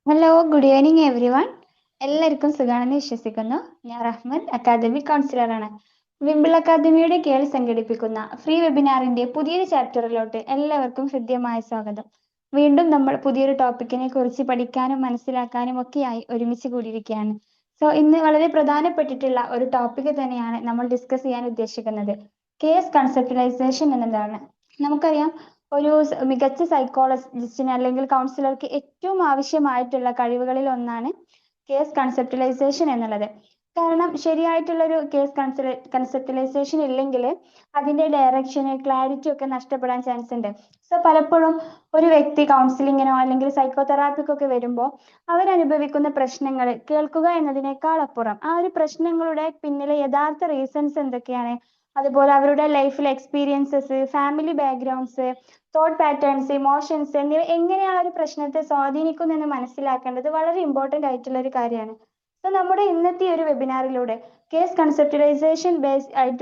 Hello, good evening every one. എല്ലാവർക്കും സുഖാണെന്ന് വിശ്വസിക്കുന്നു. ഞാൻ റഹ്മത്ത്, അക്കാദമിക് കൗൺസിലറാണ്. വിംബിൾ അക്കാദമിയുടെ കീഴിൽ സംഘടിപ്പിക്കുന്ന ഫ്രീ വെബിനാറിന്റെ പുതിയൊരു ചാപ്റ്ററിലോട്ട് എല്ലാവർക്കും ഹൃദ്യമായ സ്വാഗതം. വീണ്ടും നമ്മൾ പുതിയൊരു ടോപ്പിക്കിനെ കുറിച്ച് പഠിക്കാനും മനസ്സിലാക്കാനും ഒക്കെയായി ഒരുമിച്ച് കൂടിയിരിക്കുകയാണ്. ഇന്ന് വളരെ പ്രധാനപ്പെട്ടിട്ടുള്ള ഒരു ടോപ്പിക് തന്നെയാണ് നമ്മൾ ഡിസ്കസ് ചെയ്യാൻ ഉദ്ദേശിക്കുന്നത്. കേസ് കൺസെപ്റ്റലൈസേഷൻ എന്നതാണ്. നമുക്കറിയാം, ഒരു മികച്ച സൈക്കോളജിസ്റ്റിന് അല്ലെങ്കിൽ കൗൺസിലർക്ക് ഏറ്റവും ആവശ്യമായിട്ടുള്ള കഴിവുകളിൽ ഒന്നാണ് കേസ് കൺസെപ്റ്റലൈസേഷൻ എന്നുള്ളത്. കാരണം ശരിയായിട്ടുള്ള ഒരു കേസ് കൺസെപ്റ്റലൈസേഷൻ ഇല്ലെങ്കിൽ അതിന്റെ ഡയറക്ഷന് ക്ലാരിറ്റി ഒക്കെ നഷ്ടപ്പെടാൻ ചാൻസ് ഉണ്ട്. പലപ്പോഴും ഒരു വ്യക്തി കൗൺസിലിങ്ങിനോ അല്ലെങ്കിൽ സൈക്കോതെറാപ്പിക്കൊക്കെ വരുമ്പോൾ അവരനുഭവിക്കുന്ന പ്രശ്നങ്ങൾ കേൾക്കുക എന്നതിനേക്കാൾ അപ്പുറം ആ ഒരു പ്രശ്നങ്ങളുടെ പിന്നിലെ യഥാർത്ഥ റീസൺസ് എന്തൊക്കെയാണ്, അതുപോലെ അവരുടെ ലൈഫിലെ experiences, family backgrounds, thought patterns, emotions എന്നിവ എങ്ങനെയാണ് ഒരു പ്രശ്നത്തെ സ്വാധീനിക്കുന്നതെന്ന് മനസ്സിലാക്കേണ്ടത് വളരെ ഇമ്പോർട്ടന്റ് ആയിട്ടുള്ള ഒരു കാര്യമാണ്. നമ്മുടെ ഇന്നത്തെ ഒരു വെബിനാറിലൂടെ കേസ് കൺസെപ്റ്റലൈസേഷൻ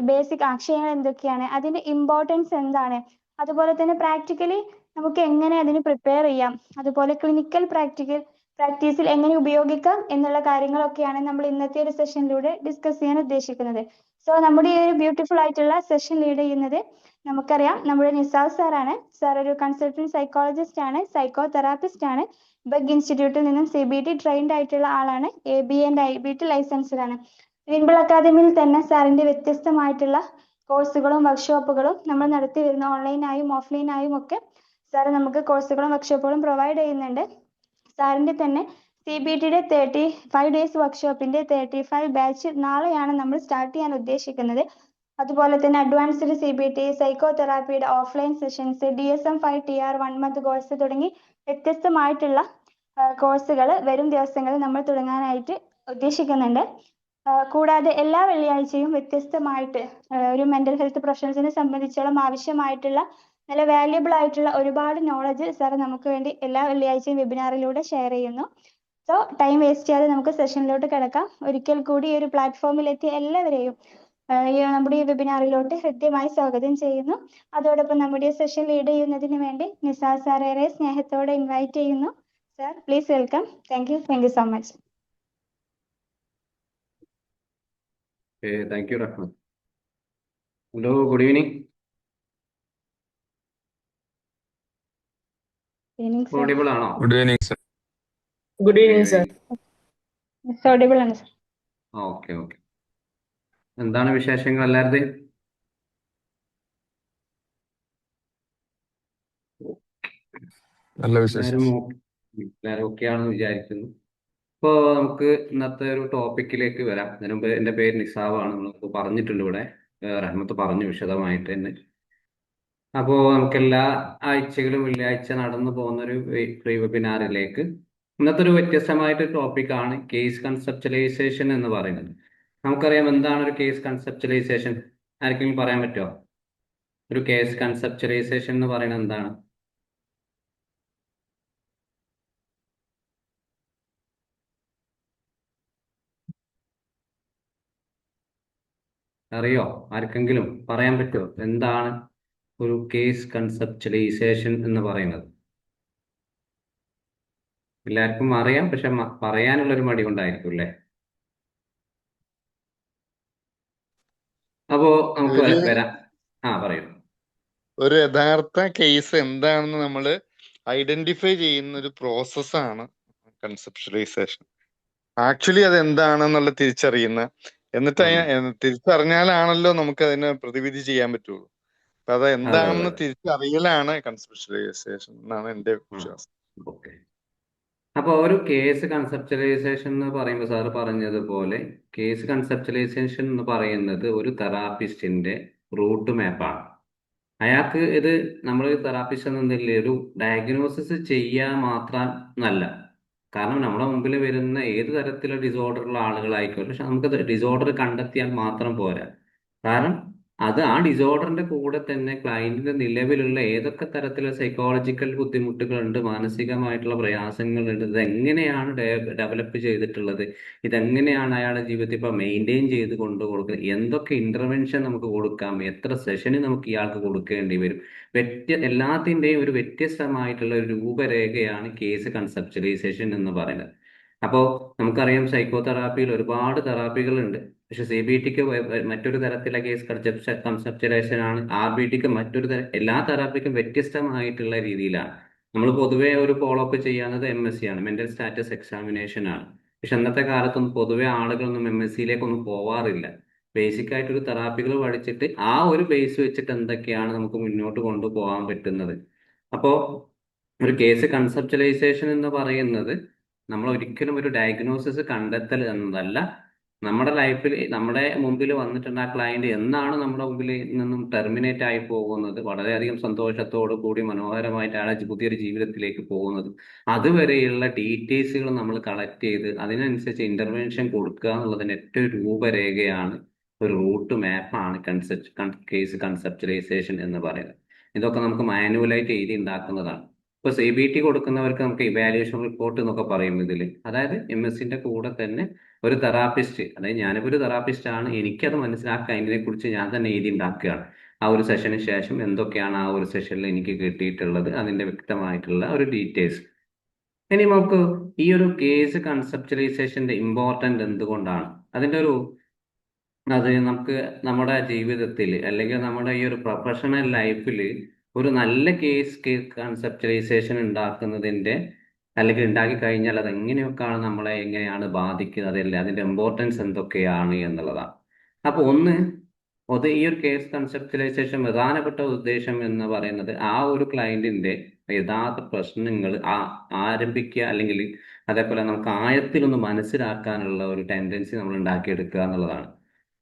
ബേസിക് ആശയങ്ങൾ എന്തൊക്കെയാണ്, അതിന്റെ ഇമ്പോർട്ടൻസ് എന്താണ്, അതുപോലെ തന്നെ പ്രാക്ടിക്കലി നമുക്ക് എങ്ങനെ അതിന് പ്രിപ്പയർ ചെയ്യാം, അതുപോലെ ക്ലിനിക്കൽ പ്രാക്ടീസിൽ എങ്ങനെ ഉപയോഗിക്കാം എന്നുള്ള കാര്യങ്ങളൊക്കെയാണ് നമ്മൾ ഇന്നത്തെ ഒരു സെഷനിലൂടെ ഡിസ്കസ് ചെയ്യാൻ ഉദ്ദേശിക്കുന്നത്. നമ്മുടെ ഈ ഒരു ബ്യൂട്ടിഫുൾ ആയിട്ടുള്ള സെഷൻ ലീഡ് ചെയ്യുന്നത് നമുക്കറിയാം നമ്മുടെ നിസാസ് സാറാണ്. സാർ ഒരു കൺസൾട്ടന്റ് സൈക്കോളജിസ്റ്റ് ആണ്, സൈക്കോ തെറാപ്പിസ്റ്റ് ആണ്. ബഗ് ഇൻസ്റ്റിറ്റ്യൂട്ടിൽ നിന്നും CBT ട്രെയിൻഡ് ആയിട്ടുള്ള ആളാണ്. AB ആൻഡ് IBT ലൈസൻസ്ഡ് ആണ്. വിൻബിൾ അക്കാദമിയിൽ തന്നെ സാറിന്റെ വ്യത്യസ്തമായിട്ടുള്ള കോഴ്സുകളും വർക്ക്ഷോപ്പുകളും നമ്മൾ നടത്തി വരുന്ന ഓൺലൈനായും ഓഫ്ലൈനായും ഒക്കെ സാർ നമുക്ക് കോഴ്സുകളും വർക്ക്ഷോപ്പുകളും പ്രൊവൈഡ് ചെയ്യുന്നുണ്ട്. സാറിന്റെ തന്നെ CBTയുടെ 35 ഡേയ്സ് വർക്ക്ഷോപ്പിന്റെ 35 ബാച്ച് നാളെയാണ് നമ്മൾ സ്റ്റാർട്ട് ചെയ്യാൻ ഉദ്ദേശിക്കുന്നത്. അതുപോലെ തന്നെ അഡ്വാൻസ്ഡ് CBT, സൈക്കോ തെറാപ്പിയുടെ offline sessions, DSM-5 TR 1 month course തുടങ്ങി വ്യത്യസ്തമായിട്ടുള്ള കോഴ്സുകൾ വരും ദിവസങ്ങളിൽ നമ്മൾ തുടങ്ങാനായിട്ട് ഉദ്ദേശിക്കുന്നുണ്ട്. കൂടാതെ എല്ലാ വെള്ളിയാഴ്ചയും വ്യത്യസ്തമായിട്ട് ഒരു മെന്റൽ ഹെൽത്ത് പ്രൊഫഷണൽസിനെ സംബന്ധിച്ചോളം ആവശ്യമായിട്ടുള്ള നല്ല വാല്യുബിൾ ആയിട്ടുള്ള ഒരുപാട് നോളജ് സാർ നമുക്ക് വേണ്ടി എല്ലാ വെള്ളിയാഴ്ചയും വെബിനാറിലൂടെ ഷെയർ ചെയ്യുന്നു. ടൈം വേസ്റ്റ് ചെയ്യാതെ നമുക്ക് സെഷനിലോട്ട് കിടക്കാം. ഒരിക്കൽ കൂടി ഈ ഒരു പ്ലാറ്റ്ഫോമിലെത്തിയ എല്ലാവരെയും നമ്മുടെ ഈ വെബിനാറിലോട്ട് ഹൃദ്യമായി സ്വാഗതം ചെയ്യുന്നു. അതോടൊപ്പം നമ്മുടെ സെഷൻ ലീഡ് ചെയ്യുന്നതിന് വേണ്ടി നിസാർ സാറേറെ സ്നേഹത്തോടെ ഇൻവൈറ്റ് ചെയ്യുന്നു. Sir, please welcome. Thank you so much. Thank you Rahmath. Hello, good evening. Audible ആണോ? Good evening sir. Good evening sir. Audible ആണ് സർ. ഓക്കെ. എന്താണ് വിശേഷങ്ങൾ എല്ലാവരുടെയും? നല്ല വിശേഷം. എല്ലാവരും ഓക്കെയാണെന്ന് വിചാരിക്കുന്നു. ഇപ്പോൾ നമുക്ക് ഇന്നത്തെ ഒരു ടോപ്പിക്കിലേക്ക് വരാം. അതിനു മുമ്പ് എൻ്റെ പേര് നിസാവാണ്. നമുക്ക് പറഞ്ഞിട്ടുണ്ട് ഇവിടെ, റഹ്മത്ത് പറഞ്ഞു വിശദമായിട്ട് തന്നെ. അപ്പോൾ നമുക്ക് എല്ലാ ആഴ്ചകളും വെള്ളിയാഴ്ച നടന്നു പോകുന്ന ഒരു ഫ്രീ വെബിനാറിലേക്ക് ഇന്നത്തെ ഒരു വ്യത്യസ്തമായിട്ട് ടോപ്പിക്കാണ് കേസ് കൺസെപ്റ്റലൈസേഷൻ എന്ന് പറയുന്നത്. നമുക്കറിയാം എന്താണ് ഒരു കേസ് കൺസെപ്റ്റലൈസേഷൻ. ആർക്കെങ്കിലും പറയാൻ പറ്റുമോ? ഒരു കേസ് കൺസെപ്റ്റലൈസേഷൻ എന്ന് പറയുന്നത് എന്താണ്? അറിയോ? ആർക്കെങ്കിലും പറയാൻ പറ്റുമോ എന്താണ് ഒരു കേസ് കൺസെപ്റ്റലൈസേഷൻ എന്ന് പറയുന്നത്? എല്ലാവർക്കും അറിയാം, പക്ഷെ പറയാനുള്ളൊരു മടി കൊണ്ടായിരിക്കും അല്ലേ? അപ്പോ നമുക്ക് വരാം. പറയൂ. ഒരു യഥാർത്ഥ കേസ് എന്താണെന്ന് നമ്മൾ ഐഡന്റിഫൈ ചെയ്യുന്ന ഒരു പ്രോസസ്സാണ് കൺസെപ്റ്റലൈസേഷൻ. ആക്ച്വലി അത് എന്താണെന്നുള്ള തിരിച്ചറിയുന്ന, എന്നിട്ട് തിരിച്ചറിഞ്ഞാലാണല്ലോ നമുക്ക് അതിനെ പ്രതിവിധി ചെയ്യാൻ പറ്റുള്ളൂ. അപ്പൊ അത് എന്താണെന്ന് തിരിച്ചറിയലാണ് കൺസെപ്റ്റലൈസേഷൻ എന്നാണ് എന്റെ വിശ്വാസം. ഓക്കെ. അപ്പോൾ ഒരു കേസ് കൺസെപ്റ്റലൈസേഷൻ എന്ന് പറയുമ്പോൾ സാറ് പറഞ്ഞതുപോലെ കേസ് കൺസെപ്റ്റലൈസേഷൻ എന്ന് പറയുന്നത് ഒരു തെറാപ്പിസ്റ്റിന്റെ റൂട്ട് മാപ്പാണ്. അയാൾക്ക് ഇത് നമ്മൾ തെറാപ്പിസ്റ്റ് എന്നതിൽ ഒരു ഡയഗ്നോസിസ് ചെയ്യാൻ മാത്രം എന്നല്ല. കാരണം നമ്മുടെ മുമ്പിൽ വരുന്ന ഏത് തരത്തിലുള്ള ഡിസോർഡറുള്ള ആളുകളായിക്കോട്ടെ, പക്ഷെ നമുക്ക് ഡിസോർഡർ കണ്ടെത്തിയാൽ മാത്രം പോരാ. കാരണം അത് ആ ഡിസോർഡറിന്റെ കൂടെ തന്നെ ക്ലയന്റിന്റെ നിലവിലുള്ള ഏതൊക്കെ തരത്തിലുള്ള സൈക്കോളജിക്കൽ ബുദ്ധിമുട്ടുകളുണ്ട്, മാനസികമായിട്ടുള്ള പ്രയാസങ്ങളുണ്ട്, ഇതെങ്ങനെയാണ് ഡെവലപ്പ് ചെയ്തിട്ടുള്ളത്, ഇതെങ്ങനെയാണ് അയാളുടെ ജീവിതത്തിൽ ഇപ്പൊ മെയിൻറ്റെയിൻ ചെയ്ത് കൊടുക്കുക, എന്തൊക്കെ ഇന്റർവെൻഷൻ നമുക്ക് കൊടുക്കാം, എത്ര സെഷന് നമുക്ക് ഇയാൾക്ക് കൊടുക്കേണ്ടി വരും, എല്ലാത്തിന്റെയും ഒരു വ്യത്യസ്തമായിട്ടുള്ള ഒരു രൂപരേഖയാണ് കേസ് കൺസെപ്ച്വലൈസേഷൻ എന്ന് പറയുന്നത്. അപ്പോൾ നമുക്കറിയാം സൈക്കോ തെറാപ്പിയിൽ ഒരുപാട് തെറാപ്പികളുണ്ട്. പക്ഷെ സി ബി ടിക്ക് മറ്റൊരു തരത്തിലെ കേസ് കൺസെപ്റ്റലൈസേഷൻ ആണ്, ആർ ബി ടിക്ക് മറ്റൊരു തരം, എല്ലാ തെറാപ്പിക്കും വ്യത്യസ്തമായിട്ടുള്ള രീതിയിലാണ്. നമ്മൾ പൊതുവേ ഒരു ഫോളോ അപ്പ് ചെയ്യുന്നത് MSc ആണ്, മെന്റൽ സ്റ്റാറ്റസ് എക്സാമിനേഷൻ ആണ്. പക്ഷെ അന്നത്തെ കാലത്തൊന്നും പൊതുവെ ആളുകളൊന്നും MSc പോവാറില്ല. ബേസിക് ആയിട്ടൊരു തെറാപ്പികൾ പഠിച്ചിട്ട് ആ ഒരു ബേസ് വെച്ചിട്ട് എന്തൊക്കെയാണ് നമുക്ക് മുന്നോട്ട് കൊണ്ടുപോകാൻ പറ്റുന്നത്. അപ്പോൾ ഒരു കേസ് കൺസെപ്റ്റലൈസേഷൻ എന്ന് പറയുന്നത് നമ്മൾ ഒരിക്കലും ഒരു ഡയഗ്നോസിസ് കണ്ടെത്തൽ എന്നതല്ല. നമ്മുടെ ലൈഫിൽ നമ്മുടെ മുമ്പിൽ വന്നിട്ടുള്ള ആ ക്ലയന്റ് എന്നാണ് നമ്മുടെ മുമ്പിൽ നിന്നും ടെർമിനേറ്റ് ആയി പോകുന്നത്, വളരെയധികം സന്തോഷത്തോടു കൂടി മനോഹരമായിട്ട് അയാളെ പുതിയൊരു ജീവിതത്തിലേക്ക് പോകുന്നത്, അതുവരെയുള്ള ഡീറ്റെയിൽസുകൾ നമ്മൾ കളക്ട് ചെയ്ത് അതിനനുസരിച്ച് ഇന്റർവെൻഷൻ കൊടുക്കുക എന്നുള്ളതിന് ഏറ്റവും രൂപരേഖയാണ്, ഒരു റൂട്ട് മാപ്പാണ് കേസ് കൺസെപ്റ്റലൈസേഷൻ എന്ന് പറയുന്നത്. ഇതൊക്കെ നമുക്ക് മാനുവലായിട്ട് എഴുതി ഉണ്ടാക്കുന്നതാണ്. ഇപ്പൊ CBT കൊടുക്കുന്നവർക്ക് നമുക്ക് ഇവാലുവേഷൻ റിപ്പോർട്ട് എന്നൊക്കെ പറയും ഇതിൽ. അതായത് MSc കൂടെ തന്നെ ഒരു തെറാപ്പിസ്റ്റ്, അതായത് ഞാനിപ്പോ ഒരു തെറാപ്പിസ്റ്റ് ആണ്, എനിക്കത് മനസ്സിലാക്കുക, അതിനെ കുറിച്ച് ഞാൻ തന്നെ എഴുതി ഉണ്ടാക്കുകയാണ്. ആ ഒരു സെഷന് ശേഷം എന്തൊക്കെയാണ് ആ ഒരു സെഷനിൽ എനിക്ക് കിട്ടിയിട്ടുള്ളത്, അതിന്റെ വ്യക്തമായിട്ടുള്ള ഒരു ഡീറ്റെയിൽസ്. ഇനി നമുക്ക് ഈ ഒരു കേസ് കൺസെപ്റ്റലൈസേഷന്റെ ഇമ്പോർട്ടന്റ് എന്തുകൊണ്ടാണ്, അതിന്റെ ഒരു അത് നമുക്ക് നമ്മുടെ ജീവിതത്തിൽ അല്ലെങ്കിൽ നമ്മുടെ ഈ ഒരു പ്രൊഫഷണൽ ലൈഫിൽ ഒരു നല്ല കേസ് കൺസെപ്റ്റലൈസേഷൻ ഉണ്ടാക്കുന്നതിന്റെ അല്ലെങ്കിൽ ഉണ്ടാക്കി കഴിഞ്ഞാൽ അത് എങ്ങനെയൊക്കെയാണ് നമ്മളെ എങ്ങനെയാണ് ബാധിക്കുന്നത്, അതല്ലേ അതിന്റെ ഇമ്പോർട്ടൻസ് എന്തൊക്കെയാണ് എന്നുള്ളതാണ്. അപ്പൊ ഈ ഒരു കേസ് കൺസെപ്റ്റലൈസേഷൻ പ്രധാനപ്പെട്ട ഉദ്ദേശം എന്ന് പറയുന്നത് ആ ഒരു ക്ലയന്റിന്റെ യഥാർത്ഥ പ്രശ്നങ്ങൾ ആരംഭിക്കുക, അല്ലെങ്കിൽ അതേപോലെ നമുക്ക് ആഴത്തിലൊന്ന് മനസ്സിലാക്കാനുള്ള ഒരു ടെൻഡൻസി നമ്മൾ ഉണ്ടാക്കിയെടുക്കുക എന്നുള്ളതാണ്.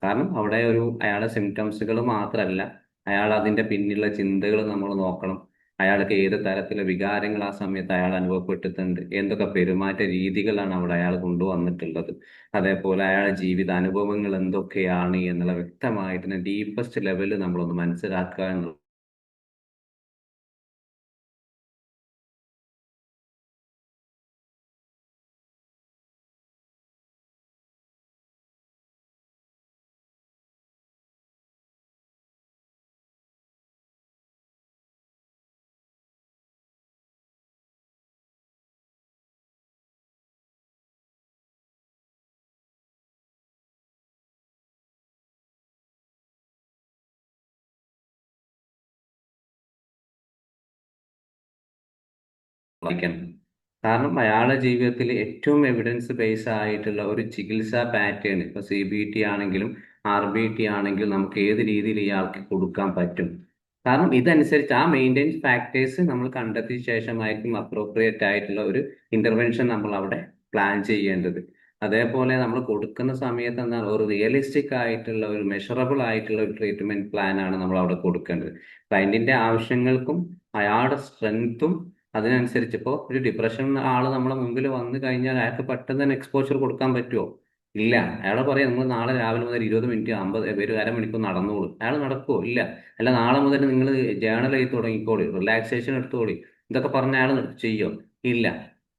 കാരണം അവിടെ അയാളുടെ സിംറ്റംസുകൾ മാത്രമല്ല, അയാൾ അതിന്റെ പിന്നിലുള്ള ചിന്തകൾ നമ്മൾ നോക്കണം. അയാൾക്ക് ഏത് തരത്തിലുള്ള വികാരങ്ങൾ ആ സമയത്ത് അയാൾ അനുഭവപ്പെട്ടിട്ടുണ്ട്, എന്തൊക്കെ പെരുമാറ്റ രീതികളാണ് അവിടെ അയാൾ കൊണ്ടുവന്നിട്ടുള്ളത്, അതേപോലെ അയാളുടെ ജീവിത അനുഭവങ്ങൾ എന്തൊക്കെയാണ് എന്നുള്ള വ്യക്തമായിട്ട് ഡീപ്പസ്റ്റ് ലെവലിൽ നമ്മളൊന്ന് മനസ്സിലാക്കുക എന്നുള്ളത്. വായിക്കണം. കാരണം അയാളുടെ ജീവിതത്തിൽ ഏറ്റവും എവിഡൻസ് ബേസ് ആയിട്ടുള്ള ഒരു ചികിത്സാ പാറ്റേൺ ഇപ്പൊ CBT ആണെങ്കിലും RBT ആണെങ്കിലും നമുക്ക് ഏത് രീതിയിൽ ഇയാൾക്ക് കൊടുക്കാൻ പറ്റും. കാരണം ഇതനുസരിച്ച് ആ മെയിൻ്റെനൻസ് ഫാക്ടേഴ്സ് നമ്മൾ കണ്ടെത്തിയ ശേഷമായിരിക്കും അപ്രോപ്രിയേറ്റ് ആയിട്ടുള്ള ഒരു ഇന്റർവെൻഷൻ നമ്മൾ അവിടെ പ്ലാൻ ചെയ്യേണ്ടത്. അതേപോലെ നമ്മൾ കൊടുക്കുന്ന സമയത്ത് എന്താണ് ഒരു റിയലിസ്റ്റിക് ആയിട്ടുള്ള ഒരു മെഷറബിൾ ആയിട്ടുള്ള ഒരു ട്രീറ്റ്മെന്റ് പ്ലാൻ ആണ് നമ്മൾ അവിടെ കൊടുക്കേണ്ടത്. ക്ലയന്റിന്റെ ആവശ്യങ്ങൾക്കും അയാളുടെ സ്ട്രെങ്ത്തും അതിനനുസരിച്ച്. ഇപ്പോൾ ഒരു ഡിപ്രഷൻ ആള് നമ്മളെ മുമ്പിൽ വന്നു കഴിഞ്ഞാൽ അയാൾക്ക് പെട്ടെന്ന് തന്നെ എക്സ്പോഷർ കൊടുക്കാൻ പറ്റുമോ? ഇല്ല. അയാളെ പറയാം നിങ്ങൾ നാളെ രാവിലെ മുതൽ 20 മിനിറ്റ് 50 ഒരു അരമണിക്കൂർ നടന്നോളൂ. അയാൾ നടക്കുമോ? ഇല്ല. അല്ല നാളെ മുതൽ നിങ്ങൾ ജേണൽ എഴുതി തുടങ്ങിക്കോളി, റിലാക്സേഷൻ എടുത്തോളി, ഇതൊക്കെ പറഞ്ഞ അയാൾ ചെയ്യോ? ഇല്ല.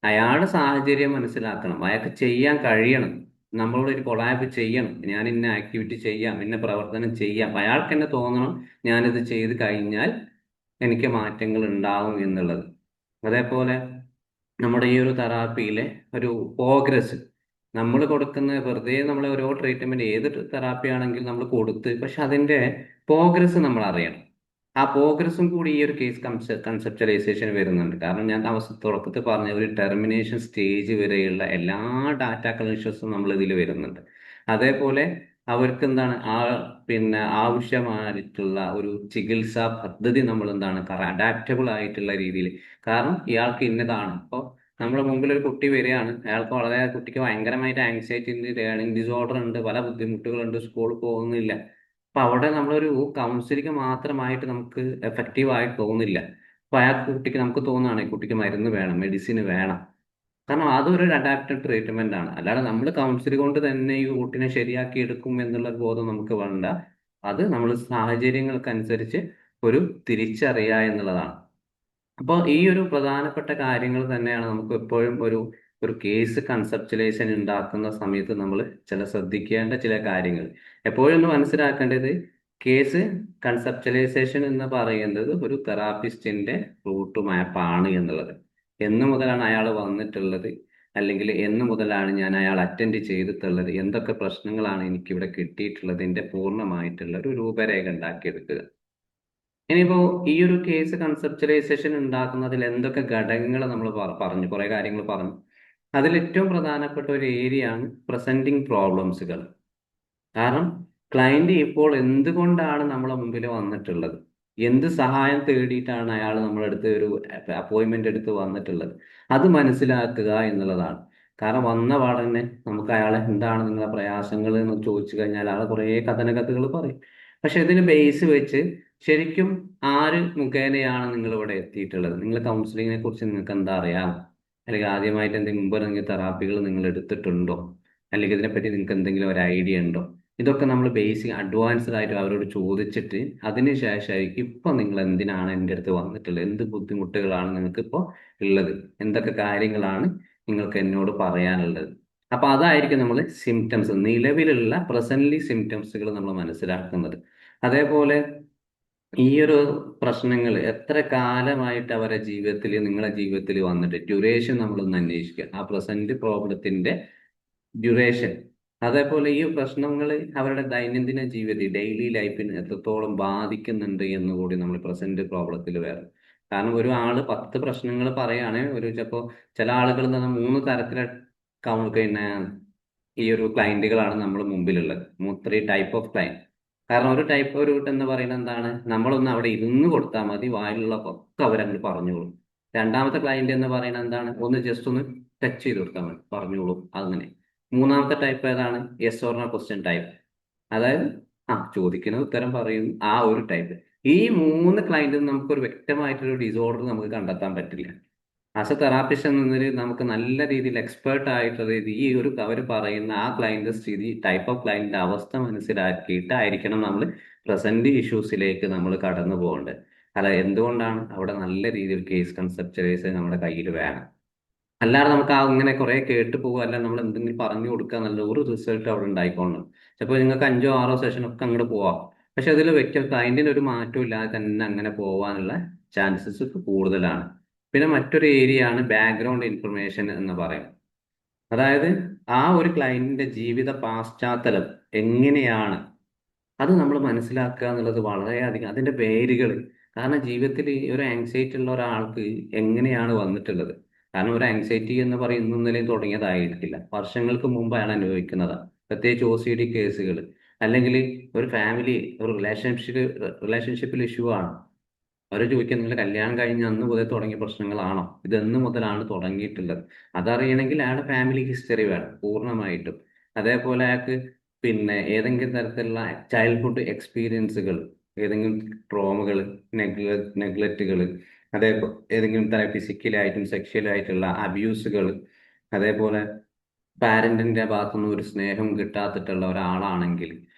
അയാളുടെ സാഹചര്യം മനസ്സിലാക്കണം, അയാൾക്ക് ചെയ്യാൻ കഴിയണം. നമ്മളോട് ഒരു കൊളാബ് ചെയ്യണം, ഞാൻ ഇന്ന ആക്ടിവിറ്റി ചെയ്യാം, ഇന്ന പ്രവർത്തനം ചെയ്യാം, അയാൾക്ക് തന്നെ തോന്നണം ഞാനിത് ചെയ്ത് കഴിഞ്ഞാൽ എനിക്ക് മാറ്റങ്ങൾ ഉണ്ടാവും എന്നുള്ളത്. അതേപോലെ നമ്മുടെ ഈ ഒരു തെറാപ്പിയിലെ ഒരു പ്രോഗ്രസ് നമ്മൾ കൊടുക്കുന്ന, വെറുതെ നമ്മൾ ഓരോ ട്രീറ്റ്മെന്റ് ഏത് തെറാപ്പി ആണെങ്കിലും നമ്മൾ കൊടുത്ത്, പക്ഷെ അതിന്റെ പ്രോഗ്രസ് നമ്മൾ അറിയണം. ആ പ്രോഗ്രസും കൂടി ഈ ഒരു കേസ് കൺസെപ്റ്റലൈസേഷൻ വരുന്നുണ്ട്. കാരണം ഞാൻ തുടക്കത്തിൽ പറഞ്ഞ ഒരു ടെർമിനേഷൻ സ്റ്റേജ് വരെയുള്ള എല്ലാ ഡാറ്റ കളക്ഷൻസും നമ്മൾ ഇതിൽ വരുന്നുണ്ട്. അതേപോലെ അവർക്ക് എന്താണ് ആവശ്യമായിട്ടുള്ള ഒരു ചികിത്സാ പദ്ധതി നമ്മൾ എന്താണ് അഡാപ്റ്റബിൾ ആയിട്ടുള്ള രീതിയിൽ. കാരണം ഇയാൾക്ക് ഇന്നതാണ്, ഇപ്പോൾ നമ്മുടെ മുമ്പിൽ ഒരു കുട്ടി വരികയാണ്, കുട്ടിക്ക് ഭയങ്കരമായിട്ട് ആങ്സൈറ്റി ഉണ്ട്, ലേണിംഗ് ഡിസോർഡർ ഉണ്ട്, പല ബുദ്ധിമുട്ടുകളുണ്ട്, സ്കൂളിൽ പോകുന്നില്ല. അപ്പൊ അവിടെ നമ്മളൊരു കൗൺസിലിംഗ് മാത്രമായിട്ട് നമുക്ക് എഫക്റ്റീവ് ആയിട്ട് തോന്നില്ല. അപ്പൊ കുട്ടിക്ക് നമുക്ക് തോന്നുകയാണ് ഈ കുട്ടിക്ക് മരുന്ന് വേണം, മെഡിസിൻ വേണം. കാരണം അതൊരു അഡാപ്റ്റഡ് ട്രീറ്റ്മെന്റ് ആണ്. അല്ലാതെ നമ്മൾ കൗൺസിലിംഗ് കൊണ്ട് തന്നെ ഈ കുട്ടിനെ ശരിയാക്കി എടുക്കും എന്നുള്ള ബോധം നമുക്ക് വേണ്ട. അത് നമ്മൾ സാഹചര്യങ്ങൾക്കനുസരിച്ച് ഒരു തിരിച്ചറിയുക എന്നുള്ളതാണ്. അപ്പോൾ ഈ ഒരു പ്രധാനപ്പെട്ട കാര്യങ്ങൾ തന്നെയാണ് നമുക്ക് എപ്പോഴും ഒരു കേസ് കൺസെപ്ച്വലൈസേഷൻ ഉണ്ടാക്കുന്ന സമയത്ത് നമ്മൾ ശ്രദ്ധിക്കേണ്ട ചില കാര്യങ്ങൾ. എപ്പോഴും ഒന്ന് മനസ്സിലാക്കേണ്ടത്, കേസ് കൺസെപ്ച്വലൈസേഷൻ എന്ന് പറയുന്നത് ഒരു തെറാപ്പിസ്റ്റിന്റെ റൂട്ട് മാപ്പാണ് എന്നുള്ളത്. എന്ന് മുതലാണ് അയാൾ വന്നിട്ടുള്ളത്, അല്ലെങ്കിൽ എന്ന് മുതലാണ് ഞാൻ അയാൾ അറ്റൻഡ് ചെയ്തിട്ടുള്ളത്, എന്തൊക്കെ പ്രശ്നങ്ങളാണ് എനിക്കിവിടെ കിട്ടിയിട്ടുള്ളതിന്റെ പൂർണ്ണമായിട്ടുള്ള ഒരു രൂപരേഖ ഉണ്ടാക്കിയെടുക്കുക. ഇനിയിപ്പോ ഈ ഒരു കേസ് കൺസെപ്ച്വലൈസേഷൻ ഉണ്ടാക്കുന്നതിൽ എന്തൊക്കെ ഘടകങ്ങൾ നമ്മൾ പറഞ്ഞു, കുറെ കാര്യങ്ങൾ പറഞ്ഞു. അതിൽ ഏറ്റവും പ്രധാനപ്പെട്ട ഒരു ഏരിയ ആണ് പ്രസന്റിങ് പ്രോബ്ലംസുകൾ. കാരണം ക്ലയന്റ് ഇപ്പോൾ എന്തുകൊണ്ടാണ് നമ്മളെ മുമ്പിൽ വന്നിട്ടുള്ളത്, എന്ത് സഹായം തേടിയിട്ടാണ് അയാൾ നമ്മളെ അടുത്ത് ഒരു അപ്പോയിന്റ്മെന്റ് എടുത്ത് വന്നിട്ടുള്ളത്, അത് മനസ്സിലാക്കുക എന്നുള്ളതാണ്. കാരണം വന്ന പാടന്നെ നമുക്ക് അയാളെ എന്താണ് നിങ്ങളുടെ പ്രയാസങ്ങൾ എന്ന് ചോദിച്ചു കഴിഞ്ഞാൽ അയാൾ കുറേ കഥനകഥകൾ പറയും. പക്ഷെ ഇതിന് ബേസ് വെച്ച് ശരിക്കും ആര് മുഖേനയാണ് നിങ്ങൾ ഇവിടെ എത്തിയിട്ടുള്ളത്, നിങ്ങൾ കൗൺസിലിങ്ങിനെ കുറിച്ച് നിങ്ങൾക്ക് എന്താ അറിയാം, അല്ലെങ്കിൽ ആദ്യമായിട്ട് എന്തെങ്കിലും മുമ്പ് എന്തെങ്കിലും തെറാപ്പികൾ നിങ്ങൾ എടുത്തിട്ടുണ്ടോ, അല്ലെങ്കിൽ ഇതിനെപ്പറ്റി നിങ്ങൾക്ക് എന്തെങ്കിലും ഒരു ഐഡിയ ഉണ്ടോ, ഇതൊക്കെ നമ്മൾ ബേസിക് അഡ്വാൻസ്ഡ് ആയിട്ട് അവരോട് ചോദിച്ചിട്ട് അതിന് ശേഷമായിരിക്കും ഇപ്പൊ നിങ്ങൾ എന്തിനാണ് എൻ്റെ അടുത്ത് വന്നിട്ടുള്ളത്, എന്ത് ബുദ്ധിമുട്ടുകളാണ് നിങ്ങൾക്ക് ഇപ്പോൾ ഉള്ളത്, എന്തൊക്കെ കാര്യങ്ങളാണ് നിങ്ങൾക്ക് എന്നോട് പറയാനുള്ളത്. അപ്പൊ അതായിരിക്കും നമ്മൾ സിംറ്റംസ്, നിലവിലുള്ള പ്രസന്റ്ലി സിംറ്റംസുകൾ നമ്മൾ മനസ്സിലാക്കുന്നത്. അതേപോലെ ഈ ഒരു പ്രശ്നങ്ങൾ എത്ര കാലമായിട്ട് അവരുടെ ജീവിതത്തിൽ, നിങ്ങളെ ജീവിതത്തിൽ വന്നിട്ട് ഡ്യൂറേഷൻ നമ്മളൊന്ന് അന്വേഷിക്കുക, ആ പ്രസന്റ് പ്രോബ്ലത്തിന്റെ ഡ്യൂറേഷൻ. അതേപോലെ ഈ പ്രശ്നങ്ങൾ അവരുടെ ദൈനംദിന ജീവിതത്തിൽ, ഡെയിലി ലൈഫിന് എത്രത്തോളം ബാധിക്കുന്നുണ്ട് എന്ന് കൂടി നമ്മൾ പ്രസന്റ് പ്രോബ്ലത്തിൽ വേറെ. കാരണം ഒരു ആള് 10 പ്രശ്നങ്ങൾ പറയുകയാണെങ്കിൽ ചിലപ്പോൾ ചില ആളുകൾ എന്ന് പറഞ്ഞാൽ 3 തരത്തിലെ പിന്നെ ഈ ഒരു ക്ലയന്റുകളാണ് നമ്മുടെ മുമ്പിലുള്ളത്. 3 ടൈപ്പ് ഓഫ് ക്ലയന്റ്. കാരണം ഒരു ടൈപ്പ് ഒരു എന്ന് പറയുന്നത് എന്താണ്, നമ്മളൊന്ന് അവിടെ ഇരുന്ന് കൊടുത്താൽ മതി, വായിലുള്ള ഒക്കെ അവരങ്ങ് പറഞ്ഞോളും. രണ്ടാമത്തെ ക്ലയന്റ് എന്ന് പറയുന്നത് എന്താണ്, ഒന്ന് ജസ്റ്റ് ഒന്ന് ടച്ച് ചെയ്ത് കൊടുത്താൽ മതി, പറഞ്ഞോളും അങ്ങനെ. മൂന്നാമത്തെ ടൈപ്പ് ഏതാണ്, yes or no question type, അതായത് ചോദിക്കുന്ന ഉത്തരം പറയും, ആ ഒരു ടൈപ്പ്. ഈ 3 ക്ലയന്റിൽ നമുക്കൊരു വ്യക്തമായിട്ടൊരു ഡിസോർഡർ നമുക്ക് കണ്ടെത്താൻ പറ്റില്ല. ആസ് എ തെറാപ്പിസ്റ്റ് എന്നതിൽ നമുക്ക് നല്ല രീതിയിൽ എക്സ്പേർട്ട് ആയിട്ടുള്ള ഈ ഒരു അവർ പറയുന്ന ആ ക്ലയന്റ് സ്ഥിതി, ടൈപ്പ് ഓഫ് ക്ലയന്റിന്റെ അവസ്ഥ മനസ്സിലാക്കിയിട്ടായിരിക്കണം നമ്മൾ പ്രസന്റ് ഇഷ്യൂസിലേക്ക് നമ്മൾ കടന്നു പോകേണ്ടത്. അല്ല, എന്തുകൊണ്ടാണ് അവിടെ നല്ല രീതിയിൽ കേസ് കൺസെപ്ച്വലൈസ് നമ്മുടെ കയ്യിൽ വേണം. അല്ലാതെ നമുക്ക് ഇങ്ങനെ കുറെ കേട്ട് പോകുക, അല്ല നമ്മൾ എന്തെങ്കിലും പറഞ്ഞു കൊടുക്കുക എന്നല്ല ഒരു റിസൾട്ട് അവിടെ ഉണ്ടായിക്കോളണം. ചിലപ്പോൾ നിങ്ങൾക്ക് 5 or 6 സെഷൻ ഒക്കെ അങ്ങോട്ട് പോവാം, പക്ഷെ അതിൽ ക്ലയന്റിന് ഒരു മാറ്റവും ഇല്ലാതെ തന്നെ അങ്ങനെ പോകാനുള്ള ചാൻസസ് കൂടുതലാണ്. പിന്നെ മറ്റൊരു ഏരിയ ആണ് ബാക്ക്ഗ്രൗണ്ട് ഇൻഫർമേഷൻ എന്ന് പറയും. അതായത് ആ ഒരു ക്ലയന്റിന്റെ ജീവിത പാശ്ചാത്തലം എങ്ങനെയാണ്, അത് നമ്മൾ മനസ്സിലാക്കുക എന്നുള്ളത് വളരെയധികം, അതിന്റെ പേരുകൾ. കാരണം ജീവിതത്തിൽ ഒരു ആങ്സൈറ്റി ഉള്ള ഒരാൾക്ക് എങ്ങനെയാണ് വന്നിട്ടുള്ളത്. കാരണം ഒരു ആങ്സൈറ്റി എന്ന് പറയുന്ന ഇന്നലെയും തുടങ്ങിയതായിരിക്കില്ല, വർഷങ്ങൾക്ക് മുമ്പ് അയാൾ അനുഭവിക്കുന്നതാണ്. പ്രത്യേകിച്ച് OCD കേസുകൾ, അല്ലെങ്കിൽ ഒരു ഫാമിലി, ഒരു റിലേഷൻഷിപ്പിൽ ഇഷ്യൂ ആണ്. അവർ ചോദിക്കുക, നിങ്ങൾ കല്യാണം കഴിഞ്ഞ അന്ന് മുതൽ തുടങ്ങിയ പ്രശ്നങ്ങളാണോ, ഇത് എന്ന് മുതലാണ് തുടങ്ങിയിട്ടുള്ളത്. അതറിയണമെങ്കിൽ അയാളുടെ ഫാമിലി ഹിസ്റ്ററി വേണം പൂർണ്ണമായിട്ടും. അതേപോലെ അയാൾക്ക് പിന്നെ ഏതെങ്കിലും തരത്തിലുള്ള ചൈൽഡ്ഹുഡ് എക്സ്പീരിയൻസുകൾ, ഏതെങ്കിലും ട്രോമകൾ, നെഗ്ലക്റ്റുകൾ, അതേപോലെ ഏതെങ്കിലും തരം ഫിസിക്കലായിട്ടും സെക്ഷലായിട്ടുള്ള അബ്യൂസുകൾ, അതേപോലെ പാരന്റിന്റെ ഭാഗത്തുനിന്ന് ഒരു സ്നേഹം കിട്ടാത്തിട്ടുള്ള ഒരാളാണെങ്കിൽ,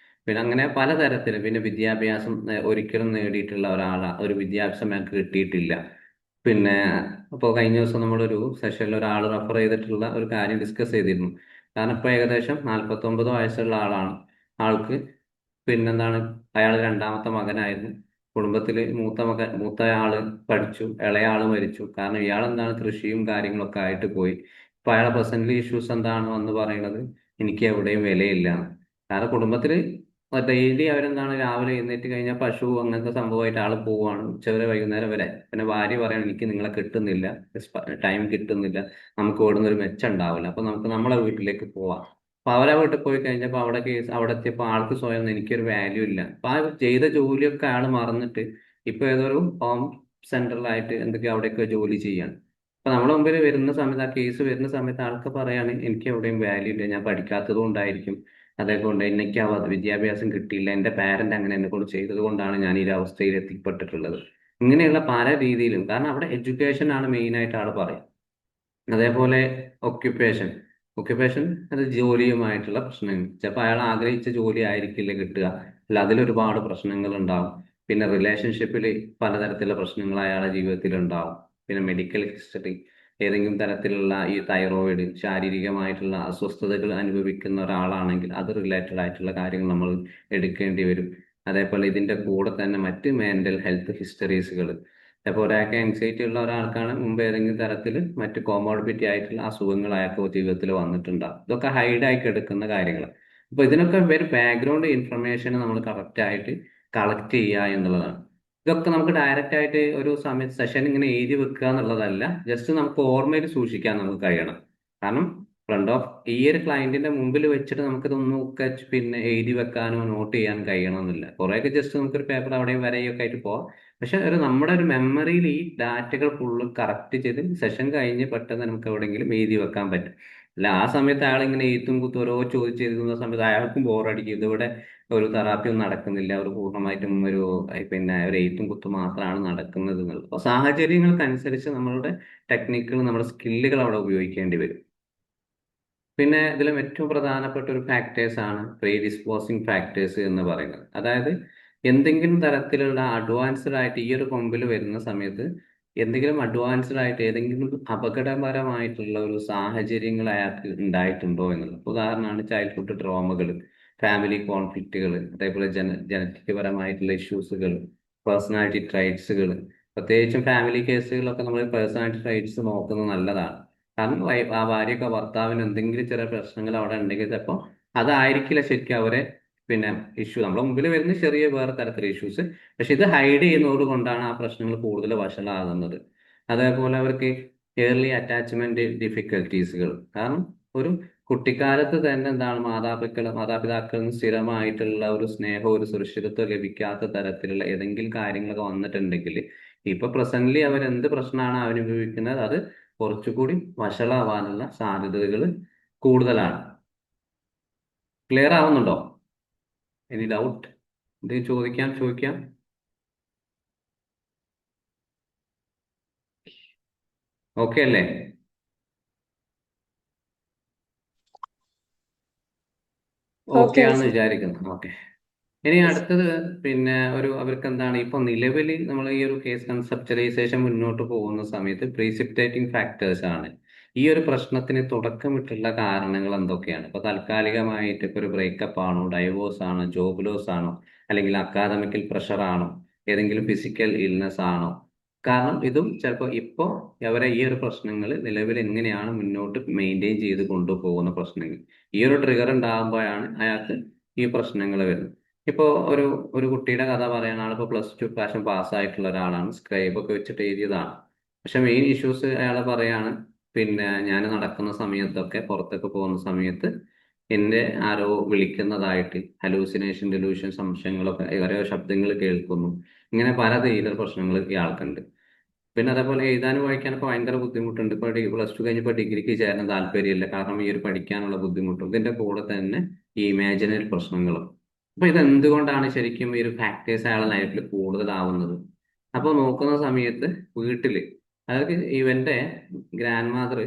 പിന്നെ അങ്ങനെ പലതരത്തിൽ, പിന്നെ വിദ്യാഭ്യാസം ഒരിക്കലും നേടിയിട്ടുള്ള ഒരു വിദ്യാഭ്യാസം അയാൾക്ക് കിട്ടിയിട്ടില്ല. പിന്നെ അപ്പോൾ കഴിഞ്ഞ ദിവസം നമ്മളൊരു സെഷനിൽ ഒരാൾ റെഫർ ചെയ്തിട്ടുള്ള ഒരു കാര്യം ഡിസ്കസ് ചെയ്തിരുന്നു. കാരണം ഇപ്പോൾ ഏകദേശം 49 വയസ്സുള്ള ആളാണ്. ആൾക്ക് പിന്നെന്താണ്, അയാൾ രണ്ടാമത്തെ മകനായിരുന്നു. കുടുംബത്തിൽ മൂത്തയാള് പഠിച്ചു, ഇളയാള് മരിച്ചു. കാരണം ഇയാൾ എന്താണ് കൃഷിയും കാര്യങ്ങളൊക്കെ ആയിട്ട് പോയി. ഇപ്പൊ അയാളെ പ്രസന്റ്ലി ഇഷ്യൂസ് എന്താണ് വന്ന് പറയുന്നത്, എനിക്ക് എവിടെയും വിലയില്ല. കാരണം കുടുംബത്തില് ഡെയിലി അവരെന്താണ് രാവിലെ എഴുന്നേറ്റ് കഴിഞ്ഞാൽ പശു അങ്ങനത്തെ സംഭവമായിട്ട് ആള് പോവാണ്, ഉച്ചവരെ വൈകുന്നേരം വരെ. പിന്നെ ഭാര്യ പറയാണ്, എനിക്ക് നിങ്ങളെ കിട്ടുന്നില്ല, ടൈം കിട്ടുന്നില്ല, നമുക്ക് ഓടുന്ന ഒരു മെച്ചം ഉണ്ടാവില്ല, അപ്പൊ നമുക്ക് നമ്മളെ വീട്ടിലേക്ക് പോവാം. അപ്പൊ അവരെ വീട്ടിൽ പോയി കഴിഞ്ഞപ്പോൾ അവിടെ എത്തിയപ്പോൾ ആൾക്ക് സ്വയം എനിക്കൊരു വാല്യൂ ഇല്ല. അപ്പൊ ആ ചെയ്ത ജോലിയൊക്കെ അയാൾ മറന്നിട്ട് ഇപ്പൊ ഏതൊരു ഹോം സെന്ററിലായിട്ട് എന്തൊക്കെയോ അവിടെയൊക്കെ ജോലി ചെയ്യാണ്. അപ്പൊ നമ്മുടെ മുമ്പിൽ വരുന്ന സമയത്ത്, ആ കേസ് വരുന്ന സമയത്ത് ആൾക്ക് പറയാണ്, എനിക്ക് എവിടെയും വാല്യൂ ഇല്ല, ഞാൻ പഠിക്കാത്തത് കൊണ്ടായിരിക്കും, അതേകൊണ്ട് എനിക്ക് വിദ്യാഭ്യാസം കിട്ടിയില്ല, എന്റെ പാരന്റ് അങ്ങനെ എന്നെ കൊണ്ട് ചെയ്തത് കൊണ്ടാണ് ഞാൻ ഈ ഒരു അവസ്ഥയിൽ എത്തിപ്പെട്ടിട്ടുള്ളത്. ഇങ്ങനെയുള്ള പല രീതിയിലും, കാരണം അവിടെ എഡ്യൂക്കേഷൻ ആണ് മെയിൻ ആയിട്ട് ആൾ പറയും. അതേപോലെ ഒക്യുപ്പേഷൻ അത് ജോലിയുമായിട്ടുള്ള പ്രശ്നങ്ങൾ. ചിലപ്പോൾ അയാൾ ആഗ്രഹിച്ച ജോലി ആയിരിക്കില്ല കിട്ടുക, അല്ല അതിലൊരുപാട് പ്രശ്നങ്ങൾ ഉണ്ടാവും. പിന്നെ റിലേഷൻഷിപ്പിൽ പലതരത്തിലുള്ള പ്രശ്നങ്ങൾ അയാളുടെ ജീവിതത്തിൽ ഉണ്ടാവും. പിന്നെ മെഡിക്കൽ ഹിസ്റ്ററി, ഏതെങ്കിലും തരത്തിലുള്ള ഈ തൈറോയിഡ്, ശാരീരികമായിട്ടുള്ള അസ്വസ്ഥതകൾ അനുഭവിക്കുന്ന ഒരാളാണെങ്കിൽ അത് റിലേറ്റഡ് ആയിട്ടുള്ള കാര്യങ്ങൾ നമ്മൾ എടുക്കേണ്ടി വരും. അതേപോലെ ഇതിന്റെ കൂടെ തന്നെ മറ്റ് മെന്റൽ ഹെൽത്ത് ഹിസ്റ്ററീസുകൾ, അപ്പോൾ ഒരാൾക്ക് ആൻസൈറ്റി ഉള്ള ഒരാൾക്കാണ് മുമ്പ് ഏതെങ്കിലും തരത്തിൽ മറ്റ് കോമോർബിഡിറ്റി ആയിട്ടുള്ള അസുഖങ്ങൾ അയാൾക്ക് ജീവിതത്തിൽ വന്നിട്ടുണ്ടാകും. ഇതൊക്കെ ഹൈഡായി കിടക്കുന്ന കാര്യങ്ങൾ. അപ്പൊ ഇതിനൊക്കെ ഒരു ബാക്ക്ഗ്രൗണ്ട് ഇൻഫർമേഷൻ നമ്മൾ കറക്റ്റ് ആയിട്ട് കളക്ട് ചെയ്യുക എന്നുള്ളതാണ്. ഇതൊക്കെ നമുക്ക് ഡയറക്റ്റ് ആയിട്ട് ഒരു സമയത്ത് സെഷൻ ഇങ്ങനെ എഴുതി വെക്കുക എന്നുള്ളതല്ല, ജസ്റ്റ് നമുക്ക് ഓർമ്മയിൽ സൂക്ഷിക്കാൻ നമുക്ക് കഴിയണം. കാരണം ഫ്രണ്ട് ഓഫ് ഈ ഒരു ക്ലയന്റിന്റെ മുമ്പിൽ വെച്ചിട്ട് നമുക്കിതൊന്നൊക്കെ പിന്നെ എഴുതി വെക്കാനോ നോട്ട് ചെയ്യാൻ കഴിയണമെന്നില്ല. കുറേയൊക്കെ ജസ്റ്റ് നമുക്കൊരു പേപ്പർ അവിടെയും വരെയൊക്കെ ആയിട്ട് പോവാം. പക്ഷെ നമ്മുടെ ഒരു മെമ്മറിയിൽ ഈ ഡാറ്റകൾ ഫുള്ള് കറക്റ്റ് ചെയ്ത് സെഷൻ കഴിഞ്ഞ് പെട്ടെന്ന് നമുക്ക് എവിടെയെങ്കിലും എഴുതി വെക്കാൻ പറ്റും. അല്ല ആ സമയത്ത് അയാൾ ഇങ്ങനെ എഴുത്തും കുത്തും ഓരോ ചോദിച്ചിരുന്ന സമയത്ത് അയാൾക്കും ബോറടിക്കും. ഇതിവിടെ ഒരു തെറാപ്പി ഒന്നും നടക്കുന്നില്ല, ഒരു പൂർണ്ണമായിട്ടും ഒരു പിന്നെ ഒരു എഴുത്തും കുത്തും മാത്രമാണ് നടക്കുന്നത് എന്നുള്ളത്. അപ്പോൾ സാഹചര്യങ്ങൾക്കനുസരിച്ച് നമ്മളുടെ ടെക്നിക്കുകൾ, നമ്മുടെ സ്കില്ലുകൾ അവിടെ ഉപയോഗിക്കേണ്ടി വരും. പിന്നെ ഇതിലും ഏറ്റവും പ്രധാനപ്പെട്ട ഒരു ഫാക്ടേഴ്സ് ആണ് പ്രീഡിസ്പോസിങ് ഫാക്ടേഴ്സ് എന്ന് പറയുന്നത്. അതായത് എന്തെങ്കിലും തരത്തിലുള്ള അഡ്വാൻസ്ഡ് ആയിട്ട് ഈ ഒരു കൊമ്പിൽ വരുന്ന സമയത്ത് എന്തെങ്കിലും അഡ്വാൻസ്ഡ് ആയിട്ട് ഏതെങ്കിലും അപകടകരമായിട്ടുള്ള ഒരു സാഹചര്യങ്ങൾ അയാൾക്ക് ഉണ്ടായിട്ടുണ്ടോ എന്നുള്ളത്. ഉദാഹരണമാണ് ചൈൽഡ്ഹുഡ് ട്രോമകൾ, ഫാമിലി കോൺഫ്ലിക്റ്റുകൾ, അതേപോലെ ജനറ്റിക് പരമായിട്ടുള്ള ഇഷ്യൂസുകൾ, പേഴ്സണാലിറ്റി ട്രൈറ്റ്സുകൾ. പ്രത്യേകിച്ചും ഫാമിലി കേസുകളൊക്കെ നമ്മൾ പേഴ്സണാലിറ്റി ട്രൈറ്റ്സ് നോക്കുന്നത് നല്ലതാണ്. കാരണം ആ ഭാര്യയൊക്കെ ഭർത്താവിന് എന്തെങ്കിലും ചെറിയ പ്രശ്നങ്ങൾ അവിടെ ഉണ്ടെങ്കിൽ ചിലപ്പോൾ അതായിരിക്കില്ല ശരിക്കും അവരെ പിന്നെ ഇഷ്യൂ നമ്മുടെ മുമ്പിൽ വരുന്ന ചെറിയ വേറെ തരത്തിലുള്ള ഇഷ്യൂസ്. പക്ഷെ ഇത് ഹൈഡ് ചെയ്യുന്നത് കൊണ്ടാണ് ആ പ്രശ്നങ്ങൾ കൂടുതൽ വഷളാകുന്നത്. അതേപോലെ അവർക്ക് ഏർലി അറ്റാച്ച്മെന്റ് ഡിഫിക്കൽട്ടീസുകൾ. കാരണം ഒരു കുട്ടിക്കാലത്ത് തന്നെ എന്താണ് മാതാപിതാക്കളിൽ നിന്ന് സ്ഥിരമായിട്ടുള്ള ഒരു സ്നേഹം, ഒരു സുരക്ഷിതത്വം ലഭിക്കാത്ത തരത്തിലുള്ള ഏതെങ്കിലും കാര്യങ്ങളൊക്കെ വന്നിട്ടുണ്ടെങ്കിൽ ഇപ്പൊ പ്രസന്റ്ലി അവർ എന്ത് പ്രശ്നമാണ് അനുഭവിക്കുന്നത് അത് കുറച്ചുകൂടി വഷളാവാനുള്ള സാധ്യതകൾ കൂടുതലാണ്. ക്ലിയർ ആവുന്നുണ്ടോ? Any doubt? ഇത് ചോദിക്കാം. ഓക്കെ അല്ലേ? ഓക്കെ ഓക്കെ ആണെന്ന് സർ. വിചാരിക്കുന്നു. ഓക്കെ. ഇനി അടുത്തത് പിന്നെ അവർക്ക് എന്താണ് ഇപ്പൊ നിലവിൽ നമ്മൾ ഈ ഒരു കേസ് കൺസെപ്റ്റലൈസേഷൻ മുന്നോട്ട് പോകുന്ന സമയത്ത് പ്രീസിപ്പിറ്റേറ്റിംഗ് ഫാക്ടേഴ്സ് ആണ്. ഈ ഒരു പ്രശ്നത്തിന് തുടക്കമിട്ടുള്ള കാരണങ്ങൾ എന്തൊക്കെയാണ്? ഇപ്പൊ താൽക്കാലികമായിട്ട് ഇപ്പൊ ഒരു ബ്രേക്കപ്പ് ആണോ, ഡൈവോഴ്സ് ആണോ, ജോബ് ലോസ് ആണോ, അല്ലെങ്കിൽ അക്കാദമിക്കൽ പ്രഷർ ആണോ, ഏതെങ്കിലും ഫിസിക്കൽ ഇൽനെസ് ആണോ? കാരണം ഇതും ചിലപ്പോൾ ഇപ്പോൾ അവരെ ഈ ഒരു പ്രശ്നങ്ങൾ നിലവിൽ എങ്ങനെയാണ് മുന്നോട്ട് മെയിൻറ്റെയിൻ ചെയ്ത് കൊണ്ടുപോകുന്ന പ്രശ്നങ്ങൾ, ഈ ഒരു ട്രിഗർ ഉണ്ടാകുമ്പോഴാണ് അയാൾക്ക് ഈ പ്രശ്നങ്ങൾ വരുന്നത്. ഇപ്പോ ഒരു ഒരു കുട്ടിയുടെ കഥ പറയണ ആളിപ്പോ +2 പ്രാവശ്യം പാസ്സായിട്ടുള്ള ഒരാളാണ്, സ്ക്രൈബ് ഒക്കെ വെച്ചിട്ട് എഴുതിയതാണ്. പക്ഷെ മെയിൻ ഇഷ്യൂസ് അയാൾ പറയാണ്, പിന്നെ ഞാൻ നടക്കുന്ന സമയത്തൊക്കെ പുറത്തൊക്കെ പോകുന്ന സമയത്ത് എന്നെ ആരോ വിളിക്കുന്നതായിട്ട് ഹലൂസിനേഷൻ, ഡെലൂഷൻ, സംശയങ്ങളൊക്കെ ഓരോ ശബ്ദങ്ങൾ കേൾക്കുന്നു. ഇങ്ങനെ പല തീരെ പ്രശ്നങ്ങൾ ഇയാൾക്കുണ്ട്. പിന്നെ അതേപോലെ എഴുതാനും വായിക്കാനൊക്കെ ഭയങ്കര ബുദ്ധിമുട്ടുണ്ട്. ഇപ്പൊ +2 കഴിഞ്ഞപ്പോൾ ഡിഗ്രിക്ക് ചേരാൻ താല്പര്യമില്ല, കാരണം ഈ ഒരു പഠിക്കാനുള്ള ബുദ്ധിമുട്ടും ഇതിന്റെ കൂടെ തന്നെ ഈ ഇമാജിനറി പ്രശ്നങ്ങളും. അപ്പൊ ഇത് എന്തുകൊണ്ടാണ് ശരിക്കും ഈ ഒരു ഫാക്ടേഴ്സ് അയാളുടെ ലൈഫിൽ കൂടുതലാവുന്നത്? അപ്പൊ നോക്കുന്ന സമയത്ത് വീട്ടില്, അതായത് ഇവന്റെ ഗ്രാൻഡ് മദർ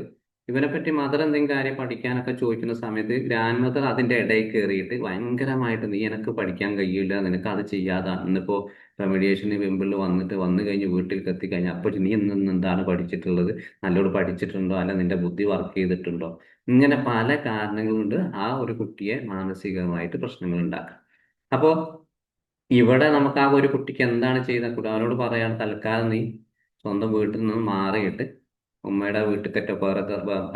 ഇവനെ പറ്റി മദർ എന്തെങ്കിലും കാര്യം പഠിക്കാനൊക്കെ ചോദിക്കുന്ന സമയത്ത് ഗ്രാൻഡ് മദർ അതിന്റെ ഇടയിൽ കയറിയിട്ട് ഭയങ്കരമായിട്ട് നീ എനക്ക് പഠിക്കാൻ കഴിയില്ല, നിനക്ക് അത് ചെയ്യാതാണ്. ഇന്നിപ്പോ റെമഡിയേഷന് വെമ്പിളിൽ വന്നു കഴിഞ്ഞ് വീട്ടിൽ എത്തിക്കഴിഞ്ഞാൽ അപ്പൊ നീ ഇന്ന് എന്താണ് പഠിച്ചിട്ടുള്ളത്, നല്ലോണം പഠിച്ചിട്ടുണ്ടോ, അല്ല നിന്റെ ബുദ്ധി വർക്ക് ചെയ്തിട്ടുണ്ടോ? ഇങ്ങനെ പല കാരണങ്ങൾ കൊണ്ട് ആ ഒരു കുട്ടിയെ മാനസികമായിട്ട് പ്രശ്നങ്ങൾ ഉണ്ടാക്കാം. അപ്പോ ഇവിടെ നമുക്ക് ആ ഒരു കുട്ടിക്ക് എന്താണ് ചെയ്യുന്നത്? അവനോട് പറയാണ്, തൽക്കാലം നീ സ്വന്തം വീട്ടിൽ നിന്ന് മാറിയിട്ട് ഉമ്മയുടെ വീട്ടിലേക്കോ വേറെ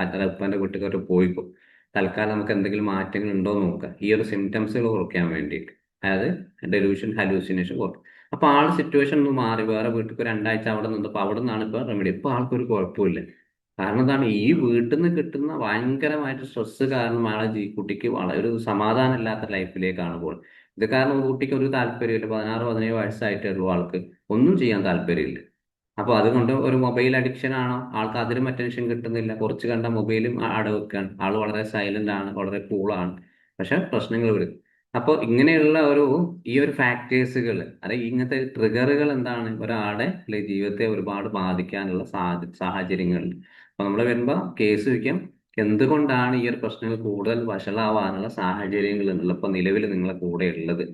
അച്ഛൻ്റെ ഉപ്പൻ്റെ വീട്ടിലേക്കോ പോയിക്കോ. തൽക്കാലം നമുക്ക് എന്തെങ്കിലും മാറ്റങ്ങൾ ഉണ്ടോ എന്ന് നോക്കുക, ഈ ഒരു സിംറ്റംസുകൾ കുറയ്ക്കാൻ വേണ്ടിയിട്ട്. അതായത് ഡെലൂഷൻ, ഹലൂസിനേഷൻ കുറയ്ക്കും. അപ്പൊ ആള് സിറ്റുവേഷൻ ഒന്ന് മാറി വേറെ വീട്ടിൽ 2 ആഴ്ച അവിടെ നിന്നപ്പോൾ അവിടെ നിന്നാണ് ഇപ്പൊ റെമഡി. ഇപ്പൊ ആൾക്കൊരു കുഴപ്പമില്ല. കാരണം എന്താണ്, ഈ വീട്ടിൽ നിന്ന് കിട്ടുന്ന ഭയങ്കരമായിട്ട് സ്ട്രെസ് കാരണം കുട്ടിക്ക് വളരെ ഒരു സമാധാനം ഇല്ലാത്ത ലൈഫിലേക്കാണ് പോകുന്നത്. ഇത് കാരണം ഒരു കുട്ടിക്ക് ഒരു താല്പര്യമില്ല. 16-17 വയസ്സായിട്ടേ ഉള്ളൂ ആൾക്ക്, ഒന്നും ചെയ്യാൻ താല്പര്യമില്ല. അപ്പൊ അതുകൊണ്ട് ഒരു മൊബൈൽ അഡിക്ഷൻ ആണോ, ആൾക്ക് അതിലും അറ്റൻഷൻ കിട്ടുന്നില്ല, കുറച്ച് കണ്ട മൊബൈലും അടവെക്കുകയാണ്. ആൾ വളരെ സൈലന്റ് ആണ്, വളരെ കൂളാണ്, പക്ഷെ പ്രശ്നങ്ങൾ വരും. അപ്പോൾ ഇങ്ങനെയുള്ള ഈ ഒരു ഫാക്ടേഴ്സുകൾ, അതായത് ഇങ്ങനത്തെ ട്രിഗറുകൾ എന്താണ് ഒരാളുടെ ജീവിതത്തെ ഒരുപാട് ബാധിക്കാനുള്ള സാഹചര്യങ്ങളുണ്ട്. അപ്പൊ നമ്മൾ വരുമ്പോൾ കേസ് വയ്ക്കാം, എന്തുകൊണ്ടാണ് ഈ ഒരു പ്രശ്നങ്ങൾ കൂടുതൽ വഷളാവാനുള്ള സാഹചര്യങ്ങൾ ഉള്ളത് ഇപ്പൊ നിലവിൽ നിങ്ങളെ കൂടെ ഉള്ളത്.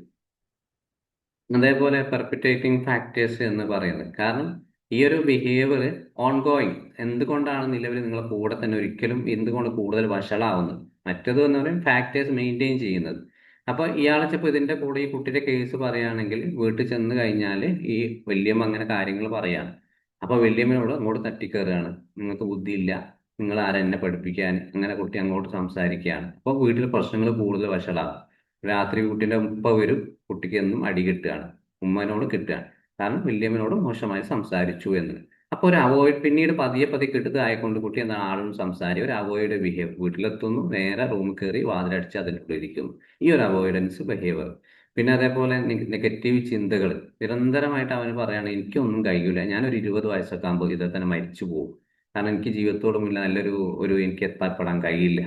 അതേപോലെ പെർപിറ്റേറ്റിംഗ് ഫാക്ടേഴ്സ് എന്ന് പറയുന്നത്. കാരണം ഈ ഒരു ബിഹേവിയർ ഓൺഗോയിങ് എന്തുകൊണ്ടാണ് നിലവിൽ നിങ്ങളെ കൂടെ തന്നെ ഒരിക്കലും എന്തുകൊണ്ട് കൂടുതൽ വഷളാവുന്നത്. മറ്റേത് എന്ന് പറയും ഫാക്ടേഴ്സ് മെയിൻറ്റെയിൻ ചെയ്യുന്നത്. അപ്പൊ ഇയാളെ ചിലപ്പോൾ ഇതിന്റെ കൂടെ ഈ കുട്ടിയുടെ കേസ് പറയുകയാണെങ്കിൽ വീട്ടിൽ ചെന്ന് കഴിഞ്ഞാൽ ഈ വല്യമ്മ അങ്ങനെ കാര്യങ്ങൾ പറയാണ്. അപ്പൊ വല്യമ്മയോട് അങ്ങോട്ട് തട്ടിക്കയറുകയാണ്, നിങ്ങൾക്ക് ബുദ്ധിയില്ല, നിങ്ങൾ ആരാ എന്നെ പഠിപ്പിക്കാൻ, അങ്ങനെ കുട്ടി അങ്ങോട്ട് സംസാരിക്കുകയാണ്. അപ്പോൾ വീട്ടിൽ പ്രശ്നങ്ങൾ കൂടുതൽ വഷളാകും. രാത്രി കുട്ടീൻ്റെ ഉപ്പ വരും, കുട്ടിക്ക് എന്നും അടി കിട്ടുകയാണ്, ഉമ്മനോട് കിട്ടുകയാണ്. കാരണം വല്യമ്മനോട് മോശമായി സംസാരിച്ചു എന്ന്. അപ്പോൾ ഒരു അവോയ്ഡ്, പിന്നീട് പതിയെ പതിയെ കിട്ടുന്നതായിക്കൊണ്ട് കുട്ടി എന്താണ് ആളും സംസാരിക്കും, ഒരു അവോയ്ഡ് ബിഹേവ്. വീട്ടിലെത്തുന്നു, നേരെ റൂമിൽ കയറി വാതിലടിച്ച് അതിനുള്ളിൽ ഇരിക്കുന്നു. ഈ ഒരു അവോയ്ഡൻസ് ബിഹേവിയർ. പിന്നെ അതേപോലെ നെഗറ്റീവ് ചിന്തകൾ നിരന്തരമായിട്ട് അവന് പറയാണ്, എനിക്കൊന്നും കഴിയില്ല, ഞാനൊരു 20 വയസ്സൊക്കെ ആകുമ്പോൾ ഇതേ തന്നെ മരിച്ചു പോകും. കാരണം എനിക്ക് ജീവിതത്തോടുമില്ല നല്ലൊരു എനിക്ക് എത്തപ്പെടാൻ കഴിയില്ല.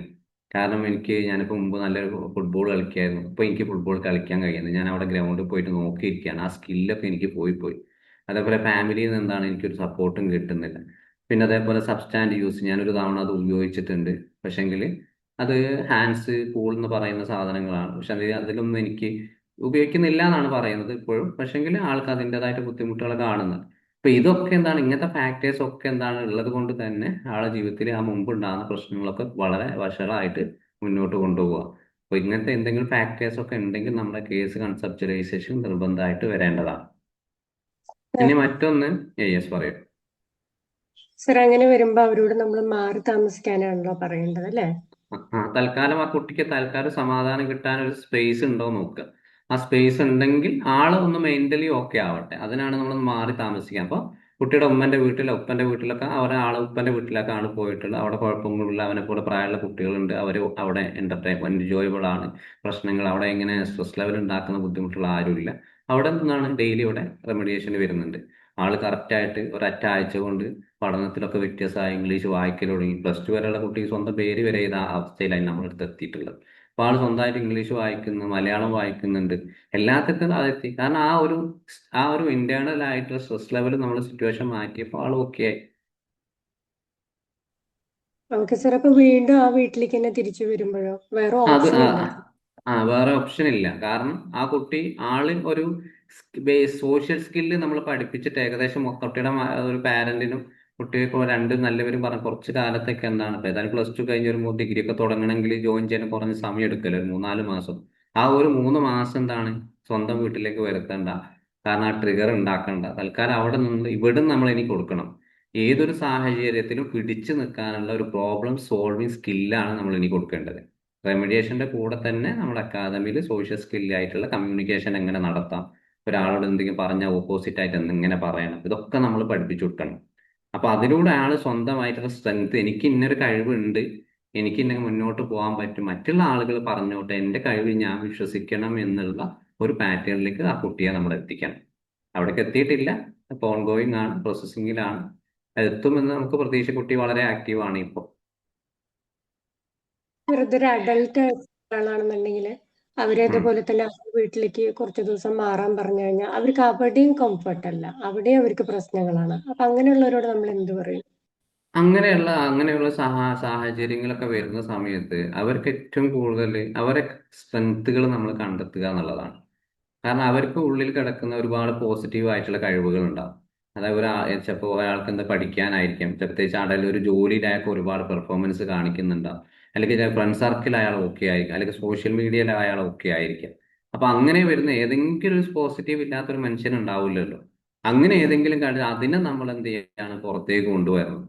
കാരണം ഞാനിപ്പോൾ മുമ്പ് നല്ലൊരു ഫുട്ബോൾ കളിക്കായിരുന്നു, ഇപ്പോൾ എനിക്ക് ഫുട്ബോൾ കളിക്കാൻ കഴിയുന്നത് ഞാൻ അവിടെ ഗ്രൗണ്ടിൽ പോയിട്ട് നോക്കിയിരിക്കുകയാണ്. ആ സ്കില്ലൊക്കെ എനിക്ക് പോയി. അതേപോലെ ഫാമിലിയിൽ നിന്ന് എന്താണ് എനിക്കൊരു സപ്പോർട്ടും കിട്ടുന്നില്ല. പിന്നെ അതേപോലെ സബ്സ്റ്റാൻഡ് യൂസ്, ഞാനൊരു തവണ അത് ഉപയോഗിച്ചിട്ടുണ്ട്. പക്ഷെങ്കിൽ അത് ഹാൻഡ്സ് കൂൾ എന്ന് പറയുന്ന സാധനങ്ങളാണ്. പക്ഷെ അതിലൊന്നും എനിക്ക് ഉപയോഗിക്കുന്നില്ല എന്നാണ് പറയുന്നത് ഇപ്പോഴും. പക്ഷെങ്കിൽ ആൾക്ക് അതിൻ്റെതായിട്ട് ബുദ്ധിമുട്ടുകൾ കാണുന്നത്. അപ്പൊ ഇതൊക്കെ എന്താണ്, ഇങ്ങനത്തെ ഫാക്ടേഴ്സ് ഒക്കെ എന്താണ് ഉള്ളത് കൊണ്ട് തന്നെ ആളുടെ ജീവിതത്തിൽ ആ മുമ്പ് ഉണ്ടാകുന്ന പ്രശ്നങ്ങളൊക്കെ വളരെ വഷളായിട്ട് മുന്നോട്ട് കൊണ്ടുപോവുക. അപ്പൊ ഇങ്ങനത്തെ എന്തെങ്കിലും ഫാക്ടേഴ്സ് ഒക്കെ ഉണ്ടെങ്കിൽ നമ്മുടെ കേസ് കൺസെപ്ച്വലൈസേഷൻ നിർബന്ധമായിട്ട് വരേണ്ടതാണ്. ഇനി മറ്റൊന്ന്, യെസ് പറയൂ. സർ, അങ്ങനെ വരുമ്പോ അവരോട് നമ്മൾ മാറി താമസിക്കാനാണല്ലോ പറയേണ്ടത്, അല്ലേ? തൽക്കാലം ആ കുട്ടിക്ക് സമാധാനം കിട്ടാൻ ഒരു സ്പേസ് ഉണ്ടോ നോക്കുക. ആ സ്പേസ് ഉണ്ടെങ്കിൽ ആള് ഒന്ന് മെന്റലി ഓക്കെ ആവട്ടെ, അതിനാണ് നമ്മൾ മാറി താമസിക്കുക. അപ്പൊ കുട്ടിയുടെ ഉമ്മന്റെ വീട്ടിലോ ഉപ്പന്റെ വീട്ടിലൊക്കെ ഉപ്പന്റെ വീട്ടിലൊക്കെ ആണ് പോയിട്ടുള്ളത്. അവിടെ കുഴപ്പങ്ങളില്ല, അവനെ പോലെ പ്രായമുള്ള കുട്ടികളുണ്ട്, അവർ അവിടെ എൻജോയബിൾ ആണ്. പ്രശ്നങ്ങൾ അവിടെ ഇങ്ങനെ സ്ട്രെസ് ലെവൽ ഉണ്ടാക്കുന്ന ബുദ്ധിമുട്ടുള്ള ആരുമില്ല. അവിടെ നിന്നാണ് ഡെയിലി ഇവിടെ റെമഡിയേഷൻ വരുന്നുണ്ട്. ആള് കറക്റ്റായിട്ട് ഒരൊറ്റ കൊണ്ട് പഠനത്തിലൊക്കെ വ്യത്യാസമായി, ഇംഗ്ലീഷ് വായിക്കൽ തുടങ്ങി. +2 വരെയുള്ള കുട്ടിക്ക് സ്വന്തം പേര് വരെ ചെയ്ത അവസ്ഥയിലായി നമ്മളടുത്ത് എത്തിയിട്ടുള്ളത്. അപ്പോൾ ആൾ സ്വന്തമായിട്ട് ഇംഗ്ലീഷ് വായിക്കുന്നു, മലയാളം വായിക്കുന്നുണ്ട്, എല്ലാത്തിനും അതെത്തി. കാരണം ആ ഒരു ഇന്റേണൽ ആയിട്ടുള്ള സ്ട്രെസ് ലെവൽ നമ്മൾ സിറ്റുവേഷൻ മാറ്റിയപ്പോൾ ആൾ ഓക്കെ ആയി. ഓക്കെ സർ, അപ്പൊ വീണ്ടും ആ വീട്ടിലേക്ക് തന്നെ തിരിച്ചു വരുമ്പോഴോ വേറെ അത് ഓപ്ഷൻ ഇല്ല? വേറെ ഓപ്ഷൻ ഇല്ല. കാരണം ആ കുട്ടി ആള് ഒരു സോഷ്യൽ സ്കില്ല് നമ്മൾ പഠിപ്പിച്ചിട്ട് ഏകദേശം കുട്ടിയുടെ ഒരു പാരന്റിനും കുട്ടികൾക്ക് രണ്ടും നല്ലവരും പറഞ്ഞ കുറച്ച് കാലത്തൊക്കെ എന്താണ്, ഇപ്പൊ ഏതായാലും +2 കഴിഞ്ഞ് വരുമ്പോൾ ഡിഗ്രി ഒക്കെ തുടങ്ങണമെങ്കിൽ ജോയിൻ ചെയ്യാൻ കുറഞ്ഞ സമയം എടുക്കല്ലോ, ഒരു 3-4 മാസം. ആ ഒരു 3 മാസം എന്താണ് സ്വന്തം വീട്ടിലേക്ക് വരുത്തണ്ട. കാരണം ആ ട്രിഗർ ഉണ്ടാക്കണ്ട. തൽക്കാലം അവിടെ നിന്ന് ഇവിടെ നമ്മൾ ഇനി കൊടുക്കണം. ഏതൊരു സാഹചര്യത്തിലും പിടിച്ചു നിൽക്കാനുള്ള ഒരു പ്രോബ്ലം സോൾവിങ് സ്കില്ലാണ് നമ്മൾ ഇനി കൊടുക്കേണ്ടത്. റെമഡിയേഷന്റെ കൂടെ തന്നെ നമ്മുടെ അക്കാദമിയിൽ സോഷ്യൽ സ്കില്ലായിട്ടുള്ള കമ്മ്യൂണിക്കേഷൻ എങ്ങനെ നടത്താം, ഒരാളോട് എന്തെങ്കിലും പറഞ്ഞാൽ ഓപ്പോസിറ്റ് ആയിട്ട് എങ്ങനെ പറയണം, ഇതൊക്കെ നമ്മൾ പഠിപ്പിച്ചു കൊടുക്കണം. അപ്പൊ അതിലൂടെ അയാൾ സ്വന്തമായിട്ടുള്ള സ്ട്രെങ്ത്, എനിക്ക് ഇന്നൊരു കഴിവുണ്ട്, എനിക്ക് ഇന്നെ മുന്നോട്ട് പോകാൻ പറ്റും, മറ്റുള്ള ആളുകൾ പറഞ്ഞോട്ടെ, എൻ്റെ കഴിവ് ഞാൻ വിശ്വസിക്കണം എന്നുള്ള ഒരു പാറ്റേണിലേക്ക് ആ കുട്ടിയെ നമ്മൾ എത്തിക്കണം. അവിടേക്ക് എത്തിയിട്ടില്ല, ഇപ്പോൾ ഓൺഗോയിങ് ആണ്, പ്രോസസ്സിങ്ങിലാണ്. എത്തുമെന്ന് നമുക്ക് പ്രതീക്ഷ. കുട്ടി വളരെ ആക്റ്റീവാണ് ഇപ്പോൾ. ഇതൊരു അഡൽട്ട് ആളാണെന്നുണ്ടെങ്കിൽ അവരേതുപോലെ തന്നെ അവരുടെ വീട്ടിലേക്ക് കുറച്ച് ദിവസം മാറാൻ പറഞ്ഞു കഴിഞ്ഞാൽ അവർക്ക് അവിടെയും കംഫർട്ട് അല്ല, അവിടെയും അവർക്ക് പ്രശ്നങ്ങളാണ്. അപ്പൊ അങ്ങനെയുള്ളവരോട് നമ്മൾ എന്ത് പറയും? അങ്ങനെയുള്ള സാഹചര്യങ്ങളൊക്കെ വരുന്ന സമയത്ത് അവർക്ക് ഏറ്റവും കൂടുതൽ അവരെ സ്ട്രെങ്ത്തുകൾ നമ്മൾ കണ്ടെത്തുക എന്നുള്ളതാണ്. കാരണം അവർക്ക് ഉള്ളിൽ കിടക്കുന്ന ഒരുപാട് പോസിറ്റീവ് ആയിട്ടുള്ള കഴിവുകൾ ഉണ്ടാവും. അതായത് ചിലപ്പോൾ അയാൾക്ക് എന്താ പഠിക്കാനായിരിക്കും, പ്രത്യേകിച്ച് അടയിൽ ഒരു ജോലിയിലായൊക്കെ ഒരുപാട് പെർഫോമൻസ് കാണിക്കുന്നുണ്ടാവും. അല്ലെങ്കിൽ ഫ്രണ്ട് സർക്കിൾ അയാൾ ഓക്കെ ആയിരിക്കും, അല്ലെങ്കിൽ സോഷ്യൽ മീഡിയയിൽ അയാൾ ഓക്കെ ആയിരിക്കും. അപ്പൊ അങ്ങനെ വരുന്ന ഏതെങ്കിലും ഒരു പോസിറ്റീവ് ഇല്ലാത്തൊരു മനുഷ്യൻ ഉണ്ടാവില്ലല്ലോ. അങ്ങനെ ഏതെങ്കിലും കാര്യം അതിനെ നമ്മൾ എന്ത് ചെയ്യാണ്, പുറത്തേക്ക് കൊണ്ടുവരണം.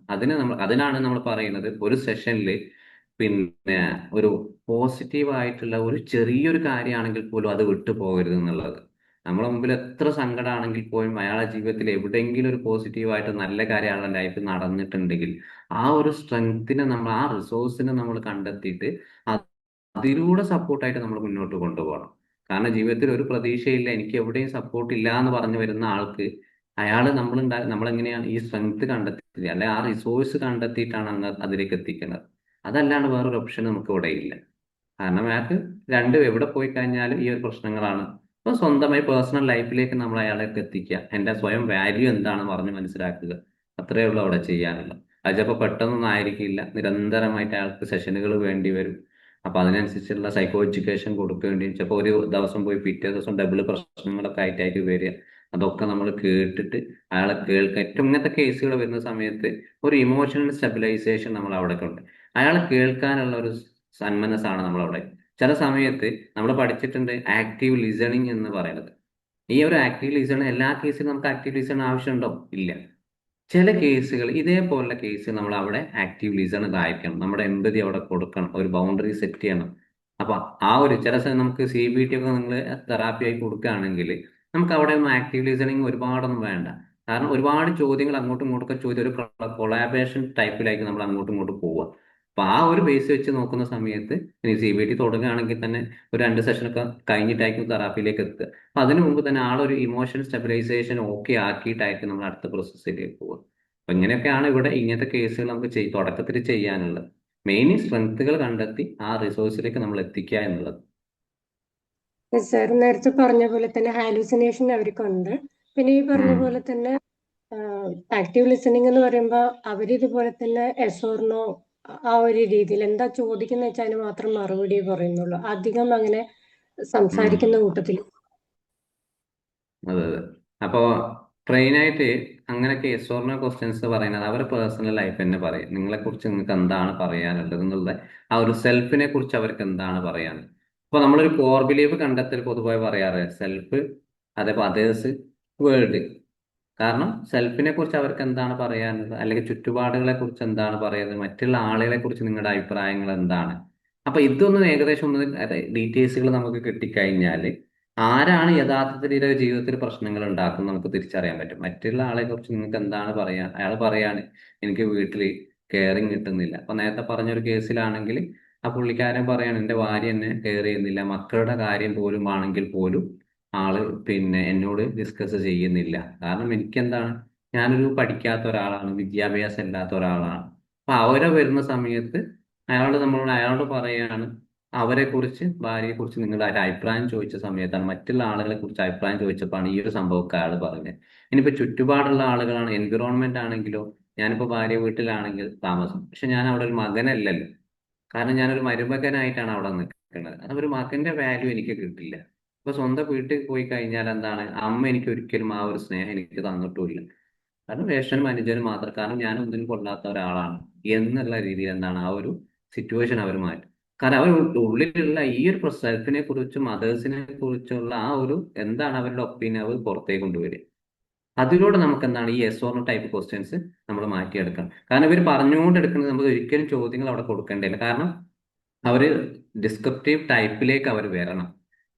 അതിനാണ് നമ്മൾ പറയുന്നത് ഒരു സെഷനിൽ പിന്നെ ഒരു പോസിറ്റീവ് ആയിട്ടുള്ള ഒരു ചെറിയൊരു കാര്യമാണെങ്കിൽ പോലും അത് വിട്ടു പോകരുത് എന്നുള്ളത്. നമ്മളെ മുമ്പിൽ എത്ര സങ്കടമാണെങ്കിൽ പോലും അയാളുടെ ജീവിതത്തിൽ എവിടെയെങ്കിലും ഒരു പോസിറ്റീവായിട്ട് നല്ല കാര്യം അയാളുടെ ലൈഫിൽ നടന്നിട്ടുണ്ടെങ്കിൽ ആ ഒരു സ്ട്രെങ്ത്തിനെ നമ്മൾ, ആ റിസോഴ്സിനെ നമ്മൾ കണ്ടെത്തിയിട്ട് അതിലൂടെ സപ്പോർട്ടായിട്ട് നമ്മൾ മുന്നോട്ട് കൊണ്ടുപോകണം. കാരണം ജീവിതത്തിൽ ഒരു പ്രതീക്ഷയില്ല, എനിക്ക് എവിടെയും സപ്പോർട്ട് ഇല്ല എന്ന് പറഞ്ഞു വരുന്ന ആൾക്ക് നമ്മളെങ്ങനെയാണ് ഈ സ്ട്രെങ്ത് കണ്ടെത്തി, അല്ലെ ആ റിസോഴ്സ് കണ്ടെത്തിയിട്ടാണ് അതിലേക്ക് എത്തിക്കുന്നത്. അതല്ലാണ്ട് വേറൊരു ഓപ്ഷൻ നമുക്ക് ഇവിടെ ഇല്ല. കാരണം അയാൾക്ക് എവിടെ പോയി കഴിഞ്ഞാലും ഈ ഒരു പ്രശ്നങ്ങളാണ്. അപ്പൊ സ്വന്തമായി പേഴ്സണൽ ലൈഫിലേക്ക് നമ്മൾ അയാളെ എത്തിക്കുക, എൻ്റെ സ്വയം വാല്യൂ എന്താണെന്ന് പറഞ്ഞ് മനസ്സിലാക്കുക. അത്രയേ ഉള്ളൂ അവിടെ ചെയ്യാനുള്ളത്. അത് ചിലപ്പോൾ പെട്ടെന്നൊന്നും ആയിരിക്കില്ല, നിരന്തരമായിട്ട് അയാൾക്ക് സെഷനുകൾ വേണ്ടി വരും. അപ്പൊ അതിനനുസരിച്ചുള്ള സൈക്കോ എഡ്യൂക്കേഷൻ കൊടുക്കേണ്ടി, ചിലപ്പോൾ ഒരു ദിവസം പോയി പിറ്റേ ദിവസം ഡബിൾ പ്രശ്നങ്ങളൊക്കെ ആയിട്ടായിട്ട് വരിക. അതൊക്കെ നമ്മൾ കേട്ടിട്ട് അയാളെ കേൾക്കാൻ, ഏറ്റവും ഇങ്ങനത്തെ കേസുകൾ വരുന്ന സമയത്ത് ഒരു ഇമോഷണൽ സ്റ്റെബിലൈസേഷൻ നമ്മൾ അവിടെ ഉണ്ട്. അയാളെ കേൾക്കാനുള്ള ഒരു സന്മനസ്സാണ് നമ്മളവിടെ. ചില സമയത്ത് നമ്മൾ പഠിച്ചിട്ടുണ്ട് ആക്റ്റീവ് ലിസണിങ് എന്ന് പറയുന്നത്. ഈ ഒരു ആക്റ്റീവ് ലിസണിങ് എല്ലാ കേസിലും നമുക്ക് ആക്റ്റീവ് ലിസണിങ് ആവശ്യമുണ്ടോ? ഇല്ല. ചില കേസുകൾ, ഇതേപോലുള്ള കേസ് നമ്മൾ അവിടെ ആക്റ്റീവ് ലിസൺ ഇതായിരിക്കണം, നമ്മുടെ എമ്പതി അവിടെ കൊടുക്കണം, ഒരു ബൗണ്ടറി സെറ്റ് ചെയ്യണം. അപ്പൊ ആ ഒരു ചില സമയം നമുക്ക് CBT ഒക്കെ നിങ്ങൾ തെറാപ്പി ആയി കൊടുക്കുകയാണെങ്കിൽ നമുക്ക് അവിടെ ഒന്നും ആക്റ്റീവ് ലിസണിങ് ഒരുപാടൊന്നും വേണ്ട. കാരണം ഒരുപാട് ചോദ്യങ്ങൾ അങ്ങോട്ടും ഇങ്ങോട്ടൊക്കെ ചോദ്യം, ഒരു കൊളാബറേഷൻ ടൈപ്പിലേക്ക് നമ്മൾ അങ്ങോട്ടും ഇങ്ങോട്ടും പോവുക. അപ്പൊ ആ ഒരു ബേസ് വെച്ച് നോക്കുന്ന സമയത്ത് ഇനി CBT തുടങ്ങുകയാണെങ്കിൽ തന്നെ ഒരു 2 സെഷനൊക്കെ കഴിഞ്ഞിട്ടായിരിക്കും തെറാപ്പിയിലേക്ക് എത്തുക. അപ്പൊ അതിനു മുമ്പ് തന്നെ ആളൊരു ഇമോഷൻ സ്റ്റെബിലൈസേഷൻ ഓക്കെ ആക്കിയിട്ടായിരിക്കും നമ്മൾ അടുത്ത പ്രോസസ്സിലേക്ക് പോകുക. അപ്പൊ ഇങ്ങനെയൊക്കെയാണ് ഇവിടെ ഇങ്ങനത്തെ കേസുകൾ നമുക്ക് തുടക്കത്തിൽ ചെയ്യാനുള്ളത്. മെയിൻ സ്ട്രെങ്ത്തുകൾ കണ്ടെത്തി ആ റിസോഴ്സിലേക്ക് നമ്മൾ എത്തിക്കുക എന്നുള്ളത്. സാർ നേരത്തെ പറഞ്ഞ പോലെ തന്നെ ഹാലൂസിനേഷൻ അവർക്കുണ്ട്. പിന്നെ ഈ പറഞ്ഞ ഉം. പോലെ തന്നെ ആക്റ്റീവ് ലിസണിങ് എന്ന് പറയുമ്പോൾ അവരിതുപോലെ തന്നെ എസ് ഓർ നോ ആ ഒരു രീതിയിൽ എന്താ ചോദിക്കുന്ന വെച്ചാൽ അതിന് മാത്രം മറുപടി പറയുന്നുള്ളൂ. അധികം അങ്ങനെ സംസാരിക്കുന്ന കൂട്ടത്തിൽ അതെ അതെ. അപ്പോ ട്രെയിനായിട്ട് അങ്ങനെയൊക്കെ യെസ് ഓർ നോ ക്വസ്റ്റ്യൻസ് പറയുന്നത് അവരുടെ പേഴ്സണൽ ലൈഫ് തന്നെ പറയും. നിങ്ങളെ കുറിച്ച് നിങ്ങൾക്ക് എന്താണ് പറയാനുള്ളത് എന്നുള്ള ആ ഒരു സെൽഫിനെ കുറിച്ച് അവർക്ക് എന്താണ് പറയാനുള്ളത്. അപ്പൊ നമ്മളൊരു കോർ ബിലീഫ് കണ്ടെത്തൽ പൊതുവായി പറയാറ് സെൽഫ്, അതേപോലെ അതേഴ്സ്, വേൾഡ്. കാരണം സെൽഫിനെ കുറിച്ച് അവർക്ക് എന്താണ് പറയാനുള്ളത്, അല്ലെങ്കിൽ ചുറ്റുപാടുകളെ കുറിച്ച് എന്താണ് പറയുന്നത്, മറ്റുള്ള ആളുകളെ കുറിച്ച് നിങ്ങളുടെ അഭിപ്രായങ്ങൾ എന്താണ്. അപ്പൊ ഇതൊന്നും ഏകദേശം ഒന്ന് ഡീറ്റെയിൽസുകൾ നമുക്ക് കിട്ടിക്കഴിഞ്ഞാൽ ആരാണ് യഥാർത്ഥത്തിൽ ഇവരുടെ ജീവിതത്തിൽ പ്രശ്നങ്ങൾ ഉണ്ടാക്കുന്നത് നമുക്ക് തിരിച്ചറിയാൻ പറ്റും. മറ്റുള്ള ആളെ കുറിച്ച് നിങ്ങൾക്ക് എന്താണ് പറയാ, അയാൾ പറയാണ് എനിക്ക് വീട്ടിൽ കെയറിങ് കിട്ടുന്നില്ല. അപ്പൊ നേരത്തെ പറഞ്ഞൊരു കേസിലാണെങ്കിൽ ആ പുള്ളിക്കാരൻ പറയാണ് എന്റെ ഭാര്യ എന്നെ കെയർ ചെയ്യുന്നില്ല, മക്കളുടെ കാര്യം പോലും ആണെങ്കിൽ പോലും ആള് പിന്നെ എന്നോട് ഡിസ്കസ് ചെയ്യുന്നില്ല. കാരണം എനിക്കെന്താണ്, ഞാനൊരു പഠിക്കാത്ത ഒരാളാണ്, വിദ്യാഭ്യാസം ഇല്ലാത്ത ഒരാളാണ്. അപ്പൊ അവരെ വരുന്ന സമയത്ത് അയാളോട് പറയാണ് അവരെ കുറിച്ച്, ഭാര്യയെ കുറിച്ച് നിങ്ങളുടെ ഒരു അഭിപ്രായം ചോദിച്ച സമയത്താണ്, മറ്റുള്ള ആളുകളെ കുറിച്ച് അഭിപ്രായം ചോദിച്ചപ്പോഴാണ് ഈ ഒരു സംഭവമൊക്കെ അയാൾ പറഞ്ഞത്. ഇനിയിപ്പോ ചുറ്റുപാടുള്ള ആളുകളാണ്, എൻവിറോൺമെന്റ് ആണെങ്കിലോ, ഞാനിപ്പോ ഭാര്യ വീട്ടിലാണെങ്കിൽ താമസം, പക്ഷെ ഞാൻ അവിടെ ഒരു മകനല്ലല്ലോ. കാരണം ഞാനൊരു മരുമകനായിട്ടാണ് അവിടെ നിൽക്കുന്നത്. അത് ഒരു മകന്റെ വാല്യൂ എനിക്ക് കിട്ടില്ല. ഇപ്പൊ സ്വന്തം വീട്ടിൽ പോയി കഴിഞ്ഞാൽ എന്താണ്, അമ്മ എനിക്ക് ഒരിക്കലും ആ ഒരു സ്നേഹം എനിക്ക് തന്നിട്ടുമില്ല. കാരണം റേഷനും അനുജനും മാത്രം, കാരണം ഞാൻ ഒന്നിനും കൊള്ളാത്ത ഒരാളാണ് എന്നുള്ള രീതിയിൽ എന്താണ് ആ ഒരു സിറ്റുവേഷൻ അവർ മാറ്റും. കാരണം അവർ ഉള്ളിലുള്ള ഈ ഒരു സെൽഫിനെ കുറിച്ചും അതേഴ്സിനെ കുറിച്ചുള്ള ആ ഒരു എന്താണ് അവരുടെ ഒപ്പീനിയൻ അവർ പുറത്തേക്ക് കൊണ്ടുവരിക. അതിലൂടെ നമുക്ക് എന്താണ് ഈ എസ് ഓർ ടൈപ്പ് ക്വസ്റ്റ്യൻസ് നമ്മൾ മാറ്റിയെടുക്കണം. കാരണം ഇവർ പറഞ്ഞുകൊണ്ടെടുക്കുന്നത് നമുക്ക് ഒരിക്കലും ചോദ്യങ്ങൾ അവിടെ കൊടുക്കേണ്ടില്ല. കാരണം അവര് ഡിസ്ക്രിപ്റ്റീവ് ടൈപ്പിലേക്ക് അവർ വരണം.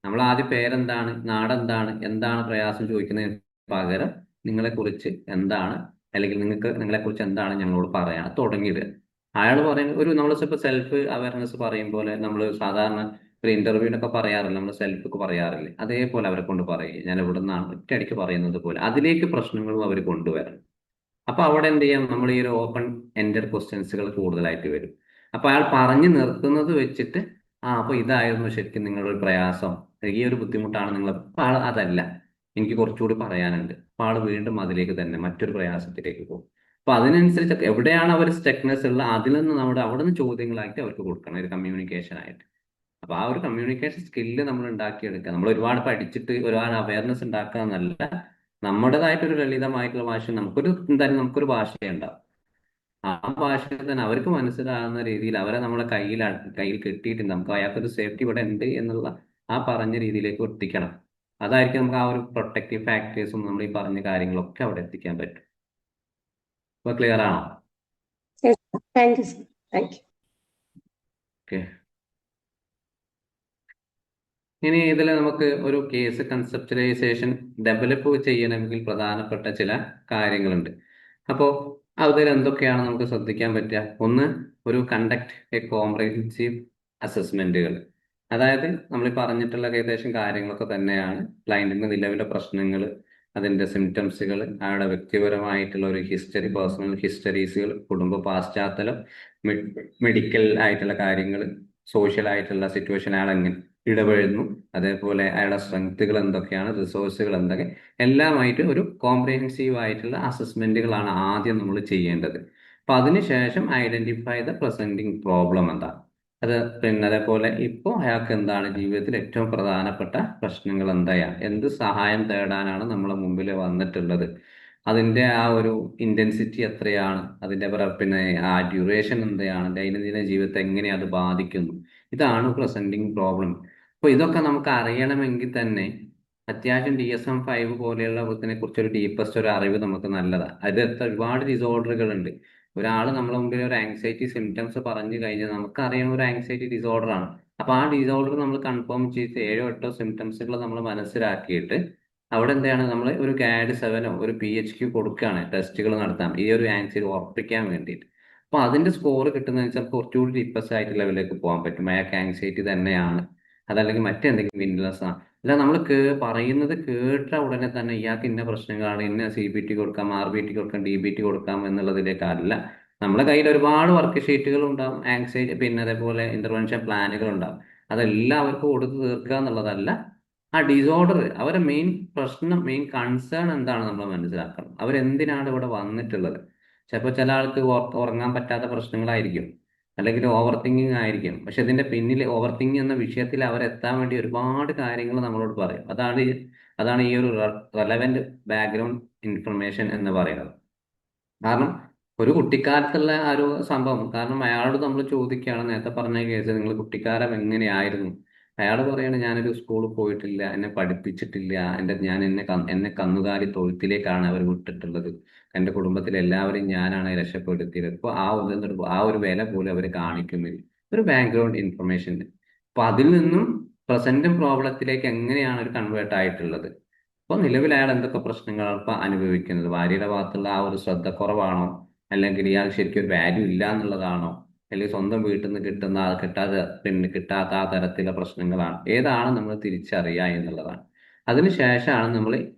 നമ്മൾ ആദ്യം പേരെന്താണ്, നാടെന്താണ്, എന്താണ് പ്രയാസം ചോദിക്കുന്നതിന് പകരം നിങ്ങളെ കുറിച്ച് എന്താണ്, അല്ലെങ്കിൽ നിങ്ങളെ കുറിച്ച് എന്താണ് ഞങ്ങളോട് പറയാൻ തുടങ്ങിയത്. അയാൾ പറയുന്നത് ഒരു നമ്മൾ ഇപ്പൊ സെൽഫ് അവയർനെസ് പറയും പോലെ നമ്മൾ സാധാരണ ഒരു ഇന്റർവ്യൂവിനൊക്കെ പറയാറില്ല, നമ്മൾ സെൽഫ് ഒക്കെ പറയാറില്ലേ, അതേപോലെ അവരെ കൊണ്ട് പറയും. ഞാൻ ഇവിടെ നിന്നാണ് ഒറ്റയടിക്ക് പറയുന്നത് പോലെ അതിലേക്ക് പ്രശ്നങ്ങളും അവർ കൊണ്ടുവരണം. അപ്പൊ അവിടെ എന്ത് ചെയ്യാം, നമ്മൾ ഈ ഒരു ഓപ്പൺ എൻഡഡ് ക്വസ്റ്റ്യൻസുകൾ കൂടുതലായിട്ട് വരും. അപ്പൊ അയാൾ പറഞ്ഞു നിർത്തുന്നത് വെച്ചിട്ട് അപ്പൊ ഇതായിരുന്നു ശരിക്കും നിങ്ങളുടെ ഒരു പ്രയാസം, ഈ ഒരു ബുദ്ധിമുട്ടാണ് നിങ്ങൾ. അപ്പൊ ആൾ അതല്ല, എനിക്ക് കുറച്ചുകൂടി പറയാനുണ്ട്. അപ്പൊ ആൾ വീണ്ടും അതിലേക്ക് തന്നെ മറ്റൊരു പ്രയാസത്തിലേക്ക് പോകും. അപ്പൊ അതിനനുസരിച്ച് എവിടെയാണ് അവർ സ്റ്റക്നെസ് ഉള്ള അതിൽ നിന്ന് നമ്മുടെ അവിടെ നിന്ന് ചോദ്യങ്ങളായിട്ട് അവർക്ക് കൊടുക്കണം, ഒരു കമ്മ്യൂണിക്കേഷൻ ആയിട്ട്. അപ്പൊ ആ ഒരു കമ്മ്യൂണിക്കേഷൻ സ്കില്ല് നമ്മൾ ഉണ്ടാക്കിയെടുക്കുക. നമ്മൾ ഒരുപാട് പഠിച്ചിട്ട് ഒരുപാട് അവയർനെസ് ഉണ്ടാക്കുക എന്നല്ല, നമ്മുടേതായിട്ടൊരു ലളിതമായിട്ടുള്ള ഭാഷ, എന്തായാലും നമുക്കൊരു ഭാഷയുണ്ടാവും. ആ ഭാഷയിൽ തന്നെ അവർക്ക് മനസ്സിലാകുന്ന രീതിയിൽ അവരെ നമ്മളെ കയ്യിൽ കെട്ടിയിട്ട് നമുക്ക് അയാൾക്കൊരു സേഫ്റ്റി ഇവിടെ ഉണ്ട് എന്നുള്ള ആ പറഞ്ഞ രീതിയിലേക്ക് എത്തിക്കണം. അതായിരിക്കും നമുക്ക് ആ ഒരു പ്രൊട്ടക്റ്റീവ് ഫാക്ടേഴ്സും നമ്മൾ ഈ പറഞ്ഞ കാര്യങ്ങളൊക്കെ അവിടെ എത്തിക്കാൻ പറ്റും. ഇപ്പൊ ക്ലിയർ ആണോ? Thank you sir. Thank you. Okay. ഇനി ഇതിൽ നമുക്ക് ഒരു കേസ് കൺസെപ്റ്റലൈസേഷൻ ഡെവലപ്പ് ചെയ്യണമെങ്കിൽ പ്രധാനപ്പെട്ട ചില കാര്യങ്ങളുണ്ട്. അപ്പോൾ അതിൽ എന്തൊക്കെയാണ് നമുക്ക് ശ്രദ്ധിക്കാൻ പറ്റുക? ഒന്ന്, ഒരു കണ്ടക്ട് എ കോംപ്രിഹെൻസീവ് അസസ്മെന്റുകൾ. അതായത് നമ്മൾ പറഞ്ഞിട്ടുള്ള ഏകദേശം കാര്യങ്ങളൊക്കെ തന്നെയാണ്. ക്ലയന്റിന്റെ നിലവിലെ പ്രശ്നങ്ങൾ, അതിന്റെ സിംറ്റംസുകൾ, അയാളുടെ വ്യക്തിപരമായിട്ടുള്ള ഒരു ഹിസ്റ്ററി, പേഴ്സണൽ ഹിസ്റ്ററീസുകൾ, കുടുംബ പാശ്ചാത്തലം, മെഡിക്കൽ ആയിട്ടുള്ള കാര്യങ്ങൾ, സോഷ്യൽ ആയിട്ടുള്ള സിറ്റുവേഷൻ, അയാൾ എങ്ങനെ ഇടപെടുന്നു, അതേപോലെ അയാളുടെ സ്ട്രെങ്ത്തുകൾ എന്തൊക്കെയാണ്, റിസോഴ്സുകൾ എന്തൊക്കെ, എല്ലാമായിട്ട് ഒരു കോംപ്രിഹെൻസീവ് ആയിട്ടുള്ള അസസ്മെന്റുകളാണ് ആദ്യം നമ്മൾ ചെയ്യേണ്ടത്. അപ്പൊ അതിനുശേഷം ഐഡന്റിഫൈ ദ പ്രസന്റിങ് പ്രോബ്ലം എന്താണ്. അത് അതേപോലെ ഇപ്പോൾ അയാൾക്ക് എന്താണ് ജീവിതത്തിൽ ഏറ്റവും പ്രധാനപ്പെട്ട പ്രശ്നങ്ങൾ എന്താണ്, എന്ത് സഹായം തേടാനാണ് നമ്മളെ മുമ്പിൽ വന്നിട്ടുള്ളത്, അതിന്റെ ആ ഒരു ഇന്റൻസിറ്റി എത്രയാണ്, അതിന്റെ ആ ഡ്യൂറേഷൻ എന്താണ്, ദൈനംദിന ജീവിതത്തെ എങ്ങനെ അത് ബാധിക്കുന്നു, ഇതാണ് പ്രസന്റിങ് പ്രോബ്ലം. അപ്പൊ ഇതൊക്കെ നമുക്ക് അറിയണമെങ്കിൽ തന്നെ അത്യാവശ്യം DSM-5 പോലെയുള്ള ഇതിനെ കുറിച്ചൊരു ഡീപ്പസ്റ്റ് ഒരു അറിവ് നമുക്ക് നല്ലതാണ്. അതിലത്തെ ഒരുപാട് ഡിസോർഡറുകൾ ഉണ്ട്. ഒരാൾ നമ്മളെ മുമ്പിൽ ഒരു ആങ്സൈറ്റി സിംറ്റംസ് പറഞ്ഞു കഴിഞ്ഞാൽ നമുക്കറിയാം ഒരു ആങ്സൈറ്റി ഡിസോർഡർ ആണ്. അപ്പൊ ആ ഡിസോർഡർ നമ്മൾ കൺഫേം ചെയ്ത് 7-8 സിംറ്റംസുകൾ നമ്മൾ മനസ്സിലാക്കിയിട്ട് അവിടെ എന്താണ് നമ്മൾ ഒരു GAD-7 ഒരു PHQ കൊടുക്കുകയാണ്, ടെസ്റ്റുകൾ നടത്താം ഈ ഒരു ആങ്സൈറ്റി ഉറപ്പിക്കാൻ വേണ്ടിയിട്ട്. അപ്പൊ അതിന്റെ സ്കോർ കിട്ടുന്നതിന് ചിലപ്പോൾ കുറച്ചുകൂടി ഡീപ്പസ്റ്റ് ആയിട്ട് ലെവലിലേക്ക് പോകാൻ പറ്റും. അയാൾക്ക് ആങ്സൈറ്റി തന്നെയാണ്, അതല്ലെങ്കിൽ മറ്റെന്തെങ്കിലും വിൻലെസ് ആണ്. അല്ല നമ്മൾ പറയുന്നത് കേട്ട ഉടനെ തന്നെ ഇയാൾക്ക് ഇന്ന പ്രശ്നങ്ങളാണ്, ഇന്ന CBT കൊടുക്കാം, RBT കൊടുക്കാം, DBT കൊടുക്കാം എന്നുള്ളതിലേക്കല്ല. നമ്മുടെ കയ്യിൽ ഒരുപാട് വർക്ക് ഷീറ്റുകൾ ഉണ്ടാവും, ആങ്സൈറ്റി അതേപോലെ ഇന്റർവെൻഷൻ പ്ലാനുകൾ ഉണ്ടാവും. അതെല്ലാം അവർക്ക് കൊടുത്ത് തീർക്കുക എന്നുള്ളതല്ല. ആ ഡിസോർഡർ അവരെ മെയിൻ പ്രശ്നം, മെയിൻ കൺസേൺ എന്താണ് നമ്മൾ മനസ്സിലാക്കണം. അവരെന്തിനാണ് ഇവിടെ വന്നിട്ടുള്ളത്. ചിലപ്പോൾ ചില ആൾക്ക് ഉറങ്ങാൻ പറ്റാത്ത പ്രശ്നങ്ങളായിരിക്കും, അല്ലെങ്കിൽ ഓവർ തിങ്കിങ് ആയിരിക്കും. പക്ഷെ ഇതിന്റെ പിന്നിൽ ഓവർ തിങ്കിങ് എന്ന വിഷയത്തിൽ അവരെത്താൻ വേണ്ടി ഒരുപാട് കാര്യങ്ങൾ നമ്മളോട് പറയും. അതാണ് ഈ ഒരു റെലവെന്റ് ബാക്ക്ഗ്രൗണ്ട് ഇൻഫർമേഷൻ എന്ന് പറയുന്നത്. കാരണം ഒരു കുട്ടിക്കാലത്തുള്ള ആ ഒരു സംഭവം, കാരണം അയാളോട് നമ്മൾ ചോദിക്കുകയാണ്, നേരത്തെ പറഞ്ഞ കേസ് നിങ്ങൾ കുട്ടിക്കാലം എങ്ങനെയായിരുന്നു, അയാൾ പറയാണ് ഞാനൊരു സ്കൂളിൽ പോയിട്ടില്ല, എന്നെ പഠിപ്പിച്ചിട്ടില്ല, എന്നെ കന്നുകാലി തൊഴുത്തിലേക്കാണ് അവർ വിട്ടിട്ടുള്ളത്, എൻ്റെ കുടുംബത്തിലെ എല്ലാവരും ഞാനാണ് രക്ഷപ്പെടുത്തിയത്. ഇപ്പോൾ ആ ഒരു വില പോലും അവർ കാണിക്കുന്നില്ല. ഒരു ബാക്ക്ഗ്രൗണ്ട് ഇൻഫർമേഷൻ. അപ്പൊ അതിൽ നിന്നും പ്രസന്റും പ്രോബ്ലത്തിലേക്ക് എങ്ങനെയാണ് ഒരു കൺവേർട്ട് ആയിട്ടുള്ളത്. അപ്പോൾ നിലവിൽ അയാൾ എന്തൊക്കെ പ്രശ്നങ്ങളാണ് ഇപ്പൊ അനുഭവിക്കുന്നത്, ഭാര്യയുടെ ഭാഗത്തുള്ള ആ ഒരു ശ്രദ്ധക്കുറവാണോ, അല്ലെങ്കിൽ ഇയാൾ ശരിക്കും ഒരു വാല്യൂ ഇല്ല എന്നുള്ളതാണോ, അല്ലെങ്കിൽ സ്വന്തം വീട്ടിൽ നിന്ന് കിട്ടാത്ത ആ തരത്തിലുള്ള പ്രശ്നങ്ങളാണ്, ഏതാണ് നമ്മൾ തിരിച്ചറിയുക എന്നുള്ളതാണ്. അതിനുശേഷമാണ് നമ്മൾ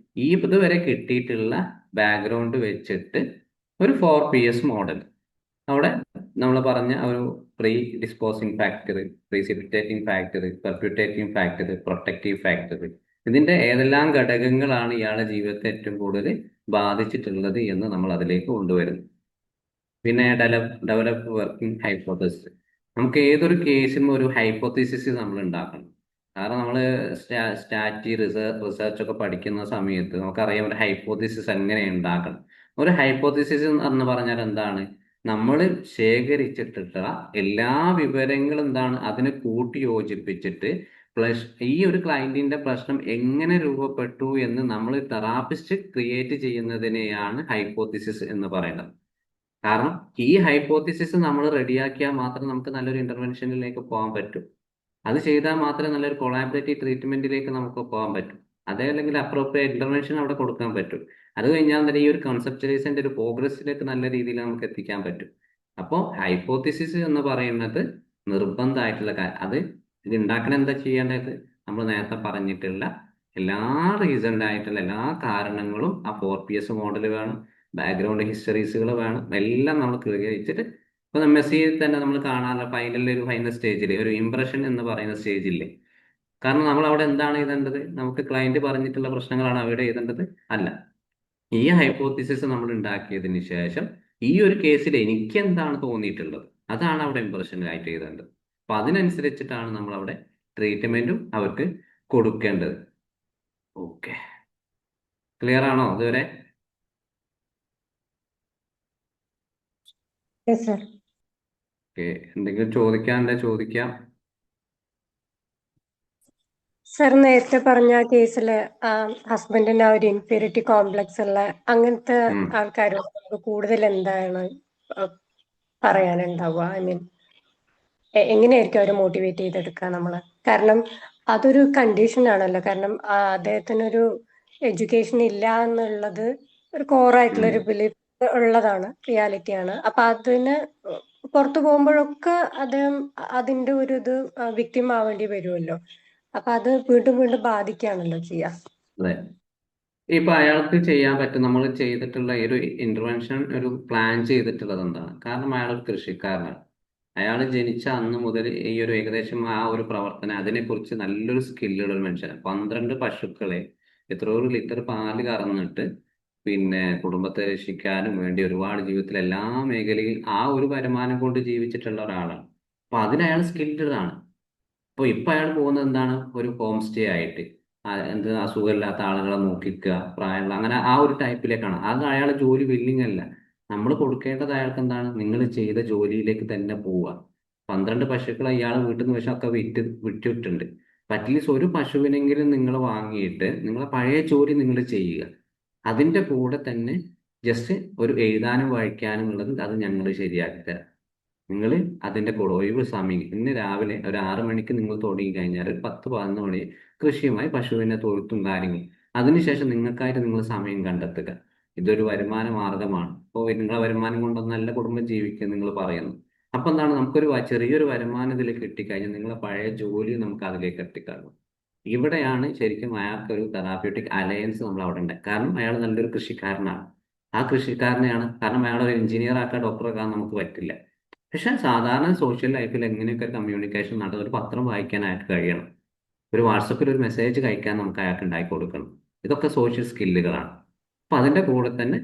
ഈ ഇതുവരെ കിട്ടിയിട്ടുള്ള ബാക്ക്ഗ്രൗണ്ട് വെച്ചിട്ട് ഒരു 4PS മോഡൽ അവിടെ നമ്മൾ പറഞ്ഞ ഒരു predisposing factor, precipitating factor, perpetuating factor, protective factor, ഇതിന്റെ ഏതെല്ലാം ഘടകങ്ങളാണ് ഇയാളുടെ ജീവിതത്തെ ഏറ്റവും കൂടുതൽ ബാധിച്ചിട്ടുള്ളത് എന്ന് നമ്മൾ അതിലേക്ക് കൊണ്ടുവരുന്നു. പിന്നെ ഡെവലപ്പ് വർക്കിംഗ് ഹൈപ്പോത്തസിസ്. നമുക്ക് ഏതൊരു കേസിനും ഒരു ഹൈപ്പോത്തസിസ് നമ്മൾ ഉണ്ടാക്കണം. കാരണം നമ്മൾ റിസർച്ച് ഒക്കെ പഠിക്കുന്ന സമയത്ത് നമുക്കറിയാം ഒരു ഹൈപ്പോത്തസിസ് എങ്ങനെ ഉണ്ടാക്കണം. ഒരു ഹൈപ്പോത്തസിസ് എന്ന് പറഞ്ഞാൽ എന്താണ്, നമ്മൾ ശേഖരിച്ചിട്ടുള്ള എല്ലാ വിവരങ്ങളും എന്താണ് അതിനെ കൂട്ടി യോജിപ്പിച്ചിട്ട് ഈ ഒരു ക്ലയന്റിന്റെ പ്രശ്നം എങ്ങനെ രൂപപ്പെട്ടു എന്ന് നമ്മൾ തെറാപ്പിസ്റ്റ് ക്രിയേറ്റ് ചെയ്യുന്നതിനെയാണ് ഹൈപ്പോത്തിസിസ് എന്ന് പറയുന്നത്. കാരണം ഈ ഹൈപ്പോത്തിസിസ് നമ്മൾ റെഡിയാക്കിയാൽ മാത്രമേ നമുക്ക് നല്ലൊരു ഇന്റർവെൻഷനിലേക്ക് പോകാൻ പറ്റൂ. അത് ചെയ്താൽ മാത്രമേ നല്ലൊരു കൊളാബറേറ്റീവ് ട്രീറ്റ്മെന്റിലേക്ക് നമുക്ക് പോകാൻ പറ്റും. അതേ അല്ലെങ്കിൽ അപ്രോപ്രിയേറ്റ് ഇന്റർവെൻഷൻ അവിടെ കൊടുക്കാൻ പറ്റും. അത് കഴിഞ്ഞാൽ തന്നെ ഈ ഒരു കൺസെപ്റ്റലൈസിന്റെ ഒരു പ്രോഗ്രസ്സിലേക്ക് നല്ല രീതിയിൽ നമുക്ക് എത്തിക്കാൻ പറ്റും. അപ്പോൾ ഹൈപ്പോത്തിസിസ് എന്ന് പറയുന്നത് നിർബന്ധമായിട്ടുള്ള അത് ഇത് ഉണ്ടാക്കണം. എന്താ ചെയ്യേണ്ടത്, നമ്മൾ നേരത്തെ പറഞ്ഞിട്ടുള്ള എല്ലാ റീസൺഡ് ആയിട്ടുള്ള എല്ലാ കാരണങ്ങളും ആ 4PS മോഡൽ വേണം, ബാക്ക്ഗ്രൗണ്ട് ഹിസ്റ്ററീസുകൾ വേണം, എല്ലാം നമ്മൾ ക്ലിയർ. ഇപ്പൊ MSc തന്നെ നമ്മൾ കാണാറുള്ള ഫൈനൽ സ്റ്റേജിൽ ഒരു ഇംപ്രഷൻ എന്ന് പറയുന്ന സ്റ്റേജില്ലേ. കാരണം നമ്മൾ അവിടെ എന്താണ് എഴുതേണ്ടത്, നമുക്ക് ക്ലയന്റ് പറഞ്ഞിട്ടുള്ള പ്രശ്നങ്ങളാണ് അവിടെ എഴുതേണ്ടത് അല്ല. ഈ ഹൈപ്പോത്തിസിസ് നമ്മൾ ഉണ്ടാക്കിയതിന് ശേഷം ഈ ഒരു കേസിൽ എനിക്ക് എന്താണ് തോന്നിയിട്ടുള്ളത് അതാണ് അവിടെ ഇംപ്രഷനായിട്ട് എഴുതേണ്ടത്. അപ്പൊ അതിനനുസരിച്ചിട്ടാണ് നമ്മൾ അവിടെ ട്രീറ്റ്മെന്റും അവർക്ക് കൊടുക്കേണ്ടത്. ഓക്കെ, ക്ലിയർ ആണോ ഇതുവരെ? Yes, sir. ഓക്കെ, എന്തെങ്കിലും ചോദിക്കാനുണ്ടെ ചോദിക്കാം. സർ നേരത്തെ പറഞ്ഞ കേസില് ഹസ്ബൻഡിന് ആ ഒരു ഇൻഫീരിയറിറ്റി കോംപ്ലക്സ് ഉള്ള അങ്ങനത്തെ ആൾക്കാരോട് നമുക്ക് കൂടുതൽ എന്താണ് പറയാനുണ്ടാവുക? ഐ മീൻ എങ്ങനെയായിരിക്കും അവരെ മോട്ടിവേറ്റ് ചെയ്തെടുക്കുക നമ്മള്? കാരണം അതൊരു കണ്ടീഷൻ ആണല്ലോ. കാരണം അദ്ദേഹത്തിനൊരു എഡ്യൂക്കേഷൻ ഇല്ല എന്നുള്ളത് ഒരു കോറായിട്ടുള്ള ഒരു ബിലീഫ് ഉള്ളതാണ്, റിയാലിറ്റിയാണ്. അപ്പൊ അതിന് പുറത്തു പോകുമ്പോഴൊക്കെ അദ്ദേഹം അതിന്റെ ഒരു ഇത് വിക്ടിം ആവേണ്ടി വരുമല്ലോ. അപ്പൊ അത് വീണ്ടും വീണ്ടും ബാധിക്കുകയാണല്ലോ ചെയ്യാ. അതെ, ഇപ്പൊ അയാൾക്ക് ചെയ്യാൻ പറ്റും, നമ്മൾ ചെയ്തിട്ടുള്ള ഈ ഒരു ഇന്റർവെൻഷൻ ഒരു പ്ലാൻ ചെയ്തിട്ടുള്ളത് എന്താണ്? കാരണം അയാൾ ഒരു കൃഷിക്കാരനാണ്. അയാൾ ജനിച്ച അന്ന് മുതൽ ഈ ഒരു ഏകദേശം ആ ഒരു പ്രവർത്തനം അതിനെക്കുറിച്ച് നല്ലൊരു സ്കില്ലുള്ള ഒരു മനുഷ്യനാണ്. 12 പശുക്കളെ എത്രയോ ലിറ്റർ പാല് കറന്നിട്ട് കുടുംബത്തെ രക്ഷിക്കാനും വേണ്ടി ഒരുപാട് ജീവിതത്തിൽ എല്ലാ മേഖലയിൽ ആ ഒരു വരുമാനം കൊണ്ട് ജീവിച്ചിട്ടുള്ള ഒരാളാണ്. അപ്പൊ അതിന് അയാൾ സ്കിൽഡ് ആണ്. അപ്പോൾ ഇപ്പൊ അയാൾ പോകുന്നത് എന്താണ്, ഒരു ഹോം സ്റ്റേ ആയിട്ട് എന്ത് അസുഖമില്ലാത്ത ആളുകളെ നോക്കിക്കുക, പ്രായമുള്ള അങ്ങനെ ആ ഒരു ടൈപ്പിലേക്കാണ്. അത് അയാളെ ജോലി വില്ലിങ് അല്ല. നമ്മൾ കൊടുക്കേണ്ടത് അയാൾക്ക് എന്താണ്, നിങ്ങൾ ചെയ്ത ജോലിയിലേക്ക് തന്നെ പോവുക. 12 പശുക്കളെ ഇയാൾ വീട്ടിൽ നിന്ന് വിഷമൊക്കെ വിറ്റിട്ടുണ്ട്. അറ്റ്ലീസ്റ്റ് ഒരു പശുവിനെങ്കിലും നിങ്ങൾ വാങ്ങിയിട്ട് നിങ്ങളെ പഴയ ജോലി നിങ്ങൾ ചെയ്യുക. അതിന്റെ കൂടെ തന്നെ ജസ്റ്റ് ഒരു എഴുതാനും വായിക്കാനും ഉള്ളത് അത് ഞങ്ങൾ ശരിയാക്കി തരാം. നിങ്ങൾ അതിന്റെ കൂടെ ഒഴിവ് സമയം ഇന്ന് രാവിലെ ഒരു 6 മണിക്ക് നിങ്ങൾ തുടങ്ങി കഴിഞ്ഞാൽ ഒരു 10-11 മണി കൃഷിയുമായി പശുവിനെ തൊഴുത്തും കാര്യങ്ങളും, അതിനുശേഷം നിങ്ങൾക്കായിട്ട് നിങ്ങൾ സമയം കണ്ടെത്തുക. ഇതൊരു വരുമാന മാർഗമാണ്. അപ്പോൾ നിങ്ങളെ വരുമാനം കൊണ്ടൊന്നും നല്ല കുടുംബം ജീവിക്കുക നിങ്ങൾ പറയുന്നു. അപ്പൊ എന്താണ്, നമുക്കൊരു ചെറിയൊരു വരുമാനം ഇതിൽ കിട്ടിക്കഴിഞ്ഞാൽ നിങ്ങളെ പഴയ ജോലി നമുക്ക് അതിലേക്ക് എത്തിക്കാറുള്ളൂ. ഇവിടെയാണ് ശരിക്കും അയാൾക്ക് ഒരു തെറാപ്യൂട്ടിക് അലയൻസ് നമ്മൾ അവിടെ ഉണ്ട്. കാരണം അയാൾ നല്ലൊരു കൃഷിക്കാരനാണ്. ആ കൃഷിക്കാരനെയാണ്, കാരണം അയാൾ ഒരു എഞ്ചിനീയർ ആക്കാൻ ഡോക്ടറാക്കാൻ നമുക്ക് പറ്റില്ല. പക്ഷെ സാധാരണ സോഷ്യൽ ലൈഫിൽ എങ്ങനെയൊക്കെ കമ്മ്യൂണിക്കേഷൻ നടത്തും, ഒരു പത്രം വായിക്കാൻ അയാൾക്ക് കഴിയണം, ഒരു വാട്സപ്പിൽ ഒരു മെസ്സേജ് കഴിക്കാൻ നമുക്ക് അയാൾക്ക് ഉണ്ടാക്കി കൊടുക്കണം. ഇതൊക്കെ സോഷ്യൽ സ്കില്ലുകളാണ്. അപ്പൊ അതിന്റെ കൂടെ തന്നെ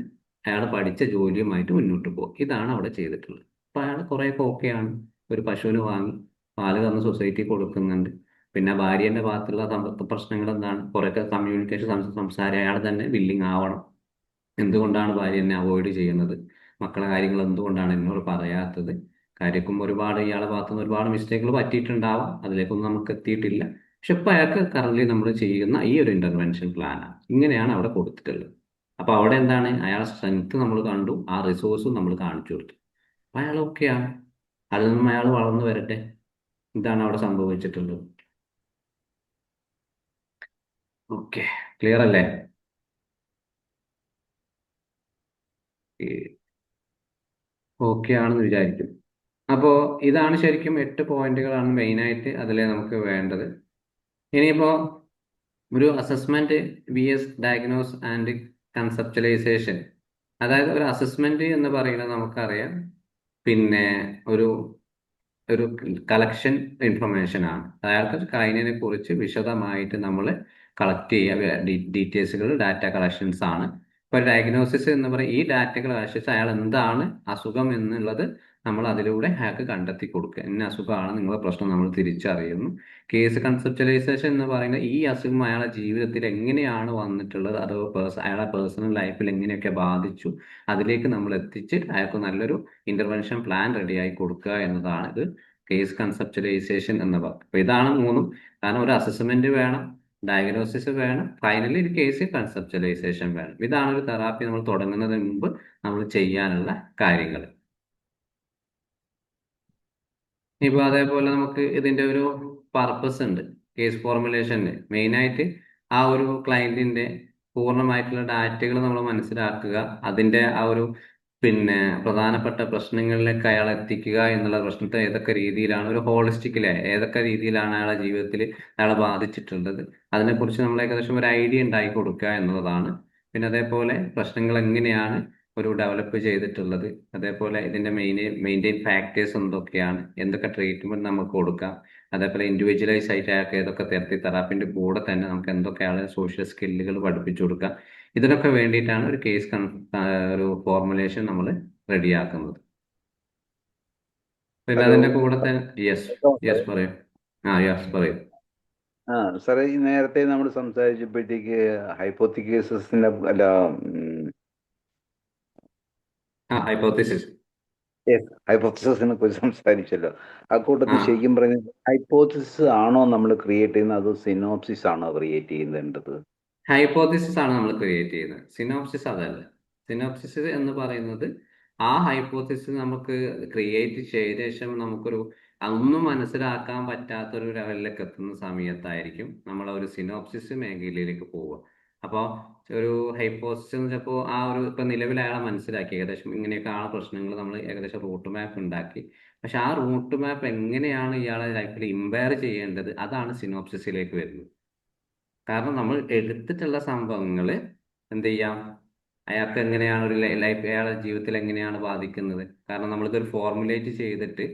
അയാൾ പഠിച്ച ജോലിയുമായിട്ട് മുന്നോട്ട് പോകും. ഇതാണ് അവിടെ ചെയ്തിട്ടുള്ളത്. അപ്പൊ അയാൾ കുറേയൊക്കെ ഓക്കെയാണ്. ഒരു പശുവിന് വാങ്ങി പാല് തന്ന് സൊസൈറ്റി കൊടുക്കുന്നുണ്ട്. പിന്നെ ഭാര്യന്റെ ഭാഗത്തുള്ള സമ്പത്ത് പ്രശ്നങ്ങൾ എന്താണ്, കുറേയൊക്കെ കമ്മ്യൂണിക്കേഷൻ സംസാരം അയാൾ തന്നെ വില്ലിങ് ആവണം. എന്തുകൊണ്ടാണ് ഭാര്യ എന്നെ അവോയ്ഡ് ചെയ്യുന്നത്, മക്കളെ കാര്യങ്ങൾ എന്തുകൊണ്ടാണ് എന്നോട് പറയാത്തത്, കാര്യക്കും ഒരുപാട് ഇയാളെ ഭാഗത്തുനിന്ന് ഒരുപാട് മിസ്റ്റേക്കുകൾ പറ്റിയിട്ടുണ്ടാവാം, അതിലേക്കൊന്നും നമുക്ക് എത്തിയിട്ടില്ല. പക്ഷെ ഇപ്പൊ അയാൾക്ക് കറന്റ് നമ്മൾ ചെയ്യുന്ന ഈ ഒരു ഇന്റർവെൻഷൻ പ്ലാനാണ്. ഇങ്ങനെയാണ് അവിടെ കൊടുത്തിട്ടുള്ളത്. അപ്പൊ അവിടെ എന്താണ്, അയാളെ സ്ട്രെങ്ത് നമ്മൾ കണ്ടു, ആ റിസോഴ്സും നമ്മൾ കാണിച്ചു കൊടുത്തു. അപ്പൊ അയാൾ ഓക്കെയാണ്. അതിൽ നിന്നും അയാൾ വളർന്നു വരട്ടെ. ഇതാണ് അവിടെ സംഭവിച്ചിട്ടുള്ളത്. ഓക്കെ, ക്ലിയർ അല്ലേ? ഓക്കെ ആണെന്ന് വിചാരിക്കും. അപ്പോൾ ഇതാണ് ശരിക്കും 8 പോയിന്റുകളാണ് മെയിനായിട്ട് അതിൽ നമുക്ക് വേണ്ടത്. ഇനിയിപ്പോൾ ഒരു അസസ്മെന്റ് VS ഡയഗ്നോസ് ആൻഡ് കൺസെപ്ച്വലൈസേഷൻ. അതായത് ഒരു അസസ്മെന്റ് എന്ന് പറയുന്നത് നമുക്കറിയാം, പിന്നെ ഒരു ഒരു കളക്ഷൻ ഇൻഫർമേഷൻ ആണ്. അയാൾക്ക് ക്ലൈന്റിനെ കുറിച്ച് വിശദമായിട്ട് നമ്മൾ കളക്ട് ചെയ്യുക, ഡീറ്റെയിൽസുകൾ, ഡാറ്റ കളക്ഷൻസ് ആണ്. ഇപ്പൊ ഡയഗ്നോസിസ് എന്ന് പറയും, ഈ ഡാറ്റ കളക്ഷൻസ് അയാൾ എന്താണ് അസുഖം എന്നുള്ളത് നമ്മൾ അതിലൂടെ അയാൾക്ക് കണ്ടെത്തി കൊടുക്കുക. ഇന്ന അസുഖമാണ് നിങ്ങളുടെ പ്രശ്നം, നമ്മൾ തിരിച്ചറിയുന്നു. കേസ് കൺസെപ്ച്വലൈസേഷൻ എന്ന് പറയുന്നത് ഈ അസുഖം അയാളുടെ ജീവിതത്തിൽ എങ്ങനെയാണ് വന്നിട്ടുള്ളത്, അത് അയാളുടെ പേഴ്സണൽ ലൈഫിൽ എങ്ങനെയൊക്കെ ബാധിച്ചു, അതിലേക്ക് നമ്മൾ എത്തിച്ച് അയാൾക്ക് നല്ലൊരു ഇന്റർവെൻഷൻ പ്ലാൻ റെഡിയായി കൊടുക്കുക എന്നതാണ് ഇത് കേസ് കൺസെപ്ച്വലൈസേഷൻ എന്ന് പറയുന്നത്. അപ്പൊ ഇതാണ് മൂന്നും. കാരണം ഒരു അസസ്മെന്റ് വേണം, ഡയഗ്നോസിസ് വേണം, ഫൈനലി ഒരു കേസ് കൺസെപ്ച്വലൈസേഷൻ വേണം. ഇതാണ് ഒരു തെറാപ്പി നമ്മൾ തുടങ്ങുന്നതിന് മുമ്പ് നമ്മൾ ചെയ്യാനുള്ള കാര്യങ്ങൾ. ഇപ്പൊ അതേപോലെ നമുക്ക് ഇതിന്റെ ഒരു പർപ്പസ് ഉണ്ട്. കേസ് ഫോർമുലേഷന് മെയിനായിട്ട് ആ ഒരു ക്ലയന്റിന്റെ പൂർണ്ണമായിട്ടുള്ള ഡാറ്റകൾ നമ്മൾ മനസ്സിലാക്കുക, അതിന്റെ ആ ഒരു പിന്നെ പ്രധാനപ്പെട്ട പ്രശ്നങ്ങളിലേക്ക് അയാളെ എത്തിക്കുക എന്നുള്ള പ്രശ്നത്തെ ഏതൊക്കെ രീതിയിലാണ് ഒരു ഹോളിസ്റ്റിക്കിലെ ഏതൊക്കെ രീതിയിലാണ് അയാളുടെ ജീവിതത്തിൽ അയാളെ ബാധിച്ചിട്ടുള്ളത്, അതിനെക്കുറിച്ച് നമ്മൾ ഏകദേശം ഒരു ഐഡിയ ഉണ്ടാക്കി കൊടുക്കുക എന്നുള്ളതാണ്. പിന്നെ അതേപോലെ പ്രശ്നങ്ങൾ എങ്ങനെയാണ് ഒരു ഡെവലപ്പ് ചെയ്തിട്ടുള്ളത്, അതേപോലെ ഇതിന്റെ മെയിൻറ്റെയിൻ ഫാക്ടേഴ്സ് എന്തൊക്കെയാണ്, എന്തൊക്കെ ട്രീറ്റ്മെന്റ് നമുക്ക് കൊടുക്കാം, അതേപോലെ ഇൻഡിവിജ്വലൈസ് ആയിട്ട് അയാൾക്ക് ഏതൊക്കെ തരത്തിൽ തെറാപ്പിന്റെ കൂടെ തന്നെ നമുക്ക് എന്തൊക്കെയാണ് സോഷ്യൽ സ്കില്ലുകൾ പഠിപ്പിച്ചു കൊടുക്കാം. ഇതിനൊക്കെ വേണ്ടിയിട്ടാണ് ഒരു കേസ് ഒരു ഫോർമുലേഷൻ നമ്മൾ റെഡിയാക്കുന്നത്. പിന്നെ ഹലോ അതിന്റെ കൂടെ തന്നെ യെസ് പറയൂ. യെസ് പറയൂ. സാറേ, ഈ നേരത്തെ നമ്മൾ സംസാരിച്ചപ്പോഴത്തേക്ക് ഹൈപ്പോത്തിക്കേസിന്റെ അല്ല ഹൈപ്പോത്തിസിസ് ഹൈപ്പോത്തിസിനെ കുറിച്ച് സംസാരിച്ചല്ലോ. ആ കൂട്ടത്തിൽ ശരിക്കും പറഞ്ഞാൽ ഹൈപ്പോത്തിസിസ് ആണോ നമ്മൾ ക്രിയേറ്റ് ചെയ്യുന്നത്, അതോ സിനോപ്സിസ് ആണോ ക്രിയേറ്റ് ചെയ്യുന്നത്? ഹൈപ്പോത്തിസിസ് ആണ് നമ്മൾ ക്രിയേറ്റ് ചെയ്യുന്നത്, സിനോപ്സിസ് അതല്ല. സിനോപ്സിസ് എന്ന് പറയുന്നത് ആ ഹൈപ്പോത്തിസിസ് നമുക്ക് ക്രിയേറ്റ് ചെയ്ത ശേഷം നമുക്കൊരു ഒന്നും മനസ്സിലാക്കാൻ പറ്റാത്തൊരു ലെവലിലേക്ക് എത്തുന്ന സമയത്തായിരിക്കും നമ്മൾ ഒരു സിനോപ്സിസ് മേഖലയിലേക്ക് പോവുക. അപ്പോൾ ഒരു ഹൈപ്പോത്തിസിസ് എന്ന് വെച്ചപ്പോൾ ആ ഒരു ഇപ്പൊ നിലവിൽ അയാളെ മനസ്സിലാക്കി ഏകദേശം ഇങ്ങനെയൊക്കെ ആ പ്രശ്നങ്ങൾ നമ്മൾ ഏകദേശം റൂട്ട് മാപ്പ് ഉണ്ടാക്കി. പക്ഷെ ആ റൂട്ട് മാപ്പ് എങ്ങനെയാണ് ഇയാളെ ലൈഫിൽ ഇമ്പയർ ചെയ്യേണ്ടത്, അതാണ് സിനോപ്സിസിലേക്ക് വരുന്നത്. കാരണം നമ്മൾ എടുത്തിട്ടുള്ള സംഭവങ്ങൾ എന്ത് ചെയ്യാം, അയാൾക്ക് എങ്ങനെയാണ് ഒരു ലൈഫ് അയാളുടെ ജീവിതത്തിൽ എങ്ങനെയാണ് ബാധിക്കുന്നത്. കാരണം നമ്മളിതൊരു ഫോർമുലേറ്റ് ചെയ്തിട്ട്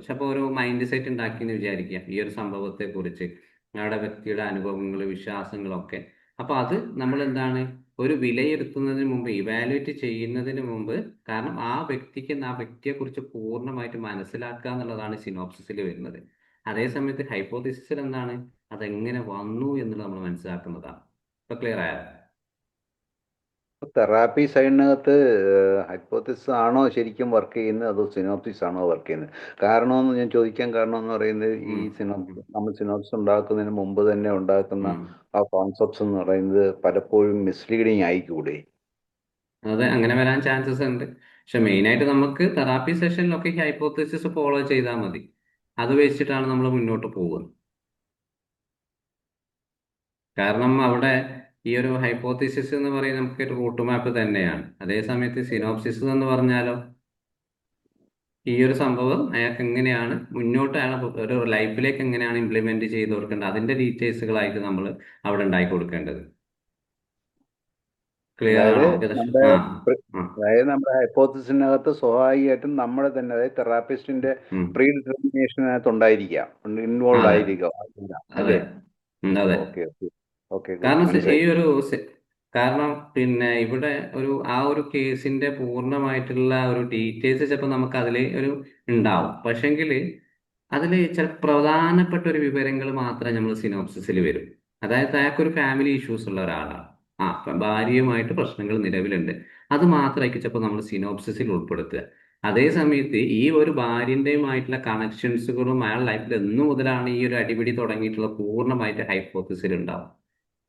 ചിലപ്പോൾ ഒരു മൈൻഡ് സെറ്റ് ഉണ്ടാക്കിയെന്ന് വിചാരിക്കുക ഈ ഒരു സംഭവത്തെ കുറിച്ച്, അയാളുടെ വ്യക്തിയുടെ അനുഭവങ്ങൾ, വിശ്വാസങ്ങളൊക്കെ. അപ്പൊ അത് നമ്മൾ എന്താണ് ഒരു വിലയിരുത്തുന്നതിന് മുമ്പ്, ഇവാലുവേറ്റ് ചെയ്യുന്നതിന് മുമ്പ്, കാരണം ആ വ്യക്തിയെക്കുറിച്ച് പൂർണ്ണമായിട്ട് മനസ്സിലാക്കുക എന്നുള്ളതാണ് സിനോപ്സിസിൽ വരുന്നത്. അതേസമയത്ത് ഹൈപ്പോത്തിസിസിൽ എന്താണ്, അതെങ്ങനെ വന്നു എന്നുള്ളത് നമ്മൾ മനസ്സിലാക്കുന്നതാണ്. ഇപ്പൊ ക്ലിയർ ആയോ? തെറാപ്പി സൈഡിനകത്ത് ഹൈപ്പോത്തിസിസ് ആണോ ശരിക്കും വർക്ക് ചെയ്യുന്നത് അതോ സിനോപ്സിസ് ആണോ വർക്ക് ചെയ്യുന്നത്? കാരണമെന്ന് ഞാൻ ചോദിക്കാൻ കാരണം എന്ന് പറയുന്നത് ഈ നമ്മൾ സിനോപ്സിസ് ഉണ്ടാക്കുന്നതിന് മുമ്പ് തന്നെ ഉണ്ടാക്കുന്ന ആ കോൺസെപ്റ്റ്സ് എന്ന് പറയുന്നത് പലപ്പോഴും മിസ്ലീഡിങ് ആയിക്കൂടെ? അതെ, അങ്ങനെ വരാൻ ചാൻസസ് ഉണ്ട്. പക്ഷെ മെയിനായിട്ട് നമുക്ക് തെറാപ്പി സെഷനിലൊക്കെ ഈ ഹൈപ്പോത്തിസിസ് ഫോളോ ചെയ്താൽ മതി. അത് വെച്ചിട്ടാണ് നമ്മൾ മുന്നോട്ട് പോകുന്നത്. കാരണം അവിടെ ഈ ഒരു ഹൈപ്പോത്തിസിസ് എന്ന് പറയുന്നത് നമുക്ക് ഒരു റൂട്ട് മാപ്പ് തന്നെയാണ്. അതേസമയത്ത് സിനോപ്സിസ് എന്ന് പറഞ്ഞാലോ, ഈ ഒരു സംഭവം അയാൾക്ക് എങ്ങനെയാണ് മുന്നോട്ട് അയാൾ ഒരു ലൈഫിലേക്ക് എങ്ങനെയാണ് ഇംപ്ലിമെന്റ് ചെയ്ത് കൊടുക്കേണ്ടത്, അതിന്റെ ഡീറ്റെയിൽസുകളായിട്ട് നമ്മൾ അവിടെ ഉണ്ടാക്കി കൊടുക്കേണ്ടത്. ക്ലിയർ ആണോ? അതായത് നമ്മുടെ ഹൈപ്പോത്തിസിനകത്ത് സ്വാഭാവികമായിട്ടും നമ്മുടെ തന്നെ, അതായത് തെറാപ്പിസ്റ്റിന്റെ പ്രീ ഡിറ്റർമിനേഷനകത്ത് ഉണ്ടായിരിക്കാം, ഇൻവോൾവ് ആയിരിക്കാം. അതെ, അതെ. കാരണം പിന്നെ ഇവിടെ ആ ഒരു കേസിന്റെ പൂർണ്ണമായിട്ടുള്ള ഒരു ഡീറ്റെയിൽസ് ചിലപ്പോൾ നമുക്ക് അതിൽ ഒരു ഉണ്ടാവും. പക്ഷെങ്കിൽ അതിൽ ചില പ്രധാനപ്പെട്ട ഒരു വിവരങ്ങൾ മാത്രമേ നമ്മൾ സിനോപ്സിസിൽ വരും. അതായത് അയാൾക്കൊരു ഫാമിലി ഇഷ്യൂസ് ഉള്ള ഒരാളാണ്, ഭാര്യയുമായിട്ട് പ്രശ്നങ്ങൾ നിലവിലുണ്ട്, അത് മാത്രമായിരിക്കും ചിലപ്പോൾ നമ്മൾ സിനോപ്സിസിൽ ഉൾപ്പെടുത്തുക. അതേ സമയത്ത് ഈ ഒരു ഭാര്യന്റെയുമായിട്ടുള്ള കണക്ഷൻസുകളും അയാളുടെ ലൈഫിൽ എന്നു മുതലാണ് ഈ ഒരു അടിപിടി തുടങ്ങിയിട്ടുള്ള പൂർണ്ണമായിട്ട് ഹൈപ്പോത്തിസിൽ ഉണ്ടാവും.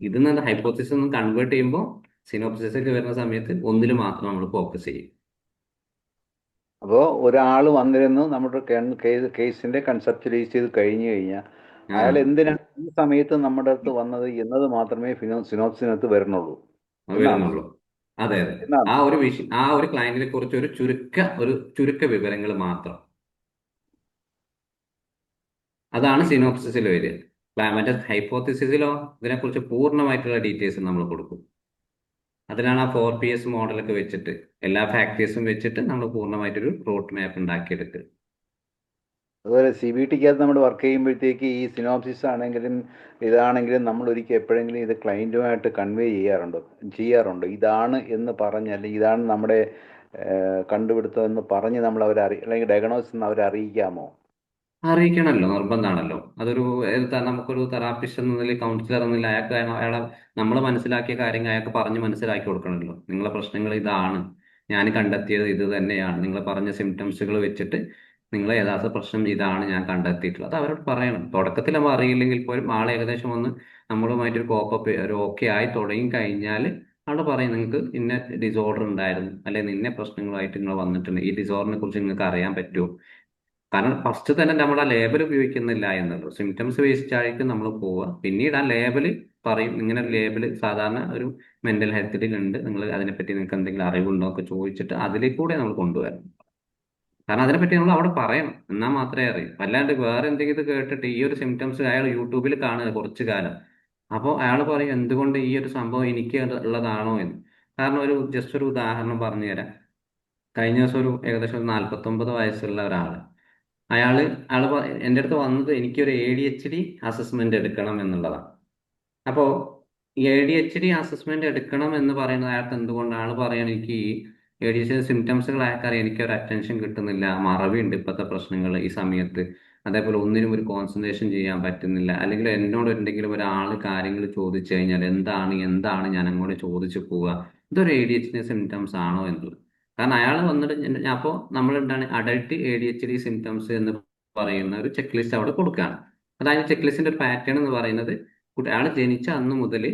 ഇതിൽ ഹൈപ്പോത്തിസിസ് ഒന്ന് കൺവേർട്ട് ചെയ്യുമ്പോൾ സിനോപ്സിസിൽ വരുന്ന സമയത്ത് ഒന്നിൽ മാത്രം നമ്മൾ ഫോക്കസ് ചെയ്യും. അപ്പോൾ ഒരാൾ വന്നിരുന്നു നമ്മുടെ കേസിന്റെ കൺസെപ്റ്റലൈസ് ചെയ്ത് കഴിഞ്ഞു കഴിഞ്ഞാൽ അയാൾ എന്തിനാണ് ഈ സമയത്ത് നമ്മുടെ അടുത്ത് വന്നത് എന്നത് മാത്രമേ സിനോപ്സിനകത്ത് വരുന്നുള്ളൂ. അതെ, ആ ഒരു ക്ലയന്റിനെ കുറിച്ച് ഒരു ചുരുക്ക വിവരങ്ങൾ മാത്രം. അതാണ് സിനോപ്സിസിൽ വരിക. മറ്റേ ഹൈപ്പോത്തിസിസിലോ ഇതിനെക്കുറിച്ച് പൂർണ്ണമായിട്ടുള്ള ഡീറ്റെയിൽസ് നമ്മൾ കൊടുക്കും. അതിനാണ് ആ 4PS മോഡലൊക്കെ വെച്ചിട്ട് എല്ലാ ഫാക്ടേഴ്സും വെച്ചിട്ട് നമ്മൾ പൂർണ്ണമായിട്ടൊരു റൂട്ട് മാപ്പ് ഉണ്ടാക്കിയെടുക്കുക. അതുപോലെ CBTക്കകത്ത് നമ്മൾ വർക്ക് ചെയ്യുമ്പോഴത്തേക്ക് ഈ സിനോപ്സിസ് ആണെങ്കിലും ഇതാണെങ്കിലും നമ്മൾ ഒരിക്കൽ എപ്പോഴെങ്കിലും ഇത് ക്ലയൻറ്റുമായിട്ട് കൺവേ ചെയ്യാറുണ്ടോ ഇതാണ് എന്ന് പറഞ്ഞ്, അല്ലെങ്കിൽ ഇതാണ് നമ്മുടെ കണ്ടുപിടുത്തം എന്ന് പറഞ്ഞ് നമ്മൾ അല്ലെങ്കിൽ ഡയഗ്നോസിസ് എന്ന് അവരെ അറിയിക്കാമോ? അറിയിക്കണമല്ലോ, നിർബന്ധമാണല്ലോ. അതൊരു നമുക്കൊരു തെറാപ്പിസ്റ്റ് എന്ന നിലയിൽ, കൗൺസിലർ എന്ന നിലയിൽ അയാളെ നമ്മൾ മനസ്സിലാക്കിയ കാര്യങ്ങൾ അയാൾക്ക് പറഞ്ഞ് മനസ്സിലാക്കി കൊടുക്കണമല്ലോ. നിങ്ങളെ പ്രശ്നങ്ങൾ ഇതാണ്, ഞാൻ കണ്ടെത്തിയത് ഇത് തന്നെയാണ്, നിങ്ങൾ പറഞ്ഞ സിംറ്റംസുകൾ വെച്ചിട്ട് നിങ്ങളെ യഥാർത്ഥ പ്രശ്നം ഇതാണ് ഞാൻ കണ്ടെത്തിയിട്ടുള്ളത്, അത് അവരോട് പറയണം. തുടക്കത്തിൽ നമ്മൾ അറിയില്ലെങ്കിൽ പോലും ആൾ ഏകദേശം ഒന്ന് നമ്മളുമായിട്ടൊരു കോപ്പപ്പ് ഒരു ഓക്കെ ആയി തുടങ്ങി കഴിഞ്ഞാൽ അവിടെ പറയും നിങ്ങൾക്ക് ഇന്ന ഡിസോർഡർ ഉണ്ടായിരുന്നു, അല്ലെങ്കിൽ ഇന്ന പ്രശ്നങ്ങളായിട്ട് നിങ്ങൾ വന്നിട്ടുണ്ട്, ഈ ഡിസോർഡറിനെ കുറിച്ച് നിങ്ങൾക്ക് അറിയാൻ പറ്റുമോ? കാരണം ഫസ്റ്റ് തന്നെ നമ്മൾ ആ ലേബൽ ഉപയോഗിക്കുന്നില്ല എന്നുള്ളൂ. സിംറ്റംസ് ബേസ്ഡ് ആയിരിക്കും നമ്മൾ പോവുക. പിന്നീട് ആ ലേബൽ പറയും, ഇങ്ങനെ ഒരു ലേബൽ സാധാരണ ഒരു മെന്റൽ ഹെൽത്തിൽ ഉണ്ട്, നിങ്ങൾ അതിനെപ്പറ്റി നിങ്ങൾക്ക് എന്തെങ്കിലും അറിവുണ്ടോ ഒക്കെ ചോദിച്ചിട്ട് അതിലേക്കൂടെ നമ്മൾ കൊണ്ടുവരണം. കാരണം അതിനെപ്പറ്റി നമ്മൾ അവിടെ പറയണം, എന്നാൽ മാത്രമേ അറിയൂ. അല്ലാണ്ട് വേറെ എന്തെങ്കിലും കേട്ടിട്ട് ഈ ഒരു സിംറ്റംസ് അയാൾ യൂട്യൂബിൽ കാണുക കുറച്ചു കാലം, അപ്പോൾ അയാൾ പറയും എന്തുകൊണ്ട് ഈ ഒരു സംഭവം എനിക്ക് ഉള്ളതാണോ എന്ന്. കാരണം ജസ്റ്റ് ഒരു ഉദാഹരണം പറഞ്ഞു തരാം. കഴിഞ്ഞ ദിവസം ഏകദേശം ഒരു 49 വയസ്സുള്ള ഒരാൾ, അയാള് എൻ്റെ അടുത്ത് വന്നത് എനിക്കൊരു ADHD അസസ്മെന്റ് എടുക്കണം എന്നുള്ളതാണ്. അപ്പോൾ ഈ ADHD അസസ്മെന്റ് എടുക്കണം എന്ന് പറയുന്നത് അയാൾക്ക് എന്തുകൊണ്ട് ആൾ പറയണം, എനിക്ക് ഈ ADHD സിംറ്റംസുകൾ അയാൾക്കറിയാം, എനിക്കൊരു അറ്റൻഷൻ കിട്ടുന്നില്ല, മറവിയുണ്ട് ഇപ്പോഴത്തെ പ്രശ്നങ്ങൾ ഈ സമയത്ത്, അതേപോലെ ഒന്നിനും ഒരു കോൺസെൻട്രേഷൻ ചെയ്യാൻ പറ്റുന്നില്ല, അല്ലെങ്കിൽ എന്നോട് എന്തെങ്കിലും ഒരാൾ കാര്യങ്ങൾ ചോദിച്ചു കഴിഞ്ഞാൽ എന്താണ് ഞാൻ അങ്ങോട്ട് ചോദിച്ചു പോവുക, ഇതൊരു ADHD സിംറ്റംസ് ആണോ എന്നുള്ളത്. കാരണം അയാൾ വന്നിട്ട് അപ്പോൾ നമ്മൾ എന്താണ് അഡൽട്ട് ADHD സിംറ്റംസ് എന്ന് പറയുന്ന ഒരു ചെക്ക് ലിസ്റ്റ് അവിടെ കൊടുക്കുകയാണ്. അതായത് ചെക്ക് ലിസ്റ്റിന്റെ ഒരു പാറ്റേൺ എന്ന് പറയുന്നത് അയാൾ ജനിച്ച അന്ന് മുതൽ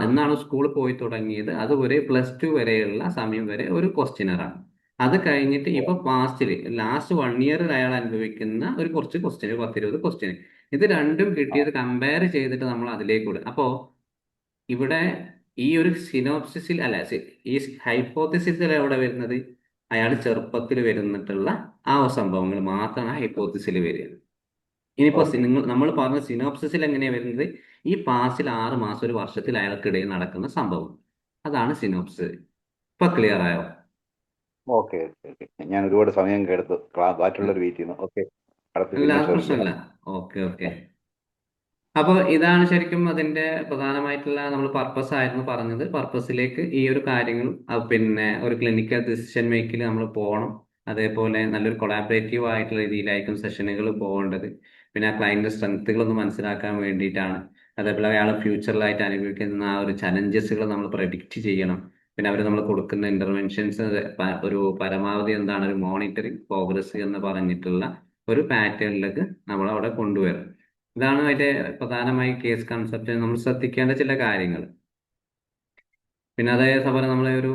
എന്നാണ് സ്കൂളിൽ പോയി തുടങ്ങിയത് അതുവരെ +2 വരെയുള്ള സമയം വരെ ഒരു ക്വസ്റ്റ്യനറാണ്. അത് കഴിഞ്ഞിട്ട് ഇപ്പൊ ലാസ്റ്റ് 1 ഇയറിൽ അയാൾ അനുഭവിക്കുന്ന ഒരു കുറച്ച് ക്വസ്റ്റ്യൻ, 10-20 ക്വസ്റ്റ്യൻ, ഇത് രണ്ടും കിട്ടിയത് കമ്പയർ ചെയ്തിട്ട് നമ്മൾ അതിലേക്കൂടെ. അപ്പോ ഇവിടെ ഈ ഒരു സിനോപ്സിസിൽ അല്ല, ഈ ഹൈപ്പോത്തിസിസിൽ എവിടെ വരുന്നത്, അയാൾ ചെറുപ്പത്തിൽ വരുന്നിട്ടുള്ള ആ സംഭവങ്ങൾ മാത്രമാണ് ഹൈപ്പോത്തിസിൽ വരിക. ഇനിയിപ്പോ നമ്മൾ പറഞ്ഞ സിനോപ്സിസിൽ എങ്ങനെയാ വരുന്നത്, ഈ പാസ്റ്റിൽ 6 മാസം ഒരു വർഷത്തിൽ അയാൾക്കിടയിൽ നടക്കുന്ന സംഭവം, അതാണ് സിനോപ്സിസ്. ഇപ്പൊ ക്ലിയർ ആയോ? ഓക്കെ, ഞാൻ ഒരുപാട് സമയം എടുത്തു, ബാക്കിയുള്ളവർ വെയിറ്റ് ചെയ്യുന്നു. ഓക്കെ, പ്രശ്നമില്ല. ഓക്കെ. അപ്പോൾ ഇതാണ് ശരിക്കും അതിന്റെ പ്രധാനമായിട്ടുള്ള നമ്മൾ പർപ്പസ് ആയിരുന്നു പറഞ്ഞത്. പർപ്പസിലേക്ക് ഈ ഒരു കാര്യങ്ങളും പിന്നെ ഒരു ക്ലിനിക്കൽ ഡിസിഷൻ മേക്കിൽ നമ്മൾ പോകണം. അതേപോലെ നല്ലൊരു കൊളാബറേറ്റീവ് ആയിട്ടുള്ള രീതിയിലായിരിക്കും സെഷനുകൾ പോകേണ്ടത്. പിന്നെ ആ ക്ലയന്റിന്റെ സ്ട്രെങ്ത്തുകളൊന്ന് മനസ്സിലാക്കാൻ വേണ്ടിയിട്ടാണ്. അതേപോലെ അയാൾ ഫ്യൂച്ചറിലായിട്ട് അനുഭവിക്കുന്ന ആ ഒരു ചലഞ്ചസുകൾ നമ്മൾ പ്രഡിക്റ്റ് ചെയ്യണം. പിന്നെ അവർ നമ്മൾ കൊടുക്കുന്ന ഇന്റർവെൻഷൻസ് ഒരു പരമാവധി എന്താണ് ഒരു മോണിറ്ററിങ് പ്രോഗ്രസ് എന്ന് പറഞ്ഞിട്ടുള്ള ഒരു പാറ്റേണിലേക്ക് നമ്മൾ അവിടെ കൊണ്ടുവരണം. ഇതാണ് അതിന്റെ പ്രധാനമായി കേസ് കൺസെപ്റ്റ് നമ്മൾ ശ്രദ്ധിക്കേണ്ട ചില കാര്യങ്ങൾ. പിന്നെ അതേപോലെ നമ്മളെ ഒരു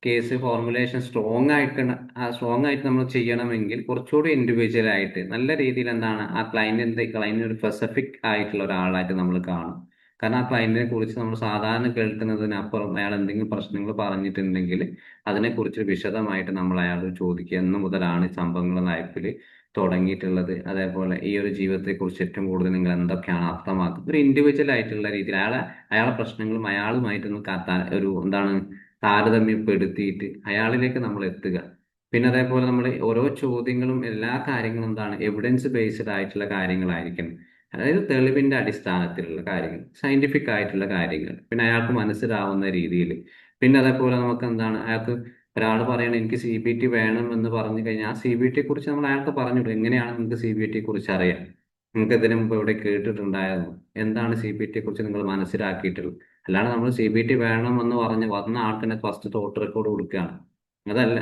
കേസ് ഫോർമുലേഷൻ സ്ട്രോങ് ആയിട്ട് നമ്മൾ ചെയ്യണമെങ്കിൽ കുറച്ചുകൂടി ഇൻഡിവിജ്വൽ ആയിട്ട് നല്ല രീതിയിൽ എന്താണ് ആ ക്ലയന്റിന് ഒരു സ്പെസിഫിക് ആയിട്ടുള്ള ഒരാളായിട്ട് നമ്മൾ കാണും. കാരണം ആ ക്ലയന്റിനെ കുറിച്ച് നമ്മൾ സാധാരണ കേൾക്കുന്നതിനപ്പുറം അയാൾ എന്തെങ്കിലും പ്രശ്നങ്ങൾ പറഞ്ഞിട്ടുണ്ടെങ്കിൽ അതിനെക്കുറിച്ച് വിശദമായിട്ട് നമ്മൾ അയാളോട് ചോദിക്കുക, എന്ന് മുതലാണ് ഈ സംഭവങ്ങൾ ലൈഫിൽ തുടങ്ങിയിട്ടുള്ളത്, അതേപോലെ ഈ ഒരു ജീവിതത്തെ കുറിച്ച് ഏറ്റവും കൂടുതൽ നിങ്ങൾ എന്തൊക്കെയാണ് അർത്ഥമാക്കുന്നത്, ഒരു ഇൻഡിവിജ്വൽ ആയിട്ടുള്ള രീതിയിൽ അയാളെ പ്രശ്നങ്ങളും അയാളുമായിട്ടൊന്ന് ഒരു എന്താണ് താരതമ്യപ്പെടുത്തിയിട്ട് അയാളിലേക്ക് നമ്മൾ എത്തുക. പിന്നെ അതേപോലെ നമ്മൾ ഓരോ ചോദ്യങ്ങളും എല്ലാ കാര്യങ്ങളും എന്താണ് എവിഡൻസ് ബേസ്ഡ് ആയിട്ടുള്ള കാര്യങ്ങളായിരിക്കണം. അതായത് തെളിവിന്റെ അടിസ്ഥാനത്തിലുള്ള കാര്യങ്ങൾ, സയന്റിഫിക് ആയിട്ടുള്ള കാര്യങ്ങൾ, പിന്നെ അയാൾക്ക് മനസ്സിലാവുന്ന രീതിയിൽ. പിന്നെ അതേപോലെ നമുക്ക് എന്താണ് അയാൾക്ക് ഒരാൾ പറയണം എനിക്ക് CBT വേണം എന്ന് പറഞ്ഞു കഴിഞ്ഞാൽ ആ CBT കുറിച്ച് നമ്മൾ അയാൾക്ക് പറഞ്ഞിടും. എങ്ങനെയാണ് നിങ്ങൾക്ക് CBT കുറിച്ച് അറിയാം? നിങ്ങൾക്ക് ഇതിനു മുമ്പ് ഇവിടെ കേട്ടിട്ടുണ്ടായിരുന്നു? എന്താണ് CBT കുറിച്ച് നിങ്ങൾ മനസ്സിലാക്കിയിട്ടുള്ളത്? അല്ലാണ്ട് നമ്മൾ CBT വേണം എന്ന് പറഞ്ഞ് വന്ന ആൾക്കിനെ ഫസ്റ്റ് തോട്ട് റെക്കോർഡ് കൊടുക്കുകയാണ്. അതല്ല.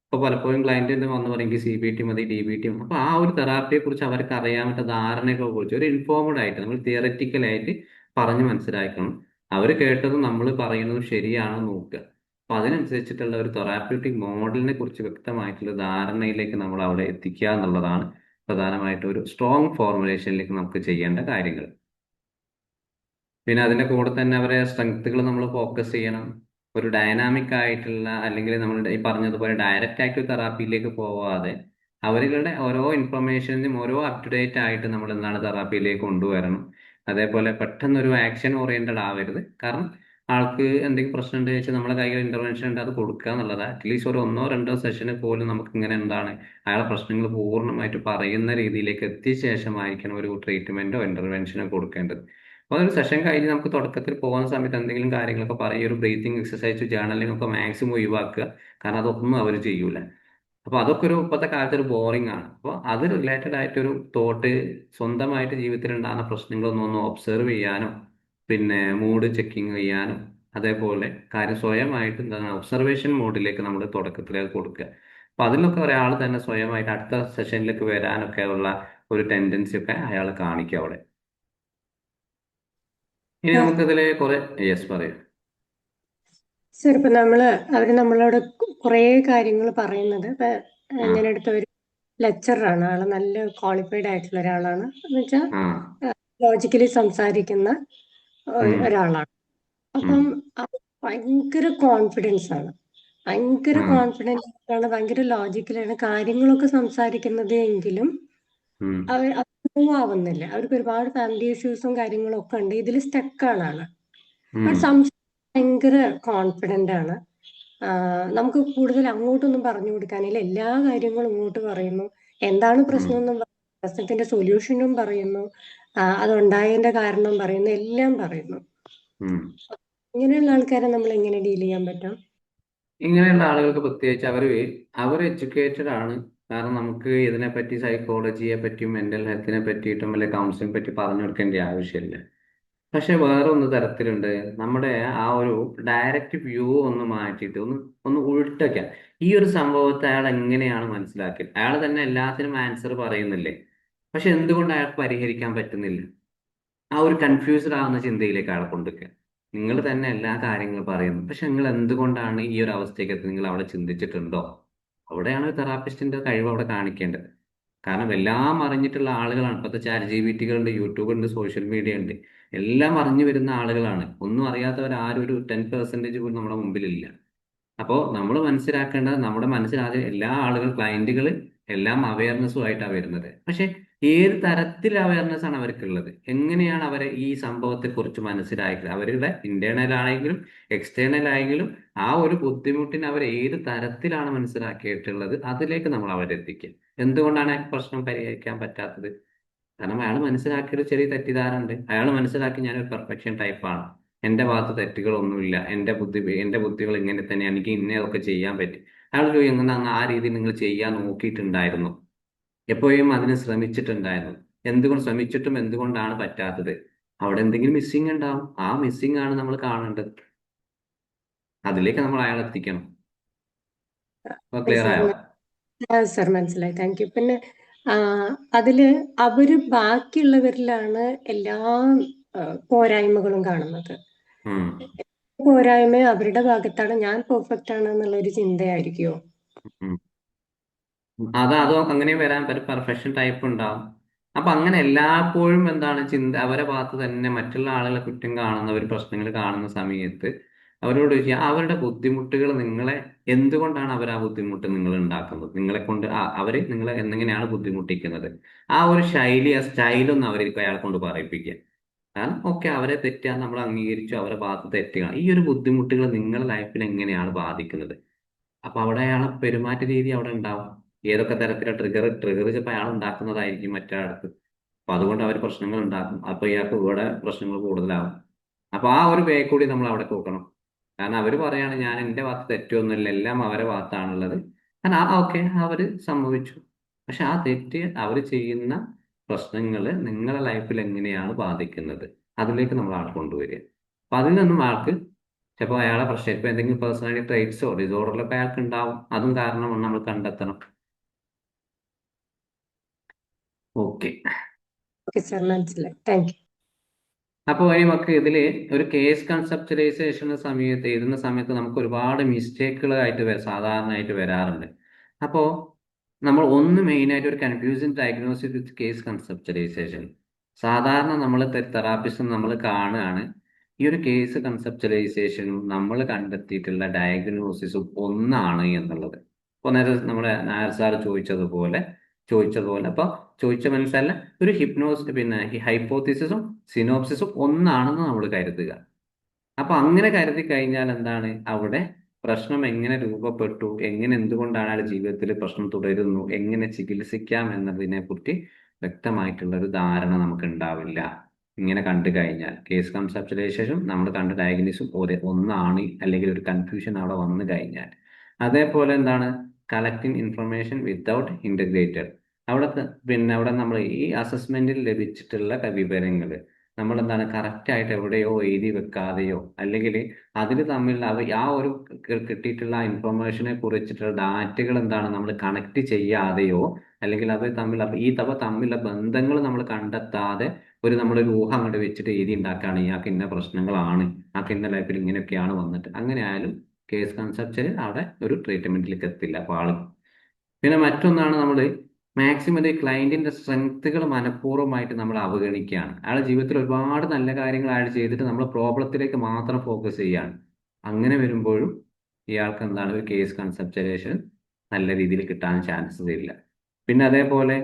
ഇപ്പൊ പലപ്പോഴും ക്ലയന്റിന് വന്ന് പറയും എനിക്ക് CBT മതി, DBT മതി. അപ്പൊ ആ ഒരു തെറാപ്പിയെ കുറിച്ച് അവർക്ക് അറിയാൻ പറ്റുന്ന ധാരണകളെ കുറിച്ച് ഒരു ഇൻഫോംഡ് ആയിട്ട് നമ്മൾ തിയററ്റിക്കലായിട്ട് പറഞ്ഞ് മനസ്സിലാക്കണം. അവർ കേട്ടതും നമ്മൾ പറയുന്നതും ശരിയാണെന്ന് നോക്കുക. അപ്പൊ അതിനനുസരിച്ചിട്ടുള്ള ഒരു തെറാപ്യൂട്ടിക് മോഡലിനെ കുറിച്ച് വ്യക്തമായിട്ടുള്ള ധാരണയിലേക്ക് നമ്മൾ അവിടെ എത്തിക്കുക എന്നുള്ളതാണ് പ്രധാനമായിട്ട് ഒരു സ്ട്രോങ് ഫോർമുലേഷനിലേക്ക് നമുക്ക് ചെയ്യേണ്ട കാര്യങ്ങൾ. പിന്നെ അതിന്റെ കൂടെ തന്നെ അവരെ സ്ട്രെങ്ത്തുകൾ നമ്മൾ ഫോക്കസ് ചെയ്യണം. ഒരു ഡൈനാമിക് ആയിട്ടുള്ള അല്ലെങ്കിൽ നമ്മൾ ഈ പറഞ്ഞതുപോലെ ഡയറക്റ്റ് ആയിട്ട് തെറാപ്പിയിലേക്ക് പോവാതെ അവരുടെ ഓരോ ഇൻഫർമേഷനും ഓരോ അപ് ടു ഡേറ്റ് ആയിട്ട് നമ്മൾ എന്താണ് തെറാപ്പിയിലേക്ക് കൊണ്ടുവരണം. അതേപോലെ പെട്ടെന്നൊരു ആക്ഷൻ ഓറിയന്റഡ് ആവരുത്. കാരണം ആൾക്ക് എന്തെങ്കിലും പ്രശ്നം ഉണ്ട് വെച്ചാൽ നമ്മുടെ കയ്യിൽ ഇന്റർവെൻഷൻ ഉണ്ട്, അത് കൊടുക്കുക എന്നുള്ളത് അറ്റ്ലീസ്റ്റ് ഒരു 1-2 സെഷന് പോലും നമുക്ക് ഇങ്ങനെ എന്താണ് അയാളെ പ്രശ്നങ്ങൾ പൂർണ്ണമായിട്ട് പറയുന്ന രീതിയിലേക്ക് എത്തിയ ശേഷമായിരിക്കണം ഒരു ട്രീറ്റ്മെന്റോ ഇന്റർവെൻഷനോ കൊടുക്കേണ്ടത്. അപ്പോൾ ഒരു സെഷൻ കഴിഞ്ഞ് നമുക്ക് തുടക്കത്തിൽ പോകുന്ന സമയത്ത് എന്തെങ്കിലും കാര്യങ്ങളൊക്കെ പറയും, ഒരു ബ്രീത്തിങ് എക്സസൈസ് ജേർണലിംഗ് ഒക്കെ മാക്സിമം ഒഴിവാക്കുക. കാരണം അതൊന്നും അവർ ചെയ്യൂല. അപ്പൊ അതൊക്കെ ഇപ്പോഴത്തെ കാലത്ത് ഒരു ബോറിംഗ് ആണ്. അപ്പോൾ അത് റിലേറ്റഡ് ആയിട്ടൊരു തോട്ട് സ്വന്തമായിട്ട് ജീവിതത്തിൽ ഉണ്ടാകുന്ന പ്രശ്നങ്ങളൊന്നും ഒബ്സർവ് ചെയ്യാനോ പിന്നെ മൂഡ് ചെക്കിങ് ചെയ്യാനോ അതേപോലെ കാര്യം സ്വയമായിട്ട് എന്താണ് ഒബ്സർവേഷൻ മോഡിലേക്ക് നമ്മൾ തുടക്കത്തിലേക്ക് കൊടുക്കുക. അപ്പൊ അതിലൊക്കെ ഒരാൾ തന്നെ സ്വയമായിട്ട് അടുത്ത സെഷനിലേക്ക് വരാനൊക്കെ ഉള്ള ഒരു ടെൻഡൻസി ഒക്കെ അയാൾ കാണിക്കുക അവിടെ. ഇനി നമുക്കിതില് കുറെ യെസ് പറയാം. സർ, ഇപ്പൊ അവര് നമ്മളോട് കുറെ കാര്യങ്ങൾ പറയുന്നത് ഇപ്പൊ ഞാൻ എടുത്ത ഒരു ലെക്ചറാണ്. ആള് നല്ല ക്വാളിഫൈഡ് ആയിട്ടുള്ള ഒരാളാണ്. എന്ന് വെച്ചാൽ ലോജിക്കലി സംസാരിക്കുന്ന ഒരാളാണ്. അപ്പം ഭയങ്കര കോൺഫിഡൻസ് ആണ്. ഭയങ്കര കോൺഫിഡൻസ് ആണ്, ഭയങ്കര ലോജിക്കലാണ് കാര്യങ്ങളൊക്കെ സംസാരിക്കുന്നത്. എങ്കിലും അവർ മൂവ് ആവുന്നില്ല. അവർക്ക് ഒരുപാട് ഫാമിലി ഇഷ്യൂസും കാര്യങ്ങളും ഒക്കെ ഉണ്ട്. ഇതിൽ സ്റ്റക്കാണ് ആള്. ഭയങ്കര കോൺഫിഡന്റ് ആണ്. നമുക്ക് കൂടുതൽ അങ്ങോട്ടൊന്നും പറഞ്ഞു കൊടുക്കാനില്ല. എല്ലാ കാര്യങ്ങളും ഇങ്ങോട്ട് പറയുന്നു. എന്താണ് പ്രശ്നം എന്നും പ്രശ്നത്തിന്റെ സൊല്യൂഷനും പറയുന്നു. അതുണ്ടായതിന്റെ കാരണം പറയുന്നു. എല്ലാം പറയുന്നു. ഇങ്ങനെയുള്ള ആൾക്കാരെ നമ്മൾ എങ്ങനെ ഡീൽ ചെയ്യാൻ പറ്റും? ഇങ്ങനെയുള്ള ആളുകൾക്ക് പ്രത്യേകിച്ച് അവർ എഡ്യൂക്കേറ്റഡ് ആണ്. കാരണം നമുക്ക് ഇതിനെപ്പറ്റി സൈക്കോളജിയെ പറ്റിയും മെന്റൽ ഹെൽത്തിനെ പറ്റിയിട്ടും അല്ലെങ്കിൽ കൗൺസിലിംഗ് പറ്റി പറഞ്ഞു കൊടുക്കേണ്ട ആവശ്യമില്ല. പക്ഷെ വേറൊന്ന് തരത്തിലുണ്ട്. നമ്മുടെ ആ ഒരു ഡയറക്റ്റ് വ്യൂ ഒന്ന് മാറ്റിയിട്ട് ഒന്ന് ഉൾട്ടയ്ക്കാം. ഈ ഒരു സംഭവത്തെ അയാൾ എങ്ങനെയാണ് മനസ്സിലാക്കിയത്? അയാൾ തന്നെ എല്ലാത്തിനും ആൻസർ പറയുന്നില്ലേ? പക്ഷെ എന്തുകൊണ്ട് അയാൾക്ക് പരിഹരിക്കാൻ പറ്റുന്നില്ല? ആ ഒരു കൺഫ്യൂസ്ഡ് ആവുന്ന ചിന്തയിലേക്ക് അയാളെ കൊണ്ടുവയ്ക്കുക. നിങ്ങൾ തന്നെ എല്ലാ കാര്യങ്ങളും പറയുന്നു, പക്ഷെ നിങ്ങൾ എന്തുകൊണ്ടാണ് ഈ ഒരു അവസ്ഥയ്ക്ക് എത്തി? നിങ്ങൾ അവിടെ ചിന്തിച്ചിട്ടുണ്ടോ? അവിടെയാണ് തെറാപ്പിസ്റ്റിന്റെ കഴിവ് അവിടെ കാണിക്കേണ്ടത്. കാരണം എല്ലാം അറിഞ്ഞിട്ടുള്ള ആളുകളാണ്. ഇപ്പോഴത്തെ ChatGPT ഉണ്ട്, യൂട്യൂബ് ഉണ്ട്, സോഷ്യൽ മീഡിയ ഉണ്ട്. എല്ലാം അറിഞ്ഞു വരുന്ന ആളുകളാണ്. ഒന്നും അറിയാത്തവർ ആരും ഒരു 10% പോലും നമ്മുടെ മുമ്പിലില്ല. അപ്പോൾ നമ്മൾ മനസ്സിലാക്കേണ്ടത് നമ്മുടെ മനസ്സിലാദ്യം എല്ലാ ക്ലയന്റുകൾ എല്ലാം അവയർനെസ്സുമായിട്ടാണ് വരുന്നത്. പക്ഷെ ഏത് തരത്തിൽ അവയർനെസ് ആണ് അവർക്കുള്ളത്? എങ്ങനെയാണ് അവരെ ഈ സംഭവത്തെ കുറിച്ച് മനസ്സിലാക്കിയത്? അവരുടെ ഇന്റേണൽ ആണെങ്കിലും എക്സ്റ്റേണൽ ആയെങ്കിലും ആ ഒരു ബുദ്ധിമുട്ടിനെ അവർ ഏത് തരത്തിലാണ് മനസ്സിലാക്കിയിട്ടുള്ളത്? അതിലേക്ക് നമ്മൾ അവരെത്തിക്കുക. എന്തുകൊണ്ടാണ് ആ പ്രശ്നം പരിഹരിക്കാൻ പറ്റാത്തത്? കാരണം അയാൾ മനസ്സിലാക്കിയൊരു ചെറിയ തെറ്റിദ്ധാരണ ഉണ്ട്. അയാൾ മനസ്സിലാക്കി ഞാനൊരു പെർഫെക്ഷൻ ടൈപ്പാണ്, എൻ്റെ ഭാഗത്ത് തെറ്റുകളൊന്നുമില്ല, എൻ്റെ ബുദ്ധികൾ ഇങ്ങനെ തന്നെയാണ്, എനിക്ക് ഇന്നതൊക്കെ ചെയ്യാൻ പറ്റും. അയാൾ ചോദിക്കുന്ന ആ രീതിയിൽ നിങ്ങൾ ചെയ്യാൻ നോക്കിയിട്ടുണ്ടായിരുന്നു, എപ്പോഴും അതിന് ശ്രമിച്ചിട്ടുണ്ടായിരുന്നു, എന്തുകൊണ്ട് ശ്രമിച്ചിട്ടും എന്തുകൊണ്ടാണ് പറ്റാത്തത്? അവിടെ എന്തെങ്കിലും മിസ്സിങ് ഉണ്ടാവും. ആ മിസ്സിങ് ആണ് നമ്മൾ കാണേണ്ടത്. അതിലേക്ക് നമ്മൾ അയാളെ എത്തിക്കണം. അപ്പൊ ക്ലിയർ സാർ ആയോ? സാർ മനസ്സിലായി, താങ്ക് യു. പിന്നെ ആ, അതില് അവര് ബാക്കിയുള്ളവരിലാണ് എല്ലാ പോരായ്മകളും കാണുന്നത്. ഉം. പോരായ്മ അവരുടെ ഭാഗത്താണ്, ഞാൻ പെർഫെക്റ്റ് ആണ് എന്നുള്ള ഒരു ചിന്തയായിരിക്കുമോ? ഉം. അതോ അങ്ങനെയും വരാൻ പെർഫെക്ഷൻ ടൈപ്പ് ഉണ്ടാവും. അപ്പൊ അങ്ങനെ എല്ലായ്പ്പോഴും എന്താണ് ചിന്ത അവരെ ഭാഗത്ത് തന്നെ മറ്റുള്ള ആളുകളെ കുറ്റം കാണുന്നവർ, പ്രശ്നങ്ങൾ കാണുന്ന സമയത്ത് അവരോട് ചോദിക്കുക, അവരുടെ ബുദ്ധിമുട്ടുകൾ നിങ്ങളെ എന്തുകൊണ്ടാണ് അവർ ആ ബുദ്ധിമുട്ട് നിങ്ങൾ ഉണ്ടാക്കുന്നത്, നിങ്ങളെ കൊണ്ട് അവര് നിങ്ങളെ എങ്ങനെയാണ് ബുദ്ധിമുട്ടിക്കുന്നത്? ആ ഒരു ശൈലി, ആ സ്റ്റൈലൊന്നും അവർക്ക് അയാളെ കൊണ്ട് പറയിപ്പിക്കുക. കാരണം ഓക്കെ, അവരെ തെറ്റാണ് നമ്മൾ അംഗീകരിച്ചു, അവരെ ഭാഗത്ത് തെറ്റുകയാണ്, ഈ ഒരു ബുദ്ധിമുട്ടുകൾ നിങ്ങളുടെ ലൈഫിൽ എങ്ങനെയാണ് ബാധിക്കുന്നത്? അപ്പൊ അവിടെ അയാളെ പെരുമാറ്റ രീതി അവിടെ ഉണ്ടാവും. ഏതൊക്കെ തരത്തിലുള്ള ട്രിഗർ ചിലപ്പോൾ അയാൾ ഉണ്ടാക്കുന്നതായിരിക്കും മറ്റൊരാൾക്ക്. അപ്പൊ അതുകൊണ്ട് അവർ പ്രശ്നങ്ങൾ ഉണ്ടാക്കും. അപ്പൊ ഇയാൾക്ക് ഇവിടെ പ്രശ്നങ്ങൾ കൂടുതലാവും. അപ്പൊ ആ ഒരു വേ കൂടി നമ്മൾ അവിടെ നോക്കണം. കാരണം അവർ പറയാണ് ഞാൻ എൻ്റെ ഭാഗത്ത് തെറ്റൊന്നുമില്ല, എല്ലാം അവരെ ഭാഗത്താണുള്ളത്. കാരണം ഓക്കെ, അവര് സംഭവിച്ചു. പക്ഷെ ആ തെറ്റ് അവർ ചെയ്യുന്ന പ്രശ്നങ്ങൾ നിങ്ങളുടെ ലൈഫിൽ എങ്ങനെയാണ് ബാധിക്കുന്നത്, അതിലേക്ക് നമ്മൾ ആളെ കൊണ്ടുവരിക. അപ്പൊ അതിൽ നിന്നും ആൾക്ക് ചിലപ്പോൾ അയാളെ പ്രശ്നം, ഇപ്പൊ എന്തെങ്കിലും പേഴ്സണാലിറ്റി ട്രേറ്റ്സോ ഡിസോർഡറിലൊക്കെ അയാൾക്ക് ഉണ്ടാവും, അതും കാരണം നമ്മൾ കണ്ടെത്തണം. ഓക്കെ. ഓക്കെ സാർ, മനസ്സിലായി, താങ്ക് യു. അപ്പോൾ ഇനി നമുക്ക് ഇതിൽ ഒരു കേസ് കൺസെപ്റ്റലൈസേഷൻ സമയത്ത് എഴുതുന്ന സമയത്ത് നമുക്ക് ഒരുപാട് മിസ്റ്റേക്കുകളായിട്ട് സാധാരണയായിട്ട് വരാറുണ്ട്. അപ്പോൾ നമ്മൾ മെയിനായിട്ട് ഒരു കൺഫ്യൂസിങ് ഡയഗ്നോസിസ് വിത്ത് കേസ് കൺസെപ്റ്റലൈസേഷൻ. സാധാരണ നമ്മൾ തെറാപ്പിസ്റ്റ് നമ്മൾ കാണുകയാണ് ഈ ഒരു കേസ് കൺസെപ്റ്റലൈസേഷനും നമ്മൾ കണ്ടെത്തിയിട്ടുള്ള ഡയഗ്നോസിസും ഒന്നാണ് എന്നുള്ളത്. ഇപ്പോൾ നേരെ നമ്മുടെ നായർ സാർ ചോദിച്ചതുപോലെ അപ്പോൾ ചോദിച്ച മനസ്സിലല്ല, ഒരു പിന്നെ ഈ ഹൈപ്പോത്തിസിസും സിനോപ്സിസും ഒന്നാണെന്ന് നമ്മൾ കരുതുക. അപ്പൊ അങ്ങനെ കരുതി കഴിഞ്ഞാൽ എന്താണ്, അവിടെ പ്രശ്നം എങ്ങനെ രൂപപ്പെട്ടു, എന്തുകൊണ്ടാണ് അയാളുടെ ജീവിതത്തിൽ പ്രശ്നം തുടരുന്നു, എങ്ങനെ ചികിത്സിക്കാം എന്നതിനെ കുറിച്ച് വ്യക്തമായിട്ടുള്ള ഒരു ധാരണ നമുക്ക് ഉണ്ടാവില്ല. ഇങ്ങനെ കണ്ടു കഴിഞ്ഞാൽ കേസ് കൺസെപ്റ്റലൈസേഷൻ നമ്മൾ കണ്ട ഡയഗ്നോസും ഒന്നാണ്, അല്ലെങ്കിൽ ഒരു കൺഫ്യൂഷൻ അവിടെ വന്നു കഴിഞ്ഞാൽ. അതേപോലെ എന്താണ് കളക്ടിങ് ഇൻഫർമേഷൻ വിത്തൗട്ട് ഇന്റഗ്രേറ്റഡ്. അവിടെ നമ്മൾ ഈ അസസ്മെന്റിൽ ലഭിച്ചിട്ടുള്ള വിവരങ്ങൾ നമ്മൾ എന്താണ് കറക്റ്റായിട്ട് എവിടെയോ എഴുതി വെക്കാതെയോ, അല്ലെങ്കിൽ അതിൽ തമ്മിൽ ആ ഒരു കിട്ടിയിട്ടുള്ള ഇൻഫർമേഷനെ കുറിച്ചിട്ടുള്ള ഡാറ്റകൾ എന്താണ് നമ്മൾ കണക്ട് ചെയ്യാതെയോ, അല്ലെങ്കിൽ അത് തമ്മിലുള്ള ബന്ധങ്ങൾ നമ്മൾ കണ്ടെത്താതെ നമ്മളൊരു ഊഹം അങ്ങോട്ട് വെച്ചിട്ട് എഴുതി ഉണ്ടാക്കുകയാണ്, ഇയാൾക്ക് ഇന്ന പ്രശ്നങ്ങളാണ്, ആൾക്ക് ഇന്ന ലൈഫിൽ ഇങ്ങനെയൊക്കെയാണ് വന്നിട്ട്, അങ്ങനെ ആയാലും കേസ് കൺസെപ്റ്റ് അവിടെ ഒരു ട്രീറ്റ്മെന്റിലേക്ക് എത്തില്ല അപ്പോൾ ആള്. പിന്നെ മറ്റൊന്നാണ് നമ്മൾ മാക്സിമം ഈ ക്ലയന്റിന്റെ സ്ട്രെങ്ത്തുകൾ മനഃപൂർവ്വമായിട്ട് നമ്മൾ അവഗണിക്കുകയാണ്. അയാളുടെ ജീവിതത്തിൽ ഒരുപാട് നല്ല കാര്യങ്ങൾ അയാൾ ചെയ്തിട്ട് നമ്മൾ പ്രോബ്ലത്തിലേക്ക് മാത്രം ഫോക്കസ് ചെയ്യുകയാണ്. അങ്ങനെ വരുമ്പോഴും ഇയാൾക്ക് എന്താണ് ഒരു കേസ് കൺസെപ്റ്റലൈസേഷൻ നല്ല രീതിയിൽ കിട്ടാൻ ചാൻസസ് ഇല്ല. പിന്നെ അതേപോലെ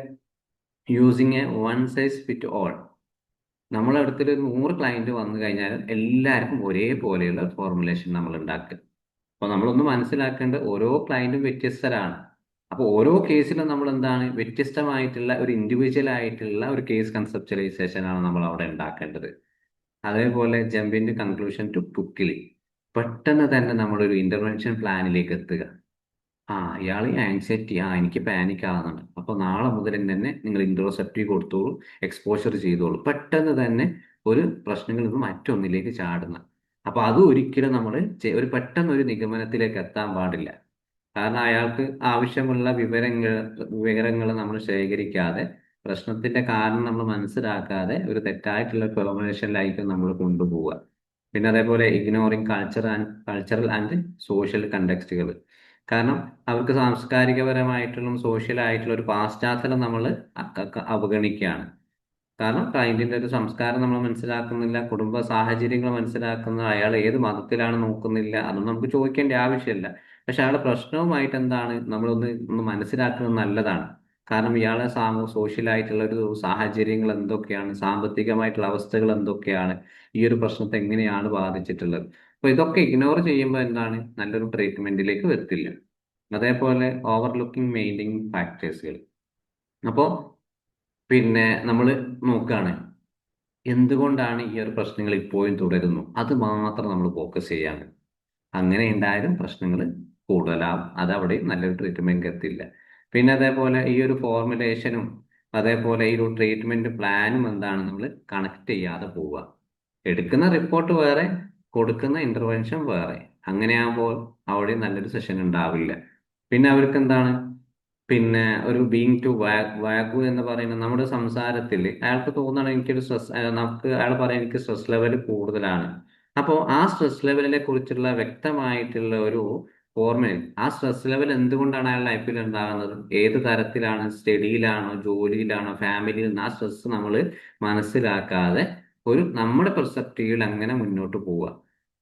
using A one size fit all. നമ്മളെ അടുത്തൊരു 100 ക്ലയന്റ് വന്നു കഴിഞ്ഞാൽ എല്ലാവർക്കും ഒരേപോലെയുള്ള ഫോർമുലേഷൻ നമ്മൾ ഉണ്ടാക്കുക. അപ്പോൾ നമ്മളൊന്ന് മനസ്സിലാക്കേണ്ട, ഓരോ ക്ലയന്റും വ്യത്യസ്തരാണ്. അപ്പോൾ ഓരോ കേസിലും നമ്മൾ എന്താണ് വ്യത്യസ്തമായിട്ടുള്ള ഒരു ഇൻഡിവിജ്വൽ ആയിട്ടുള്ള ഒരു കേസ് കൺസെപ്റ്റലൈസേഷൻ ആണ് നമ്മൾ അവിടെ ഉണ്ടാക്കേണ്ടത്. അതേപോലെ ജമ്പിന്റെ കൺക്ലൂഷൻ ടു ക്വിക്ക്ലി, പെട്ടെന്ന് തന്നെ നമ്മളൊരു ഇന്റർവെൻഷൻ പ്ലാനിലേക്ക് എത്തുക. ഇയാൾ ആൻസൈറ്റി, എനിക്ക് പാനിക് ആകുന്നുണ്ട്, അപ്പോൾ നാളെ മുതൽ തന്നെ നിങ്ങൾ ഇൻട്രോസെപ്റ്റീവ് കൊടുത്തോളൂ, എക്സ്പോഷർ ചെയ്തോളൂ, പെട്ടെന്ന് തന്നെ ഒരു പ്രശ്നങ്ങളിൽ നിന്ന് മറ്റൊന്നിലേക്ക് ചാടുന്ന. അപ്പൊ അത് ഒരിക്കലും നമ്മൾ പെട്ടെന്ന് ഒരു നിഗമനത്തിലേക്ക് എത്താൻ പാടില്ല. കാരണം അയാൾക്ക് ആവശ്യമുള്ള വിവരങ്ങൾ നമ്മൾ ശേഖരിക്കാതെ, പ്രശ്നത്തിന്റെ കാരണം നമ്മൾ മനസ്സിലാക്കാതെ ഒരു തെറ്റായിട്ടുള്ള ഫോർമുലേഷനിലായിരിക്കും നമ്മൾ കൊണ്ടുപോവുക. പിന്നെ അതേപോലെ ഇഗ്നോറിങ് കൾച്ചറൽ ആൻഡ് സോഷ്യൽ കണ്ടക്സ്റ്റുകൾ. കാരണം അവർക്ക് സാംസ്കാരികപരമായിട്ടുള്ള സോഷ്യൽ ആയിട്ടുള്ള ഒരു പാശ്ചാത്തലം നമ്മൾ അവഗണിക്കുകയാണ്. കാരണം ക്ലയന്റിന്റെ ഒരു സംസ്കാരം നമ്മൾ മനസ്സിലാക്കുന്നില്ല, കുടുംബ സാഹചര്യങ്ങൾ മനസ്സിലാക്കുന്ന, അയാൾ ഏത് മതത്തിലാണ് നോക്കുന്നില്ല, അതൊന്നും നമുക്ക് ചോദിക്കേണ്ട ആവശ്യമില്ല. പക്ഷെ അയാളുടെ പ്രശ്നവുമായിട്ട് എന്താണ് നമ്മളൊന്ന് മനസ്സിലാക്കുന്നത് നല്ലതാണ്. കാരണം ഇയാളെ സോഷ്യലായിട്ടുള്ള ഒരു സാഹചര്യങ്ങൾ എന്തൊക്കെയാണ്, സാമ്പത്തികമായിട്ടുള്ള അവസ്ഥകൾ എന്തൊക്കെയാണ്, ഈ ഒരു പ്രശ്നത്തെ എങ്ങനെയാണ് ബാധിച്ചിട്ടുള്ളത്. അപ്പൊ ഇതൊക്കെ ഇഗ്നോർ ചെയ്യുമ്പോൾ എന്താണ് നല്ലൊരു ട്രീറ്റ്മെന്റിലേക്ക് വരത്തില്ല. അതേപോലെ ഓവർലുക്കിംഗ് മെയിൻറ്റെയിൻ ഫാക്ടേഴ്സുകൾ. അപ്പോൾ പിന്നെ നമ്മൾ നോക്കുകയാണ് എന്തുകൊണ്ടാണ് ഈ ഒരു പ്രശ്നങ്ങൾ ഇപ്പോഴും തുടരുന്നു, അത് മാത്രം നമ്മൾ ഫോക്കസ് ചെയ്യാണ്. അങ്ങനെ ഉണ്ടായാലും പ്രശ്നങ്ങൾ കൂടുതലാവും, അത് അവിടെയും നല്ലൊരു ട്രീറ്റ്മെന്റ് എത്തില്ല. പിന്നെ അതേപോലെ ഈ ഒരു ഫോർമുലേഷനും അതേപോലെ ഈ ഒരു ട്രീറ്റ്മെന്റ് പ്ലാനും എന്താണ് നമ്മൾ കണക്ട് ചെയ്യാതെ പോവുക. എടുക്കുന്ന റിപ്പോർട്ട് വേറെ, കൊടുക്കുന്ന ഇന്റർവെൻഷൻ വേറെ. അങ്ങനെയാകുമ്പോൾ അവിടെ നല്ലൊരു സെഷൻ ഉണ്ടാവില്ല. പിന്നെ അവർക്ക് എന്താണ്, പിന്നെ ഒരു ബീങ് ടു വാഗു എന്ന് പറയുന്ന നമ്മുടെ സംസാരത്തിൽ അയാൾക്ക് തോന്നണം എനിക്കൊരു സ്ട്രെസ്, നമുക്ക് അയാൾ പറയാം എനിക്ക് സ്ട്രെസ് ലെവൽ കൂടുതലാണ്. അപ്പോൾ ആ സ്ട്രെസ് ലെവലിനെ കുറിച്ചുള്ള വ്യക്തമായിട്ടുള്ള ഒരു ഓർമ്മ, ആ സ്ട്രെസ് ലെവൽ എന്തുകൊണ്ടാണ് അയാളുടെ ലൈഫിൽ ഉണ്ടാകുന്നത്, ഏത് തരത്തിലാണ്, സ്റ്റഡിയിലാണോ, ജോലിയിലാണോ, ഫാമിലിയിൽ നിന്ന്, ആ സ്ട്രെസ് നമ്മൾ മനസ്സിലാക്കാതെ ഒരു നമ്മുടെ പെർസ്പെക്റ്റീവിൽ അങ്ങനെ മുന്നോട്ട് പോവുക.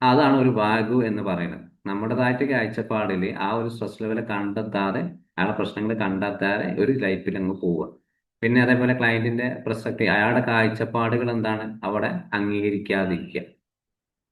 അതാണ് ഒരു വാഗു എന്ന് പറയുന്നത്. നമ്മുടേതായിട്ട് കാഴ്ചപ്പാടിൽ ആ ഒരു സ്ട്രെസ് ലെവൽ കണ്ടെത്താതെ, അയാളുടെ പ്രശ്നങ്ങൾ കണ്ടെത്താതെ ഒരു ലൈഫിൽ അങ്ങ് പോവുക. പിന്നെ അതേപോലെ ക്ലയന്റിന്റെ പെർസ്പെക്റ്റീവ്, അയാളുടെ കാഴ്ചപ്പാടുകൾ എന്താണ് അവിടെ അംഗീകരിക്കാതിരിക്കുക.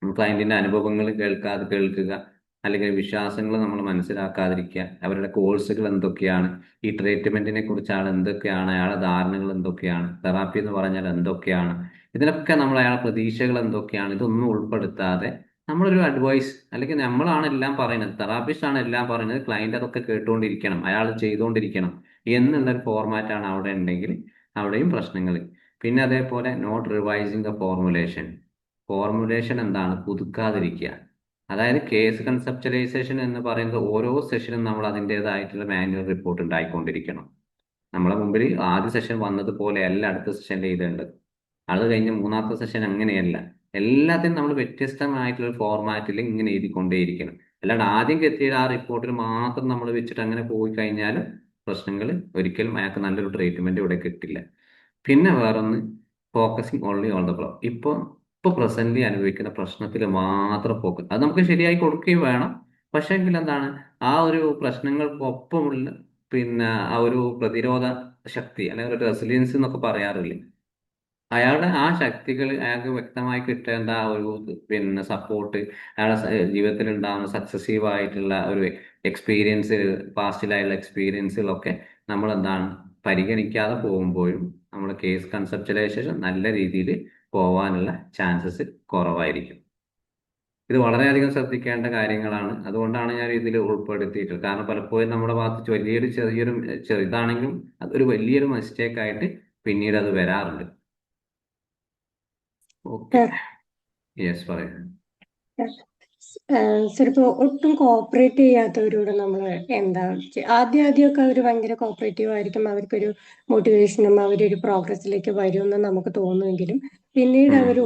ക്ലയന്റിന്റെ അനുഭവങ്ങൾ കേൾക്കുക, അല്ലെങ്കിൽ വിശ്വാസങ്ങൾ നമ്മൾ മനസ്സിലാക്കാതിരിക്കുക. അവരുടെ കോഴ്സുകൾ എന്തൊക്കെയാണ്, ഈ ട്രീറ്റ്മെന്റിനെ കുറിച്ച് അയാൾ എന്തൊക്കെയാണ്, അയാളുടെ ധാരണകൾ എന്തൊക്കെയാണ്, തെറാപ്പി എന്ന് പറഞ്ഞാൽ എന്തൊക്കെയാണ്, ഇതിനൊക്കെ നമ്മൾ അയാളുടെ പ്രതീക്ഷകൾ എന്തൊക്കെയാണ്, ഇതൊന്നും ഉൾപ്പെടുത്താതെ നമ്മളൊരു അഡ്വൈസ്, അല്ലെങ്കിൽ നമ്മളാണ് എല്ലാം പറയുന്നത്, തെറാപ്പിസ്റ്റ് ആണ് എല്ലാം പറയുന്നത്, ക്ലയന്റ് അതൊക്കെ കേട്ടുകൊണ്ടിരിക്കണം, അയാൾ ചെയ്തുകൊണ്ടിരിക്കണം എന്നുള്ളൊരു ഫോർമാറ്റാണ് അവിടെ ഉണ്ടെങ്കിൽ അവിടെയും പ്രശ്നങ്ങൾ. പിന്നെ അതേപോലെ not revising the formulation. Formulation എന്താണ്, പുതുക്കാതിരിക്കുക. അതായത് കേസ് കൺസെപ്റ്റലൈസേഷൻ എന്ന് പറയുന്നത് ഓരോ സെഷനും നമ്മൾ അതിൻ്റെതായിട്ടുള്ള മാനുവൽ റിപ്പോർട്ട് ഉണ്ടായിക്കൊണ്ടിരിക്കണം. നമ്മളെ മുമ്പിൽ ആദ്യ സെഷൻ വന്നതുപോലെയല്ല അടുത്ത സെഷനിൽ എഴുതേണ്ടത്. അത് കഴിഞ്ഞ് മൂന്നാമത്തെ സെഷൻ അങ്ങനെയല്ല. എല്ലാത്തിനും നമ്മൾ വ്യത്യസ്തമായിട്ടുള്ള ഫോർമാറ്റിൽ ഇങ്ങനെ എഴുതിക്കൊണ്ടേയിരിക്കണം. അല്ലാണ്ട് ആദ്യം എത്തിയ ആ റിപ്പോർട്ടിൽ മാത്രം നമ്മൾ വെച്ചിട്ട് അങ്ങനെ പോയി കഴിഞ്ഞാൽ പ്രശ്നങ്ങൾ ഒരിക്കലും അയാൾക്ക് നല്ലൊരു ട്രീറ്റ്മെന്റ് ഇവിടെ കിട്ടില്ല. പിന്നെ വേറൊന്ന്, focusing only on the problem. ഇപ്പൊ പ്രസന്റ്ലി അനുഭവിക്കുന്ന പ്രശ്നത്തിൽ മാത്രം ഫോക്കസ്, അത് നമുക്ക് ശരിയായി കൊടുക്കുകയും വേണം. പക്ഷേ എങ്കിൽ എന്താണ്, ആ ഒരു പ്രശ്നങ്ങൾക്കൊപ്പമുള്ള പിന്നെ ആ ഒരു പ്രതിരോധ ശക്തി, അല്ലെങ്കിൽ ഒരു റെസിലിയൻസ് എന്നൊക്കെ പറയാറില്ലേ, അയാളുടെ ആ ശക്തികൾ അയാൾക്ക് വ്യക്തമായി കിട്ടേണ്ട ആ ഒരു പിന്നെ സപ്പോർട്ട്, അയാളുടെ ജീവിതത്തിൽ ഉണ്ടാകുന്ന സക്സസീവ് ആയിട്ടുള്ള ഒരു എക്സ്പീരിയൻസ്, പാസ്റ്റിലായുള്ള എക്സ്പീരിയൻസുകളൊക്കെ നമ്മൾ എന്താണ് പരിഗണിക്കാതെ പോകുമ്പോഴും നമ്മുടെ കേസ് കൺസെപ്റ്റലൈസേഷൻ നല്ല രീതിയിൽ പോവാനുള്ള ചാൻസസ് കുറവായിരിക്കും. ഇത് വളരെയധികം ശ്രദ്ധിക്കേണ്ട കാര്യങ്ങളാണ്. അതുകൊണ്ടാണ് ഞാൻ ഇതിൽ ഉൾപ്പെടുത്തിയിട്ടുള്ളത്. കാരണം പലപ്പോഴും നമ്മുടെ ഭാഗത്ത് ചെറുതാണെങ്കിലും അതൊരു വലിയൊരു മിസ്റ്റേക്ക് ആയിട്ട് പിന്നീട് അത് വരാറുണ്ട്. ഓക്കെ, യെസ് പറയാം. ചിലപ്പോ ഒട്ടും കോപ്പറേറ്റ് ചെയ്യാത്തവരോട് നമ്മൾ എന്താ ആദ്യമൊക്കെ അവർ ഭയങ്കര കോപ്പറേറ്റീവ് ആയിരിക്കും, അവർക്കൊരു മോട്ടിവേഷനും അവരൊരു പ്രോഗ്രസ്സിലേക്ക് വരുമെന്ന് നമുക്ക് തോന്നുമെങ്കിലും പിന്നീട് അവർ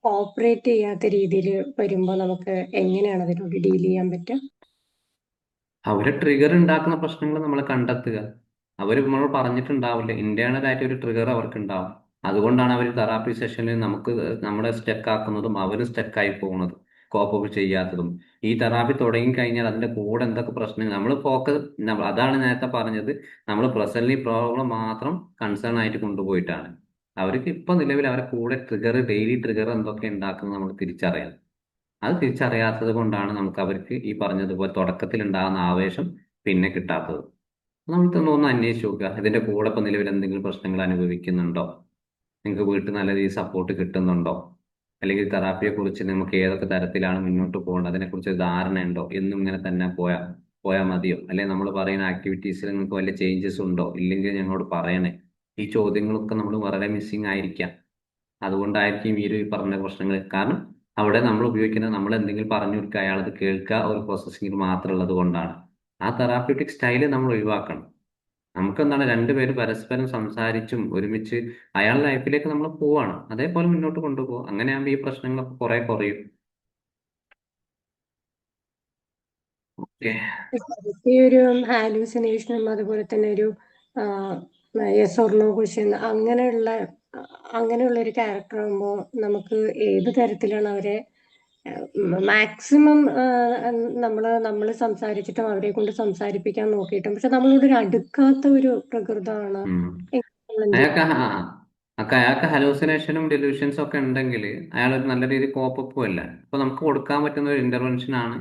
കോപ്പറേറ്റ് ചെയ്യാത്ത രീതിയിൽ വരുമ്പോൾ നമുക്ക് എങ്ങനെയാണ് അതിനോട് ഡീൽ ചെയ്യാൻ പറ്റുക? അവരെ ട്രിഗർ ഉണ്ടാക്കുന്ന പ്രശ്നങ്ങൾ നമ്മൾ കണ്ടെത്തുക. അവർ നമ്മൾ പറഞ്ഞിട്ടുണ്ടാവില്ല, ഇന്റേണൽ ആയിട്ട് ഒരു ട്രിഗർ അവർക്ക് ഉണ്ടാവും. അതുകൊണ്ടാണ് അവർ തെറാപ്പി സെഷനിൽ നമ്മളെ സ്റ്റക്ക് ആക്കുന്നതും അവരും സ്റ്റക്കായി പോകുന്നതും, കോപ്പ് ചെയ്യാത്തതും. ഈ തെറാപ്പി തുടങ്ങി കഴിഞ്ഞാൽ അതിന്റെ കൂടെ എന്തൊക്കെ പ്രശ്നങ്ങൾ നമ്മൾ അതാണ് നേരത്തെ പറഞ്ഞത്, നമ്മൾ പ്രസന്റ്ലി പ്രോബ്ലം മാത്രം കൺസേൺ ആയിട്ട് കൊണ്ടുപോയിട്ടാണ്. അവർക്ക് ഇപ്പൊ നിലവിൽ അവരെ കൂടെ ഡെയിലി ട്രിഗർ എന്തൊക്കെ ഉണ്ടാക്കുന്നത് നമ്മൾ തിരിച്ചറിയാം. അത് തിരിച്ചറിയാത്തത് കൊണ്ടാണ് നമുക്ക് അവർക്ക് ഈ പറഞ്ഞതുപോലെ തുടക്കത്തിൽ ഉണ്ടാകുന്ന ആവേശം പിന്നെ കിട്ടാത്തത്. നമുക്ക് ഒന്ന് അന്വേഷിച്ച് നോക്കുക, ഇതിന്റെ കൂടെ ഇപ്പൊ നിലവിൽ എന്തെങ്കിലും പ്രശ്നങ്ങൾ അനുഭവിക്കുന്നുണ്ടോ, നിങ്ങൾക്ക് വീട്ടിൽ നല്ല രീതിയിൽ സപ്പോർട്ട് കിട്ടുന്നുണ്ടോ, അല്ലെങ്കിൽ തെറാപ്പിയെ കുറിച്ച് നമുക്ക് ഏതൊക്കെ തരത്തിലാണ് മുന്നോട്ട് പോകേണ്ടത് അതിനെക്കുറിച്ച് ധാരണയുണ്ടോ, എന്നും ഇങ്ങനെ തന്നെ പോയാൽ മതിയോ, അല്ലെങ്കിൽ നമ്മൾ പറയുന്ന ആക്ടിവിറ്റീസിൽ നിങ്ങൾക്ക് വല്ല ചേഞ്ചസ് ഉണ്ടോ, ഇല്ലെങ്കിൽ ഞങ്ങളോട് പറയണേ. ഈ ചോദ്യങ്ങളൊക്കെ നമ്മൾ വളരെ മിസ്സിങ് ആയിരിക്കാം. അതുകൊണ്ടായിരിക്കും ഈ പറഞ്ഞ പ്രശ്നങ്ങൾ. കാരണം അവിടെ നമ്മൾ ഉപയോഗിക്കുന്നത്, നമ്മൾ എന്തെങ്കിലും പറഞ്ഞു കൊടുക്കുക അയാളത് കേൾക്കുക ഒരു പ്രോസസ്സിങ്ങിൽ മാത്രം ഉള്ളത് കൊണ്ടാണ്. ആ തെറാപ്യൂട്ടിക് സ്റ്റൈല് നമ്മൾ ഒഴിവാക്കണം. നമുക്ക് എന്താണ്, രണ്ടുപേരും പരസ്പരം സംസാരിച്ചും ഒരുമിച്ച് അയാളുടെ ലൈഫിലേക്ക് നമ്മൾ പോവാണ്, അതേപോലെ മുന്നോട്ട് കൊണ്ടുപോകും. അങ്ങനെയാകുമ്പോൾ ഈ പ്രശ്നങ്ങളൊക്കെ കുറെ കുറയും. ഓക്കെ, ഈ ഒരു ഹാലൂസിനേഷനും അതുപോലെ തന്നെ ഒരു യെസ് ഓർ നോ ക്വസ്റ്റ്യൻ അങ്ങനെയുള്ള ഒരു ക്യാരക്ടർ ആകുമ്പോൾ നമുക്ക് ഏത് തരത്തിലാണ് അവരെ മാക്സിമം നമ്മൾ സംസാരിച്ചിട്ടും അവരെ കൊണ്ട് സംസാരിപ്പിക്കാൻ നോക്കിയിട്ടും പക്ഷെ നമ്മളോട് ഒരു അടുക്കാത്ത ഒരു പ്രകൃതമാണ്. അയാൾക്ക് ഹലൂസിനേഷനും ഡെലൂഷൻസും ഒക്കെ ഉണ്ടെങ്കിൽ അയാൾ ഒരു നല്ല രീതിയിൽ കോപ്പപ്പും അല്ല. അപ്പൊ നമുക്ക് കൊടുക്കാൻ പറ്റുന്ന ഒരു ഇന്റർവെൻഷൻ ആണ്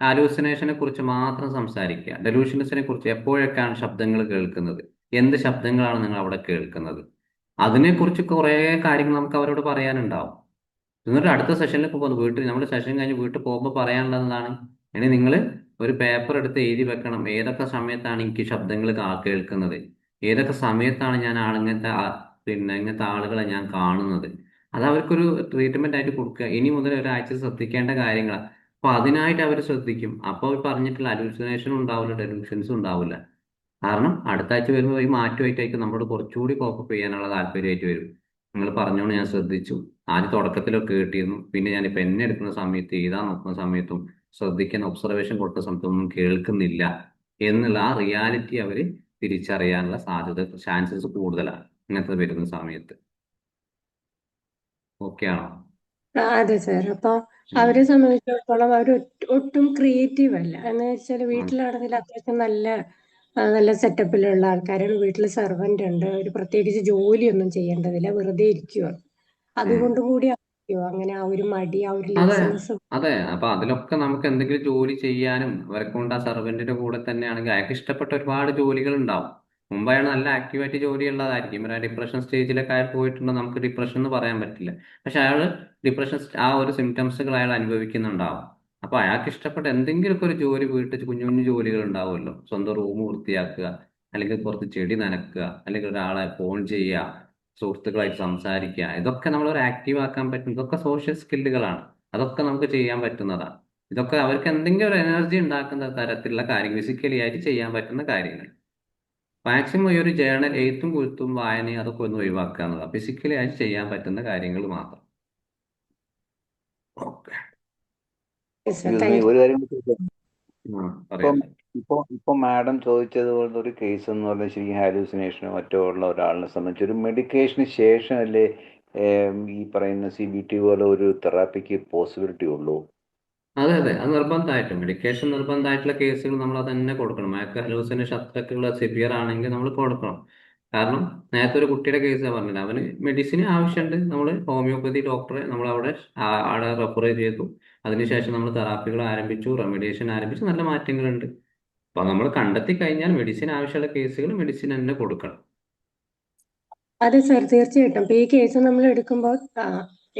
ഹാലൂസിനേഷനെ കുറിച്ച് മാത്രം സംസാരിക്കുക. ഡെലൂഷൻസിനെ കുറിച്ച് എപ്പോഴൊക്കെയാണ് ശബ്ദങ്ങൾ കേൾക്കുന്നത്, എന്ത് ശബ്ദങ്ങളാണ് നിങ്ങൾ അവിടെ കേൾക്കുന്നത്, അതിനെക്കുറിച്ച് കുറേ കാര്യങ്ങൾ നമുക്ക് അവരോട് പറയാനുണ്ടാവും. എന്നിട്ട് അടുത്ത സെഷനിൽ പോകുന്നത് വീട്ടിൽ നമ്മൾ സെഷൻ കഴിഞ്ഞ് വീട്ടിൽ പോകുമ്പോൾ പറയാനുള്ളത് എന്താണ്? ഇനി നിങ്ങൾ ഒരു പേപ്പർ എടുത്ത് എഴുതി വെക്കണം, ഏതൊക്കെ സമയത്താണ് എനിക്ക് ശബ്ദങ്ങൾ കേൾക്കുന്നത്, ഏതൊക്കെ സമയത്താണ് ഞാൻ പിന്നെ ഇങ്ങനത്തെ ആളുകളെ ഞാൻ കാണുന്നത്. അത് അവർക്കൊരു ട്രീറ്റ്മെന്റ് ആയിട്ട് കൊടുക്കുക. ഇനി മുതൽ ഒരാഴ്ച ശ്രദ്ധിക്കേണ്ട കാര്യങ്ങളാണ്. അപ്പൊ അതിനായിട്ട് അവർ ശ്രദ്ധിക്കും. അപ്പോൾ പറഞ്ഞിട്ടുള്ള അലൂസിനേഷനും ഉണ്ടാവില്ല, ഡെലൂഷൻസും ഉണ്ടാവില്ല. കാരണം അടുത്ത ആഴ്ച വരുമ്പോൾ ഈ മാറ്റമായിട്ടായിരിക്കും നമ്മളോട് കുറച്ചുകൂടി കോപ്പപ്പ് ചെയ്യാനുള്ള താല്പര്യമായിട്ട് വരും. നിങ്ങൾ പറഞ്ഞോണ്ട് ഞാൻ ശ്രദ്ധിച്ചു, ആദ്യം തുടക്കത്തിലൊക്കെ കേട്ടിരുന്നു, പിന്നെ ഞാൻ പെൻ എടുക്കുന്ന സമയത്ത് എഴുതാൻ നോക്കുന്ന സമയത്തും ശ്രദ്ധിക്കുന്ന ഒബ്സർവേഷൻ കൊടുക്കുന്ന സമയത്തും ഒന്നും കേൾക്കുന്നില്ല എന്നുള്ള ആ റിയാലിറ്റി അവർ തിരിച്ചറിയാനുള്ള ചാൻസസ് കൂടുതലാണ് ഇങ്ങനത്തെ വരുന്ന സമയത്ത്. ഓക്കെ ആണോ? അതെ സാർ. അപ്പൊ ഉം. അവരെ സംബന്ധിച്ചിടത്തോളം അവർ ഒട്ടും ക്രിയേറ്റീവ് അല്ല. എന്ന് വെച്ചാൽ ഉം. വീട്ടിലാണെങ്കിൽ അത്യാവശ്യം നല്ല സെറ്റപ്പിലുള്ള ആൾക്കാരാണ്. വീട്ടിൽ സെർവന്റ് ഉണ്ട്. ഒരു പ്രത്യേകിച്ച് ജോലിയൊന്നും ചെയ്യേണ്ടതില്ല, വെറുതെ ഇരിക്കുവാണ്. ഉം. അതുകൊണ്ടും കൂടി ആയിരിക്കുമോ അങ്ങനെ ആ ഒരു മടി, ആ ഒരു അതെ ലേസിനെസ്? അതെ, അപ്പൊ അതിലൊക്കെ നമുക്ക് എന്തെങ്കിലും ജോലി ചെയ്യാനും അവരെ കൊണ്ട് ആ സർവന്റിന്റെ കൂടെ തന്നെയാണെങ്കിൽ അയാൾക്ക് ഇഷ്ടപ്പെട്ട ഒരുപാട് ജോലികൾ ഉണ്ടാവും. മുമ്പ് അയാൾ നല്ല ആക്റ്റീവായിട്ട് ജോലിയുള്ളതായിരിക്കും. ഒരു ഡിപ്രഷൻ സ്റ്റേജിലൊക്കെ അയാൾ പോയിട്ടുണ്ടോ നമുക്ക് ഡിപ്രഷൻ എന്ന് പറയാൻ പറ്റില്ല. പക്ഷെ അയാൾ ഡിപ്രഷൻ ആ ഒരു സിംറ്റംസുകൾ അയാൾ അനുഭവിക്കുന്നുണ്ടാവും. അപ്പൊ അയാൾക്ക് ഇഷ്ടപ്പെട്ട എന്തെങ്കിലുമൊക്കെ ഒരു ജോലി, വീട്ടിൽ കുഞ്ഞു കുഞ്ഞു ജോലികൾ ഉണ്ടാവുമല്ലോ. സ്വന്തം റൂം വൃത്തിയാക്കുക, അല്ലെങ്കിൽ പുറത്ത് ചെടി നനക്കുക, അല്ലെങ്കിൽ ഒരാളെ ഫോൺ ചെയ്യുക, സുഹൃത്തുക്കളായിട്ട് സംസാരിക്കുക, ഇതൊക്കെ നമ്മൾ ഒരു ആക്റ്റീവ് ആക്കാൻ പറ്റും. ഇതൊക്കെ സോഷ്യൽ സ്കില്ലുകളാണ്. അതൊക്കെ നമുക്ക് ചെയ്യാൻ പറ്റുന്നതാണ്. ഇതൊക്കെ അവർക്ക് എന്തെങ്കിലും ഒരു എനർജി ഉണ്ടാക്കുന്ന തരത്തിലുള്ള കാര്യങ്ങൾ, ഫിസിക്കലി ആയിട്ട് ചെയ്യാൻ പറ്റുന്ന കാര്യങ്ങൾ. മാക്സിമം ഈ ഒരു ജേണൽ എഴുത്തും കുഴുത്തും വായനയും അതൊക്കെ ഒന്ന് ഒഴിവാക്കുക എന്നതാണ്. ഫിസിക്കലി ആയിട്ട് ചെയ്യാൻ പറ്റുന്ന കാര്യങ്ങൾ മാത്രം. ഓക്കെ. ഒരു കാര്യം കൂടി ചോദിക്കാം. പറയാം. ഇപ്പൊ മാഡം ചോദിച്ചതുപോലത്തെ ഒരു കേസ് എന്ന് പറഞ്ഞാൽ ശരിക്കും ഹാലൂസിനേഷനോ മറ്റോ ഉള്ള ഒരാളിനെ സംബന്ധിച്ച് ഒരു മെഡിക്കേഷന് ശേഷം അല്ലേ ഈ പറയുന്ന CBT പോലെ ഒരു തെറാപ്പിക്ക് പോസിബിലിറ്റി ഉള്ളൂ? അതെ അതെ, അത് നിർബന്ധമായിട്ടും മെഡിക്കേഷൻ നിർബന്ധമായിട്ടുള്ള കേസുകൾ നമ്മൾ അത് തന്നെ കൊടുക്കണം. മയക്ക് ഹലൂസിനേഷൻ അത്രയ്ക്കുള്ള സിവിയർ ആണെങ്കിൽ നമ്മൾ കൊടുക്കണം. കാരണം നേരത്തെ ഒരു കുട്ടിയുടെ കേസ് പറഞ്ഞില്ല, അവന് മെഡിസിൻ ആവശ്യമുണ്ട്, നമ്മൾ ഹോമിയോപ്പതി ഡോക്ടറെ നമ്മൾ അവിടെ റെഫർ ചെയ്തു. അതിനുശേഷം നമ്മൾ തെറാപ്പികൾ ആരംഭിച്ചു, റെമഡിയേഷൻ ആരംഭിച്ചു, നല്ല മാറ്റങ്ങളുണ്ട്. അപ്പൊ നമ്മൾ കണ്ടെത്തി കഴിഞ്ഞാൽ മെഡിസിൻ ആവശ്യമുള്ള കേസുകൾ മെഡിസിൻ തന്നെ കൊടുക്കണം. അതെ സാർ, തീർച്ചയായിട്ടും. അപ്പൊ ഈ കേസ് നമ്മൾ എടുക്കുമ്പോൾ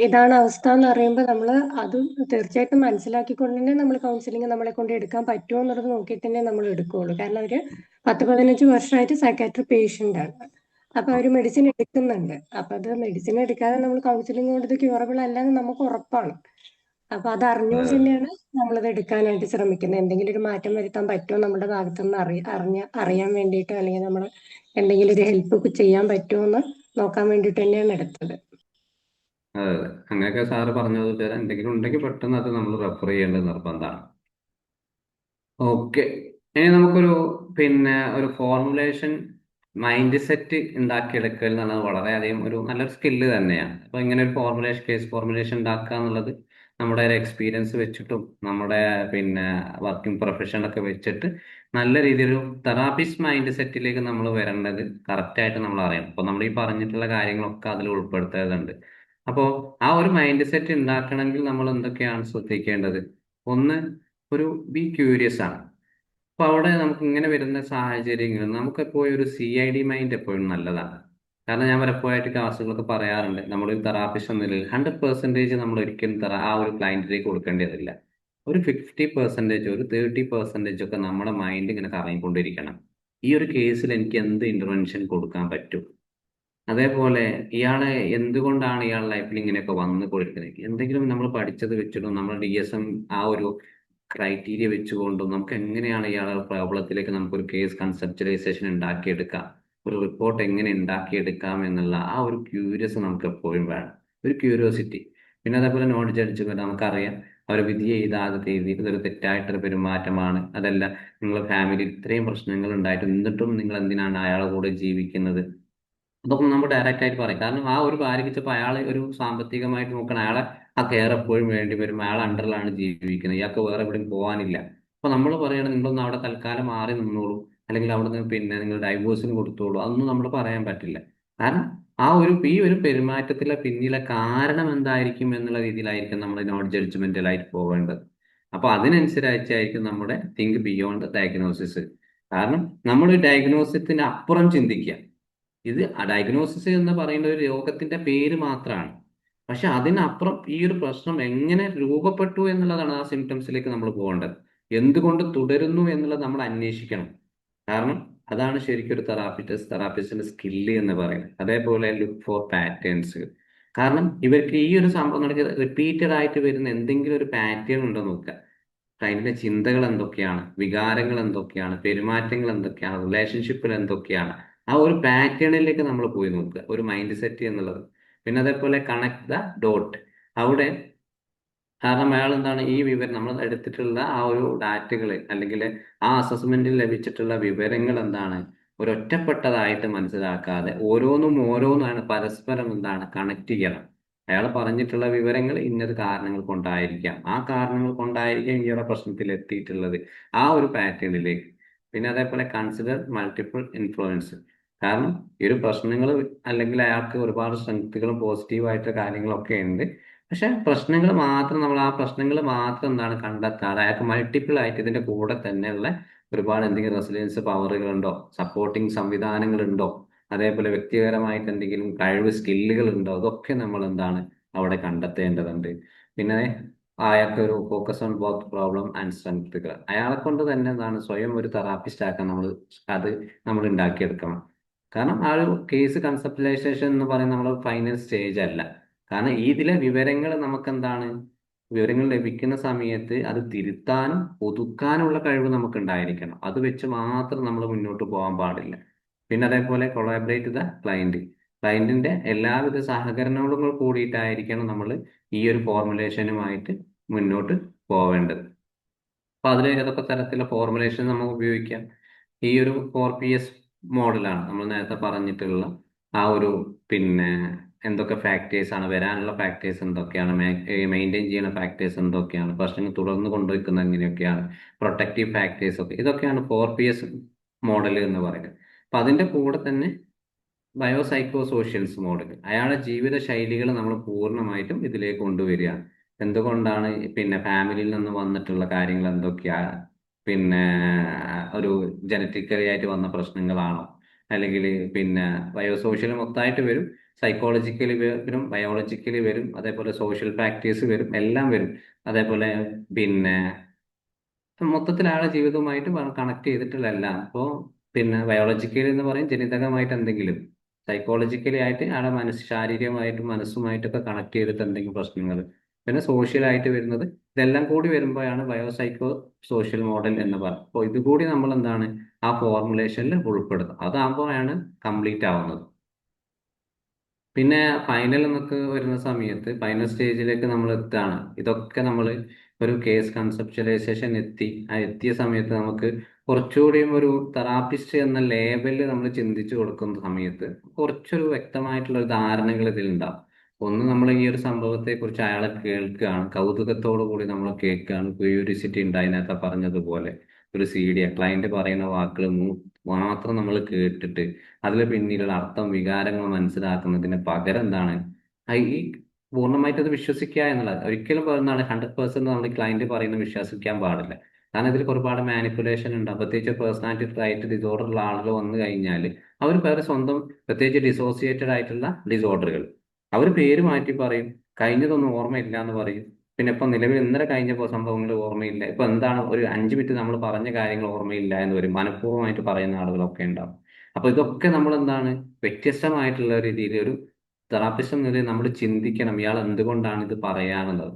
ഇതാണ് അവസ്ഥ എന്ന് അറിയുമ്പോൾ നമ്മൾ അത് തീർച്ചയായിട്ടും മനസ്സിലാക്കിക്കൊണ്ട് തന്നെ നമ്മൾ കൗൺസിലിംഗ് നമ്മളെ കൊണ്ട് എടുക്കാൻ പറ്റുമോ എന്നുള്ളത് നോക്കിയിട്ട് തന്നെ നമ്മൾ എടുക്കുകയുള്ളൂ. കാരണം അവര് 10-15 വർഷമായിട്ട് സൈക്കാട്രി പേഷ്യന്റ് ആണ്. അപ്പൊ അവര് മെഡിസിൻ എടുക്കുന്നുണ്ട്. അപ്പൊ അത് മെഡിസിൻ എടുക്കാതെ നമ്മൾ കൗൺസിലിംഗ് കൊണ്ട് ഇത് ക്യൂറബിൾ അല്ലാന്ന് നമുക്ക് ഉറപ്പാണ്. അപ്പൊ അത് അറിഞ്ഞുകൊണ്ട് തന്നെയാണ് നമ്മളത് എടുക്കാനായിട്ട് ശ്രമിക്കുന്നത്. എന്തെങ്കിലും ഒരു മാറ്റം വരുത്താൻ പറ്റുമോ നമ്മുടെ ഭാഗത്തുനിന്ന് അറിയാൻ വേണ്ടിയിട്ട്, അല്ലെങ്കിൽ നമ്മൾ എന്തെങ്കിലും ഒരു ഹെൽപ്പ് ചെയ്യാൻ പറ്റുമോ എന്ന് നോക്കാൻ വേണ്ടിയിട്ട് തന്നെയാണ് എടുത്തത്. അതെ അതെ, അങ്ങനെയൊക്കെ സാറ് പറഞ്ഞത് വെച്ചാൽ എന്തെങ്കിലും ഉണ്ടെങ്കിൽ പെട്ടെന്ന് അത് നമ്മൾ റെഫർ ചെയ്യേണ്ടത് നിർബന്ധമാണ്. ഓക്കെ. ഇനി നമുക്കൊരു ഒരു ഫോർമുലേഷൻ മൈൻഡ് സെറ്റ് ഉണ്ടാക്കിയെടുക്കൽ എന്ന് പറഞ്ഞാൽ വളരെയധികം ഒരു നല്ലൊരു സ്കില്ല് തന്നെയാണ്. അപ്പൊ ഇങ്ങനെ ഒരു കേസ് ഫോർമുലേഷൻ ഉണ്ടാക്കുക എന്നുള്ളത് നമ്മുടെ ഒരു എക്സ്പീരിയൻസ് വെച്ചിട്ടും നമ്മുടെ വർക്കിംഗ് പ്രൊഫഷനൊക്കെ വെച്ചിട്ട് നല്ല രീതിയിലൊരു തെറാപ്പിസ്റ്റ് മൈൻഡ് സെറ്റിലേക്ക് നമ്മൾ വരേണ്ടത് കറക്റ്റായിട്ട് നമ്മൾ അറിയണം. അപ്പൊ നമ്മൾ ഈ പറഞ്ഞിട്ടുള്ള കാര്യങ്ങളൊക്കെ അതിൽ ഉൾപ്പെടുത്തേണ്ടതുണ്ട്. അപ്പോൾ ആ ഒരു മൈൻഡ് സെറ്റ് ഉണ്ടാക്കണമെങ്കിൽ നമ്മൾ എന്തൊക്കെയാണ് ശ്രദ്ധിക്കേണ്ടത്? ഒന്ന്, ഒരു ബി ക്യൂരിയസ് ആണ്. അപ്പൊ അവിടെ നമുക്ക് ഇങ്ങനെ വരുന്ന സാഹചര്യങ്ങളിൽ നമുക്ക് എപ്പോഴും ഒരു CID മൈൻഡ് എപ്പോഴും നല്ലതാണ്. കാരണം ഞാൻ പലപ്പോഴായിട്ട് ക്ലാസ്സുകളൊക്കെ പറയാറുണ്ട്, നമ്മളൊരു തെറാപ്പിസ്റ്റ് എന്ന നിലയിൽ 100% നമ്മൾ ഒരിക്കലും ആ ഒരു ക്ലയന്റിലേക്ക് കൊടുക്കേണ്ടതില്ല. ഒരു 50%, ഒരു 30% ഒക്കെ നമ്മുടെ മൈൻഡ് ഇങ്ങനെ കറങ്ങിക്കൊണ്ടിരിക്കണം. ഈ ഒരു കേസിൽ എനിക്ക് എന്ത് ഇന്റർവെൻഷൻ കൊടുക്കാൻ പറ്റും, അതേപോലെ ഇയാളെ എന്തുകൊണ്ടാണ് ഇയാളുടെ ലൈഫിൽ ഇങ്ങനെയൊക്കെ വന്നു കൊടുക്കുന്നത്, എന്തെങ്കിലും നമ്മൾ പഠിച്ചത് വെച്ചിട്ടും നമ്മൾ DSM ആ ഒരു ക്രൈറ്റീരിയ വെച്ചുകൊണ്ടും നമുക്ക് എങ്ങനെയാണ് ഇയാളുടെ പ്രോബ്ലത്തിലേക്ക് നമുക്കൊരു കേസ് കൺസെപ്റ്റലൈസേഷൻ ഉണ്ടാക്കിയെടുക്കാം, ഒരു റിപ്പോർട്ട് എങ്ങനെ ഉണ്ടാക്കിയെടുക്കാം എന്നുള്ള ആ ഒരു ക്യൂരിയസ് നമുക്ക് എപ്പോഴും വേണം, ഒരു ക്യൂരിയോസിറ്റി. പിന്നെ അതേപോലെ നോൺ ജഡ്ജ്മെന്റ്. നമുക്കറിയാം അവർ വിധി എഴുതാതെ എഴുതിയിട്ട് ഇതൊരു തെറ്റായിട്ടൊരു പെരുമാറ്റമാണ്, അതല്ല നിങ്ങളുടെ ഫാമിലിയിൽ ഇത്രയും പ്രശ്നങ്ങൾ ഉണ്ടായിട്ട് എന്നിട്ടും നിങ്ങൾ എന്തിനാണ് അയാളുടെ കൂടെ ജീവിക്കുന്നത്, അതൊക്കെ നമ്മൾ ഡയറക്റ്റ് ആയിട്ട് പറയും. കാരണം ആ ഒരു ഭാര്യയ്ക്ക് ചിലപ്പോൾ അയാൾ ഒരു സാമ്പത്തികമായിട്ട് നോക്കണം, അയാളെ ആ കെയർ എപ്പോഴും വേണ്ടി വരും, അയാൾ അണ്ടറിലാണ് ജീവിക്കുന്നത്, ഇയാൾക്ക് വേറെ എവിടെയും പോകാനില്ല. അപ്പൊ നമ്മൾ പറയണം നിങ്ങളൊന്ന് അവിടെ തൽക്കാലം മാറി നിന്നോളൂ, അല്ലെങ്കിൽ അവിടെ നിന്ന് നിങ്ങൾ ഡൈവോഴ്സിന് കൊടുത്തോളൂ, അതൊന്നും നമ്മൾ പറയാൻ പറ്റില്ല. കാരണം ഈ ഒരു പെരുമാറ്റത്തിലെ പിന്നിലെ കാരണം എന്തായിരിക്കും എന്നുള്ള രീതിയിലായിരിക്കും നമ്മൾ നോൺ ജഡ്ജ്മെന്റലായിട്ട് പോവേണ്ടത്. അപ്പൊ അതിനനുസരിച്ചായിരിക്കും നമ്മുടെ തിങ്ക് ബിയോണ്ട് ഡയഗ്നോസിസ്. കാരണം നമ്മൾ ഡയഗ്നോസിന് അപ്പുറം ചിന്തിക്കുക. ഇത് ഡയഗ്നോസിസ് എന്ന് പറയുന്ന ഒരു രോഗത്തിന്റെ പേര് മാത്രമാണ്. പക്ഷെ അതിനപ്പുറം ഈ ഒരു പ്രശ്നം എങ്ങനെ രൂപപ്പെട്ടു എന്നുള്ളതാണ് ആ സിംറ്റംസിലേക്ക് നമ്മൾ പോകേണ്ടത്. എന്തുകൊണ്ട് തുടരുന്നു എന്നുള്ളത് നമ്മൾ അന്വേഷിക്കണം. കാരണം അതാണ് ശരിക്കും ഒരു തെറാപ്പിസ്റ്റിന്റെ സ്കില്ല് എന്ന് പറയുന്നത്. അതേപോലെ ലുക്ക് ഫോർ പാറ്റേൺസ്. കാരണം ഇവർക്ക് ഈ ഒരു സംഭവം റിപ്പീറ്റഡ് ആയിട്ട് വരുന്ന എന്തെങ്കിലും ഒരു പാറ്റേൺ ഉണ്ടോ നോക്കുക. ക്ലയന്റിന്റെ ചിന്തകൾ എന്തൊക്കെയാണ്, വികാരങ്ങൾ എന്തൊക്കെയാണ്, പെരുമാറ്റങ്ങൾ എന്തൊക്കെയാണ്, റിലേഷൻഷിപ്പിൽ എന്തൊക്കെയാണ്, ആ ഒരു പാറ്റേണിലേക്ക് നമ്മൾ പോയി നോക്കുക, ഒരു മൈൻഡ് സെറ്റ് എന്നുള്ളത്. പിന്നെ അതേപോലെ കണക്ട് ദ ഡോട്ട്. അവിടെ കാരണം അയാൾ എന്താണ് ഈ വിവരം നമ്മൾ എടുത്തിട്ടുള്ള ആ ഒരു ഡാറ്റകൾ അല്ലെങ്കിൽ ആ അസസ്മെന്റിൽ ലഭിച്ചിട്ടുള്ള വിവരങ്ങൾ എന്താണ് ഒരൊറ്റപ്പെട്ടതായിട്ട് മനസ്സിലാക്കാതെ ഓരോന്നാണ് പരസ്പരം എന്താണ് കണക്ട് ചെയ്യണം. അയാൾ പറഞ്ഞിട്ടുള്ള വിവരങ്ങൾ ഇന്നത് കാരണങ്ങൾ കൊണ്ടായിരിക്കാം, ആ കാരണങ്ങൾ കൊണ്ടായിരിക്കാം ഈ ഒരു പ്രശ്നത്തിൽ എത്തിയിട്ടുള്ളത്, ആ ഒരു പാറ്റേണിലേക്ക്. പിന്നെ അതേപോലെ കൺസിഡർ മൾട്ടിപ്പിൾ ഇൻഫ്ലുവൻസ്. കാരണം ഈ ഒരു പ്രശ്നങ്ങൾ അല്ലെങ്കിൽ അയാൾക്ക് ഒരുപാട് സ്ട്രെങ്ത്തുകളും പോസിറ്റീവായിട്ടുള്ള കാര്യങ്ങളൊക്കെ ഉണ്ട്. പക്ഷെ ആ പ്രശ്നങ്ങൾ മാത്രം എന്താണ് കണ്ടെത്താതെ അയാൾക്ക് മൾട്ടിപ്പിൾ ആയിട്ട് ഇതിന്റെ കൂടെ തന്നെയുള്ള ഒരുപാട് എന്തെങ്കിലും റെസിലിയൻസ് പവറുകൾ ഉണ്ടോ, സപ്പോർട്ടിങ് സംവിധാനങ്ങൾ ഉണ്ടോ, അതേപോലെ വ്യക്തിപരമായിട്ട് എന്തെങ്കിലും കഴിവ് സ്കില്ലുകൾ ഉണ്ടോ, അതൊക്കെ നമ്മൾ എന്താണ് അവിടെ കണ്ടെത്തേണ്ടതുണ്ട്. പിന്നെ അയാൾക്ക് ഒരു focus on both problem and സ്ട്രെങ്ത്തുകൾ. അയാളെ കൊണ്ട് തന്നെ എന്താണ് സ്വയം ഒരു തെറാപ്പിസ്റ്റ് ആക്കാൻ നമ്മൾ ഉണ്ടാക്കിയെടുക്കണം. കാരണം ആ ഒരു കേസ് കൺസെപ്റ്റലൈസേഷൻ എന്ന് പറയുന്നത് നമ്മൾ ഫൈനൽ സ്റ്റേജ് അല്ല. കാരണം ഇതിലെ വിവരങ്ങൾ വിവരങ്ങൾ ലഭിക്കുന്ന സമയത്ത് അത് തിരുത്താനും പുതുക്കാനുള്ള കഴിവ് നമുക്ക് ഉണ്ടായിരിക്കണം. അത് വെച്ച് മാത്രം നമ്മൾ മുന്നോട്ട് പോകാൻ പാടില്ല. പിന്നെ അതേപോലെ കൊളാബറേറ്റ് ദ ക്ലയന്റിന്റെ എല്ലാവിധ സഹകരണങ്ങളും കൂടിയിട്ടായിരിക്കണം നമ്മൾ ഈ ഒരു ഫോർമുലേഷനുമായിട്ട് മുന്നോട്ട് പോവേണ്ടത്. അപ്പൊ അതിൽ ഏതൊക്കെ തരത്തിലുള്ള ഫോർമുലേഷൻ നമുക്ക് ഉപയോഗിക്കാം? ഈ ഒരു 4PS മോഡലാണ് നമ്മൾ നേരത്തെ പറഞ്ഞിട്ടുള്ള ആ ഒരു പിന്നെ എന്തൊക്കെ ഫാക്ടേഴ്സ് ആണ് വരാനുള്ള ഫാക്ടേഴ്സ് എന്തൊക്കെയാണ്, മെയിൻറ്റെയിൻ ചെയ്യുന്ന ഫാക്ടേഴ്സ് എന്തൊക്കെയാണ്, പ്രശ്നങ്ങൾ തുടർന്ന് കൊണ്ടുവയ്ക്കുന്നത് എങ്ങനെയൊക്കെയാണ്, പ്രൊട്ടക്റ്റീവ് ഫാക്ടേഴ്സ് ഒക്കെ, ഇതൊക്കെയാണ് 4PS മോഡൽ എന്ന് പറയുന്നത്. അപ്പൊ അതിന്റെ കൂടെ തന്നെ ബയോസൈക്കോ സോഷ്യൽസ് മോഡൽ, അയാളുടെ ജീവിത ശൈലികൾ നമ്മൾ പൂർണ്ണമായിട്ടും ഇതിലേക്ക് കൊണ്ടുവരികയാണ്. എന്തുകൊണ്ടാണ് പിന്നെ ഫാമിലിയിൽ നിന്ന് വന്നിട്ടുള്ള കാര്യങ്ങൾ എന്തൊക്കെയാണ്, പിന്നെ ഒരു ജനറ്റിക്കലി ആയിട്ട് വന്ന പ്രശ്നങ്ങളാണോ, അല്ലെങ്കിൽ പിന്നെ ബയോസോഷ്യൽ മൊത്തമായിട്ട് വരും, സൈക്കോളജിക്കലി വരും, ബയോളജിക്കലി വരും, അതേപോലെ സോഷ്യൽ ഫാക്ടേഴ്സ് വരും, എല്ലാം വരും. അതേപോലെ പിന്നെ മൊത്തത്തിൽ ആളുടെ ജീവിതവുമായിട്ട് കണക്ട് ചെയ്തിട്ടുള്ള എല്ലാം. അപ്പോൾ പിന്നെ ബയോളജിക്കലി എന്ന് പറയും ജനിതകമായിട്ട് എന്തെങ്കിലും, സൈക്കോളജിക്കലി ആയിട്ട് ആളെ ശാരീരികമായിട്ടും മനസ്സുമായിട്ടൊക്കെ കണക്ട് ചെയ്തിട്ട് എന്തെങ്കിലും പ്രശ്നങ്ങൾ, പിന്നെ സോഷ്യലായിട്ട് വരുന്നത്, ഇതെല്ലാം കൂടി വരുമ്പോഴാണ് ബയോസൈക്കോ സോഷ്യൽ മോഡൽ എന്ന് പറയുന്നത്. അപ്പോൾ ഇതുകൂടി നമ്മൾ എന്താണ് ആ ഫോർമുലേഷനിൽ ഉൾപ്പെടുത്തും. അതാകുമ്പോഴാണ് കംപ്ലീറ്റ് ആവുന്നത്. പിന്നെ ഫൈനൽ എന്നൊക്കെ വരുന്ന സമയത്ത് ഫൈനൽ സ്റ്റേജിലേക്ക് നമ്മൾ എത്തുകയാണ്. ഇതൊക്കെ നമ്മൾ ഒരു കേസ് കൺസെപ്ച്വലൈസേഷൻ എത്തിയ സമയത്ത് നമുക്ക് കുറച്ചുകൂടിയും ഒരു തെറാപ്പിസ്റ്റ് എന്ന ലേബലിൽ നമ്മൾ ചിന്തിച്ചു കൊടുക്കുന്ന സമയത്ത് കുറച്ചൊരു വ്യക്തമായിട്ടുള്ള ഒരു ധാരണകൾ ഇതിലുണ്ടാവും. ഒന്ന്, നമ്മൾ ഈ ഒരു സംഭവത്തെ കുറിച്ച് അയാളെ കേൾക്കുകയാണ്, കൗതുകത്തോടു കൂടി നമ്മൾ കേൾക്കുകയാണ്, ക്യൂരിയോസിറ്റി ഉണ്ട്. അതിനകത്ത് പറഞ്ഞതുപോലെ ഒരു CD ക്ലയന്റ് പറയുന്ന വാക്കുകൾ മാത്രം നമ്മൾ കേട്ടിട്ട് അതിൽ പിന്നീടുള്ള അർത്ഥം വികാരങ്ങൾ മനസ്സിലാക്കുന്നതിന് പകരം എന്താണ് ഈ പൂർണ്ണമായിട്ട് അത് വിശ്വസിക്കുക എന്നുള്ളത്. ഒരിക്കലും എന്താണ് 100% നമ്മൾ ക്ലയന്റ് പറയുന്നത് വിശ്വസിക്കാൻ പാടില്ല. കാരണം ഇതിൽ ഒരുപാട് മാനിപ്പുലേഷൻ ഉണ്ട്. പ്രത്യേകിച്ച് പേഴ്സണാലിറ്റി ട്രൈറ്റ് ഡിസോർഡർ ഉള്ള ആളുകൾ വന്നു കഴിഞ്ഞാൽ അവർ വേറെ സ്വന്തം, പ്രത്യേകിച്ച് ഡിസോസിയേറ്റഡ് ആയിട്ടുള്ള ഡിസോർഡറുകൾ, അവർ പേര് മാറ്റി പറയും, കഴിഞ്ഞതൊന്നും ഓർമ്മയില്ല എന്ന് പറയും. പിന്നെ ഇപ്പൊ നിലവിൽ ഇന്നലെ കഴിഞ്ഞ സംഭവങ്ങൾ ഓർമ്മയില്ല, ഇപ്പൊ എന്താണ് ഒരു 5 മിനിറ്റ് നമ്മൾ പറഞ്ഞ കാര്യങ്ങൾ ഓർമ്മയില്ല എന്ന് വരും. മനഃപൂർവ്വമായിട്ട് പറയുന്ന ആളുകളൊക്കെ ഉണ്ടാവും. അപ്പൊ ഇതൊക്കെ നമ്മൾ എന്താണ് വ്യത്യസ്തമായിട്ടുള്ള രീതിയിൽ ഒരു തെറാപ്പിസ്റ്റ് എന്ന നിലയിൽ നമ്മൾ ചിന്തിക്കണം, ഇയാൾ എന്തുകൊണ്ടാണ് ഇത് പറയാനുള്ളത്.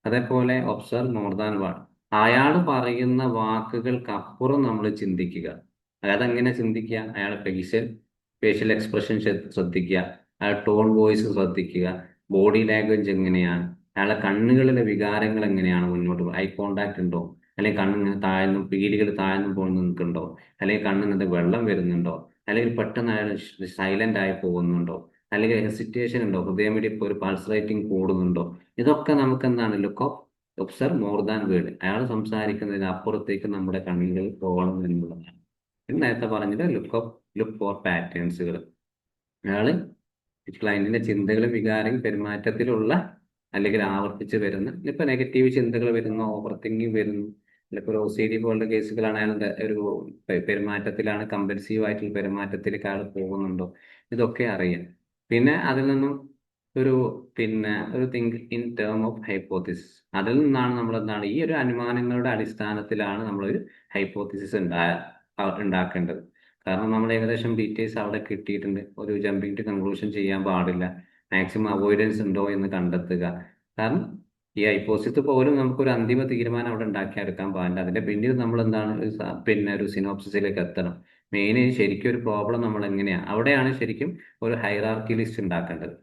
അതേപോലെ ഒബ്സർവ് മോർ ദാൻ വേർഡ്. അയാൾ പറയുന്ന വാക്കുകൾക്കപ്പുറം നമ്മൾ ചിന്തിക്കുക. അതായത് എങ്ങനെ ചിന്തിക്കുക? അയാൾ ഫേഷ്യൽ എക്സ്പ്രഷൻ ശ്രദ്ധിക്കുക, അയാൾ ടോൺ വോയിസ് ശ്രദ്ധിക്കുക, ബോഡി ലാംഗ്വേജ് എങ്ങനെയാണ്, അയാളെ കണ്ണുകളിലെ വികാരങ്ങൾ എങ്ങനെയാണ്, മുന്നോട്ട് ഐ കോണ്ടാക്ട് ഉണ്ടോ, അല്ലെങ്കിൽ കണ്ണിങ്ങനെ താഴ്ന്നും പീലികൾ താഴ്ന്നും പോയി നിൽക്കുന്നുണ്ടോ, അല്ലെങ്കിൽ കണ്ണിന് വെള്ളം വരുന്നുണ്ടോ, അല്ലെങ്കിൽ പെട്ടെന്ന് അയാൾ സൈലന്റ് ആയി പോകുന്നുണ്ടോ, അല്ലെങ്കിൽ ഹെസിറ്റേഷൻ ഉണ്ടോ, ഹൃദയമിടിപ്പ് ഒരു പൾസ് റേറ്റിംഗ് കൂടുന്നുണ്ടോ. ഇതൊക്കെ നമുക്ക് എന്താണ് look of observe more than word. അയാൾ സംസാരിക്കുന്നതിന് അപ്പുറത്തേക്ക് നമ്മുടെ കണ്ണുകൾ പോകണം എന്നുള്ളതാണ്. പിന്നെ നേരത്തെ പറഞ്ഞത് ലുക്ക് ഫോർ പാറ്റേൺസുകൾ. അയാള് ക്ലയന്റിന്റെ ചിന്തകളും വികാരങ്ങളും പെരുമാറ്റത്തിലുള്ള അല്ലെങ്കിൽ ആവർത്തിച്ച് വരുന്ന, ഇപ്പൊ നെഗറ്റീവ് ചിന്തകൾ വരുന്നു, ഓവർ തിങ്കിങ് വരുന്നു, ഇപ്പോൾ ഒരു OCD പോലുള്ള കേസുകളാണ് അയാളുടെ ഒരു പെരുമാറ്റത്തിലാണ്, കമ്പൽസീവ് ആയിട്ടുള്ള പെരുമാറ്റത്തിലേക്ക് അയാൾ പോകുന്നുണ്ടോ, ഇതൊക്കെ അറിയാം. പിന്നെ അതിൽ നിന്നും ഒരു ഒരു think in term of hypothesis. അതിൽ നിന്നാണ് നമ്മൾ എന്താണ് ഈ ഒരു അനുമാനങ്ങളുടെ അടിസ്ഥാനത്തിലാണ് നമ്മളൊരു ഹൈപ്പോത്തിസിസ് ഉണ്ടാക്കേണ്ടത്. കാരണം നമ്മൾ ഏകദേശം ഡീറ്റെയിൽസ് അവിടെ കിട്ടിയിട്ടുണ്ട്. ഒരു ജമ്പിങ് ടു കൺക്ലൂഷൻ ചെയ്യാൻ പാടില്ല, മാക്സിമം അവോയ്ഡൻസ് ഉണ്ടോ എന്ന് കണ്ടെത്തുക. കാരണം ഈ ഹൈപ്പോസിസ് പോലും നമുക്കൊരു അന്തിമ തീരുമാനം അവിടെ ഉണ്ടാക്കിയെടുക്കാൻ പാടില്ല. അതിന്റെ പിന്നിൽ നമ്മൾ എന്താണ് ഒരു സിനോപ്സിസിലേക്ക് എത്തണം. മെയിൻ ശരിക്കും ഒരു പ്രോബ്ലം നമ്മൾ എങ്ങനെയാണ്, അവിടെയാണ് ശരിക്കും ഒരു ഹൈറാർക്കി ലിസ്റ്റ് ഉണ്ടാക്കേണ്ടത്.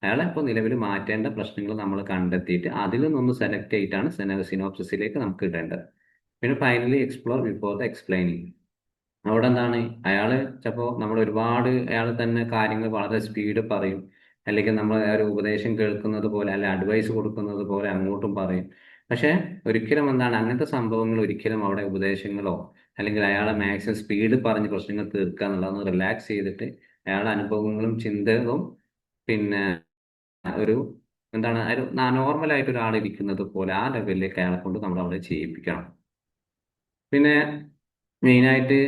അയാളെ ഇപ്പോൾ നിലവിൽ മാറ്റേണ്ട പ്രശ്നങ്ങൾ നമ്മൾ കണ്ടെത്തിയിട്ട് അതിൽ നിന്നൊന്ന് സെലക്ട് ചെയ്തിട്ടാണ് സിനോപ്സിസിലേക്ക് നമുക്ക് ഇടേണ്ടത്. പിന്നെ finally explore before the explaining. അവിടെ എന്താണ് അയാൾ ചിലപ്പോൾ നമ്മൾ ഒരുപാട് അയാൾ തന്നെ കാര്യങ്ങൾ വളരെ സ്പീഡ് പറയും, അല്ലെങ്കിൽ നമ്മൾ ഒരു ഉപദേശം കേൾക്കുന്നത് പോലെ അല്ലെ അഡ്വൈസ് കൊടുക്കുന്നത് പോലെ അങ്ങോട്ടും പറയും. പക്ഷെ ഒരിക്കലും എന്താണ് അങ്ങനത്തെ സംഭവങ്ങൾ ഒരിക്കലും അവിടെ ഉപദേശങ്ങളോ അല്ലെങ്കിൽ അയാളെ മാക്സിമം സ്പീഡ് പറഞ്ഞ് പ്രശ്നങ്ങൾ തീർക്കുക എന്നുള്ളതൊന്ന് റിലാക്സ് ചെയ്തിട്ട് അയാളുടെ അനുഭവങ്ങളും ചിന്തകളും പിന്നെ ഒരു ഒരു നോർമലായിട്ട് ഒരാൾ ഇരിക്കുന്നത് പോലെ ആ ലെവലിലേക്ക് അയാളെ കൊണ്ട് നമ്മൾ അവിടെ ചെയ്യിപ്പിക്കണം. പിന്നെ മെയിനായിട്ട്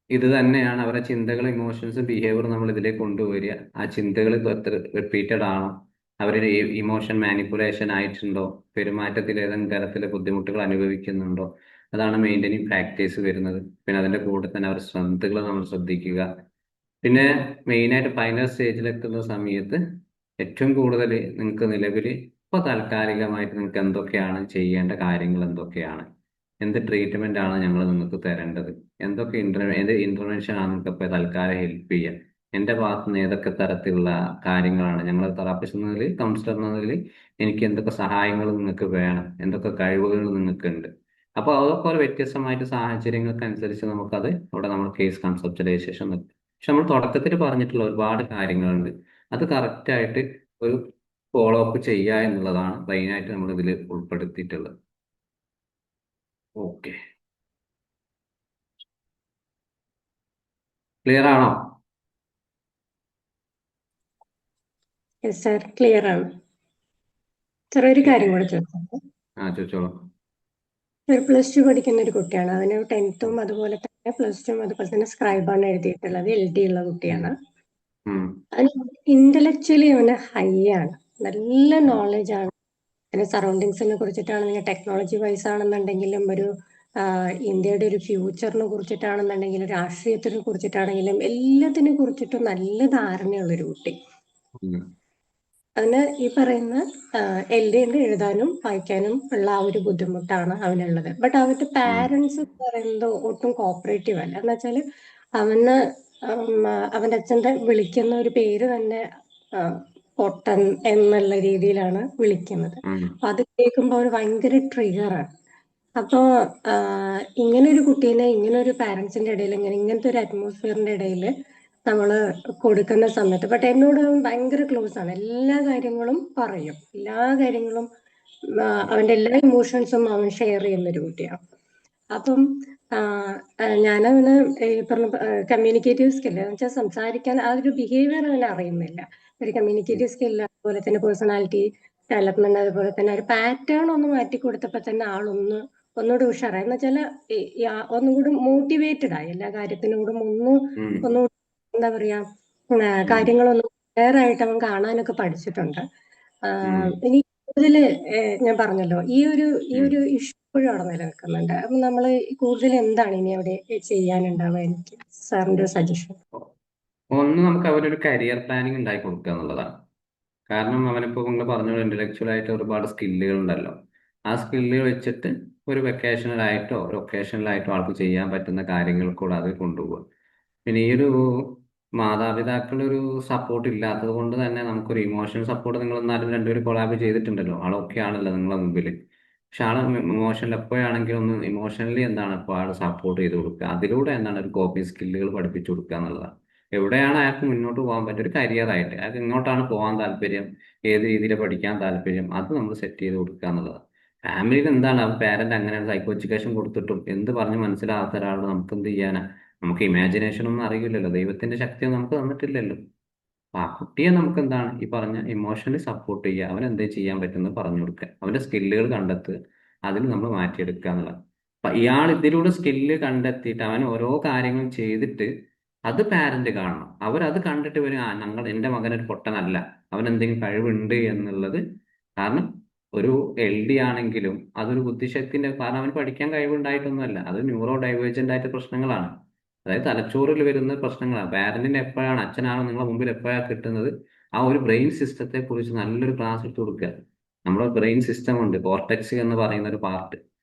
ഇത് തന്നെയാണ് അവരുടെ ചിന്തകൾ, ഇമോഷൻസ്, ബിഹേവിയർ നമ്മൾ ഇതിലേക്ക് കൊണ്ടുവരിക. ആ ചിന്തകൾ എത്ര റിപ്പീറ്റഡ് ആണോ, അവരുടെ ഇമോഷൻ മാനിപ്പുലേഷൻ ആയിട്ടുണ്ടോ, പെരുമാറ്റത്തിൽ ഏതെങ്കിലും തരത്തിലെ ബുദ്ധിമുട്ടുകൾ അനുഭവിക്കുന്നുണ്ടോ, അതാണ് മെയിൻറ്റെയിനിങ് ഫാക്ടേഴ്സ് വരുന്നത്. പിന്നെ അതിൻ്റെ കൂടെ തന്നെ അവരുടെ ശ്രദ്ധകൾ നമ്മൾ ശ്രദ്ധിക്കുക. പിന്നെ മെയിനായിട്ട് ഫൈനൽ സ്റ്റേജിലെത്തുന്ന സമയത്ത് ഏറ്റവും കൂടുതൽ നിങ്ങൾക്ക് നിലവിൽ ഇപ്പോൾ താൽക്കാലികമായിട്ട് നിങ്ങൾക്ക് എന്തൊക്കെയാണ് ചെയ്യേണ്ട കാര്യങ്ങൾ, എന്തൊക്കെയാണ്, എന്ത് ട്രീറ്റ്മെന്റ് ആണ് ഞങ്ങൾ നിങ്ങൾക്ക് തരേണ്ടത്, എന്തൊക്കെ ഏത് ഇന്റർവെൻഷൻ ആണ് നിങ്ങൾക്ക് ഇപ്പോൾ തൽക്കാലം ഹെൽപ്പ് ചെയ്യുക, എൻ്റെ ഭാഗത്ത് നിന്ന് ഏതൊക്കെ തരത്തിലുള്ള കാര്യങ്ങളാണ് ഞങ്ങൾ തെറാപ്പിസ്റ്റ് എന്ന നിലയിൽ, കൗൺസിലർ എന്ന നിലയിൽ എനിക്ക് എന്തൊക്കെ സഹായങ്ങൾ നിങ്ങൾക്ക് വേണം, എന്തൊക്കെ കഴിവുകൾ നിങ്ങൾക്ക് ഉണ്ട്. അപ്പോൾ അതൊക്കെ ഒരു വ്യത്യസ്തമായിട്ട് സാഹചര്യങ്ങൾക്കനുസരിച്ച് നമുക്കത് അവിടെ നമ്മൾ കേസ് കൺസെപ്റ്റലൈസേഷൻ നിൽക്കും. പക്ഷെ നമ്മൾ തുടക്കത്തിൽ പറഞ്ഞിട്ടുള്ള ഒരുപാട് കാര്യങ്ങളുണ്ട്, അത് കറക്റ്റായിട്ട് ഒരു ഫോളോ അപ്പ് ചെയ്യുക എന്നുള്ളതാണ് മെയിനായിട്ട് നമ്മൾ ഇതിൽ ഉൾപ്പെടുത്തിയിട്ടുള്ളത്. ഓക്കെ, ക്ലിയർ ആണോ? സർ ക്ലിയർ ആണ്. സർ ഒരു കാര്യം കൂടെ ചോദിക്കാം. ചോദിച്ചോളൂ. ഒരു +2 പഠിക്കുന്ന ഒരു കുട്ടിയാണ്. അവന് 10th അതുപോലെ തന്നെ +2 അതുപോലെ തന്നെ സ്ക്രൈബാണ് എഴുതിയിട്ടുള്ളത്. LD ഉള്ള കുട്ടിയാണ്. അവന് ഇന്റലക്ച്വലി അവന് ഹൈ ആണ്, നല്ല നോളജ് ആണ്. പിന്നെ സറൗണ്ടിങ്സിനെ കുറിച്ചിട്ടാണെങ്കിലും ടെക്നോളജി വൈസ് ആണെന്നുണ്ടെങ്കിലും ഒരു ഇന്ത്യയുടെ ഒരു ഫ്യൂച്ചറിനെ കുറിച്ചിട്ടാണെന്നുണ്ടെങ്കിലും രാഷ്ട്രീയത്തിനെ കുറിച്ചിട്ടാണെങ്കിലും എല്ലാത്തിനെ കുറിച്ചിട്ടും നല്ല ധാരണയുള്ളൊരു കുട്ടി. അതിന് ഈ പറയുന്ന LD എഴുതാനും വായിക്കാനും ഉള്ള ആ ഒരു ബുദ്ധിമുട്ടാണ് അവനുള്ളത്. ബട്ട് അവന്റെ പാരന്റ്സ് പറയുന്നത് ഒട്ടും കോപ്പറേറ്റീവ് അല്ല. എന്ന് വെച്ചാൽ അവന്റെ അച്ഛന്റെ വിളിക്കുന്ന ഒരു പേര് തന്നെ പൊട്ടൻ എന്നുള്ള രീതിയിലാണ് വിളിക്കുന്നത്. അപ്പൊ അത് കേൾക്കുമ്പോൾ അവർ ഭയങ്കര ട്രിഗറാണ്. അപ്പോ ഇങ്ങനെ ഒരു കുട്ടീനെ ഇങ്ങനെ ഒരു പാരന്റ്സിന്റെ ഇടയിൽ ഇങ്ങനത്തെ ഒരു അറ്റ്മോസ്ഫിയറിന്റെ ഇടയിൽ നമ്മൾ കൊടുക്കുന്ന സമയത്ത്, ബട്ട് എന്നോട് അവൻ ഭയങ്കര ക്ലോസ് ആണ്. എല്ലാ കാര്യങ്ങളും പറയും, എല്ലാ കാര്യങ്ങളും അവന്റെ എല്ലാ ഇമോഷൻസും അവൻ ഷെയർ ചെയ്യുന്ന ഒരു കുട്ടിയാണ്. അപ്പം ഞാനവന് ഈ പറഞ്ഞ കമ്മ്യൂണിക്കേറ്റീവ് സ്കില്ല് എന്ന് വെച്ചാൽ സംസാരിക്കാൻ ആ ഒരു ബിഹേവിയർ അവന് അറിയുന്നില്ല. ഒരു കമ്മ്യൂണിക്കേറ്റീവ് സ്കില്ല്, അതുപോലെ തന്നെ പേഴ്സണാലിറ്റി ഡെവലപ്മെന്റ്, അതുപോലെ തന്നെ ഒരു പാറ്റേൺ ഒന്ന് മാറ്റി കൊടുത്തപ്പോൾ തന്നെ ഒന്നുകൂടി ഉഷാറായി. എന്ന് വെച്ചാൽ ഒന്നുകൂടി മോട്ടിവേറ്റഡ് ആയി, എല്ലാ കാര്യത്തിനും കൂടെ ഒന്നുകൂടി എന്താ പറയാ കാര്യങ്ങളൊന്നും ക്ലിയർ ആയിട്ട് അവൻ കാണാനൊക്കെ പഠിച്ചിട്ടുണ്ട്. ഇനി കൂടുതല് ഞാൻ പറഞ്ഞല്ലോ ഈ ഒരു ഇഷ്യൂ ഇപ്പോഴും അവിടെ നിലനിൽക്കുന്നുണ്ട്. അപ്പൊ നമ്മൾ കൂടുതൽ എന്താണ് ഇനി അവിടെ ചെയ്യാനുണ്ടാവുക? എനിക്ക് സാറിന്റെ ഒരു സജഷൻ. ഒന്ന്, നമുക്ക് അവരൊരു കരിയർ പ്ലാനിങ് ഉണ്ടാക്കി കൊടുക്കുക എന്നുള്ളതാണ്. കാരണം അവനിപ്പോൾ നിങ്ങൾ പറഞ്ഞ ഇന്റലക്ച്വൽ ആയിട്ട് ഒരുപാട് സ്കില്ലുകൾ ഉണ്ടല്ലോ, ആ സ്കില്ലുകൾ വെച്ചിട്ട് ഒരു വെക്കേഷണലായിട്ടോ ഒരു ഒക്കേഷണലായിട്ടോ ആൾക്ക് ചെയ്യാൻ പറ്റുന്ന കാര്യങ്ങൾ കൂടെ അത് കൊണ്ടുപോകുക. പിന്നെ ഈ ഒരു മാതാപിതാക്കളുടെ ഒരു സപ്പോർട്ട് ഇല്ലാത്തത് കൊണ്ട് തന്നെ നമുക്കൊരു ഇമോഷണൽ സപ്പോർട്ട്, നിങ്ങൾ എന്നാലും രണ്ടുപേരും കൊളാബ് ചെയ്തിട്ടുണ്ടല്ലോ, ആളൊക്കെ ആണല്ലോ നിങ്ങളെ മുമ്പിൽ. പക്ഷെ ആൾ ഇമോഷണൽ എപ്പോഴാണെങ്കിലും ഒന്ന് ഇമോഷണലി എന്താണ് ഇപ്പോൾ ആൾ സപ്പോർട്ട് ചെയ്ത് കൊടുക്കുക, അതിലൂടെ എന്താണ് ഒരു കോപ്പിംഗ് സ്കില്ലുകൾ പഠിപ്പിച്ചു കൊടുക്കുക എന്നുള്ളതാണ്. എവിടെയാണ് അയാൾക്ക് മുന്നോട്ട് പോകാൻ പറ്റും ഒരു കരിയറായിട്ട്, അയാൾക്ക് ഇങ്ങോട്ടാണ് പോകാൻ താല്പര്യം, ഏത് രീതിയിൽ പഠിക്കാൻ താല്പര്യം, അത് നമ്മൾ സെറ്റ് ചെയ്ത് കൊടുക്കുക എന്നുള്ളതാണ്. ഫാമിലിയിൽ എന്താണ് പേരന്റ് അങ്ങനെയാണ് സൈക്കോ എഡ്യൂക്കേഷൻ കൊടുത്തിട്ടും എന്ത് പറഞ്ഞ് മനസ്സിലാകാത്ത ഒരാളോട് നമുക്ക് എന്ത് ചെയ്യാനാ? നമുക്ക് ഇമാജിനേഷൻ ഒന്നും അറിയില്ലല്ലോ, ദൈവത്തിന്റെ ശക്തി നമുക്ക് തന്നിട്ടില്ലല്ലോ. അപ്പൊ ആ കുട്ടിയെ നമുക്ക് എന്താണ് ഈ പറഞ്ഞ ഇമോഷണലി സപ്പോർട്ട് ചെയ്യുക, അവൻ എന്തേ ചെയ്യാൻ പറ്റുന്നത് പറഞ്ഞു കൊടുക്കുക, അവന്റെ സ്കില്ലുകൾ കണ്ടെത്തുക, അതിൽ നമ്മൾ മാറ്റിയെടുക്കുക എന്നുള്ളത്. ഇയാൾ ഇതിലൂടെ സ്കില്ല് കണ്ടെത്തിയിട്ട് അവൻ ഓരോ കാര്യങ്ങളും ചെയ്തിട്ട് അത് പാരന്റ് കാണണം. അവരത് കണ്ടിട്ട് വരും, എൻ്റെ മകനൊരു പൊട്ടനല്ല, അവൻ എന്തെങ്കിലും കഴിവുണ്ട് എന്നുള്ളത്. കാരണം ഒരു LD ആണെങ്കിലും അതൊരു ബുദ്ധിശക്തിന്റെ, കാരണം അവന് പഠിക്കാൻ കഴിവുണ്ടായിട്ടൊന്നുമല്ല, അത് ന്യൂറോ ഡൈവേർജന്റ് ആയിട്ട് പ്രശ്നങ്ങളാണ്. അതായത് തലച്ചോറിൽ വരുന്ന പ്രശ്നങ്ങളാണ്. പാരന്റിന് എപ്പോഴാണ്, അച്ഛനാണ് നിങ്ങളെ മുമ്പിൽ എപ്പോഴാണ് കിട്ടുന്നത്, ആ ഒരു ബ്രെയിൻ സിസ്റ്റത്തെ കുറിച്ച് നല്ലൊരു ക്ലാസ് എടുത്ത് കൊടുക്കുക. നമ്മുടെ ബ്രെയിൻ സിസ്റ്റം ഉണ്ട്, കോർട്ടെക്സ് എന്ന് പറയുന്ന ഒരു പാർട്ട്.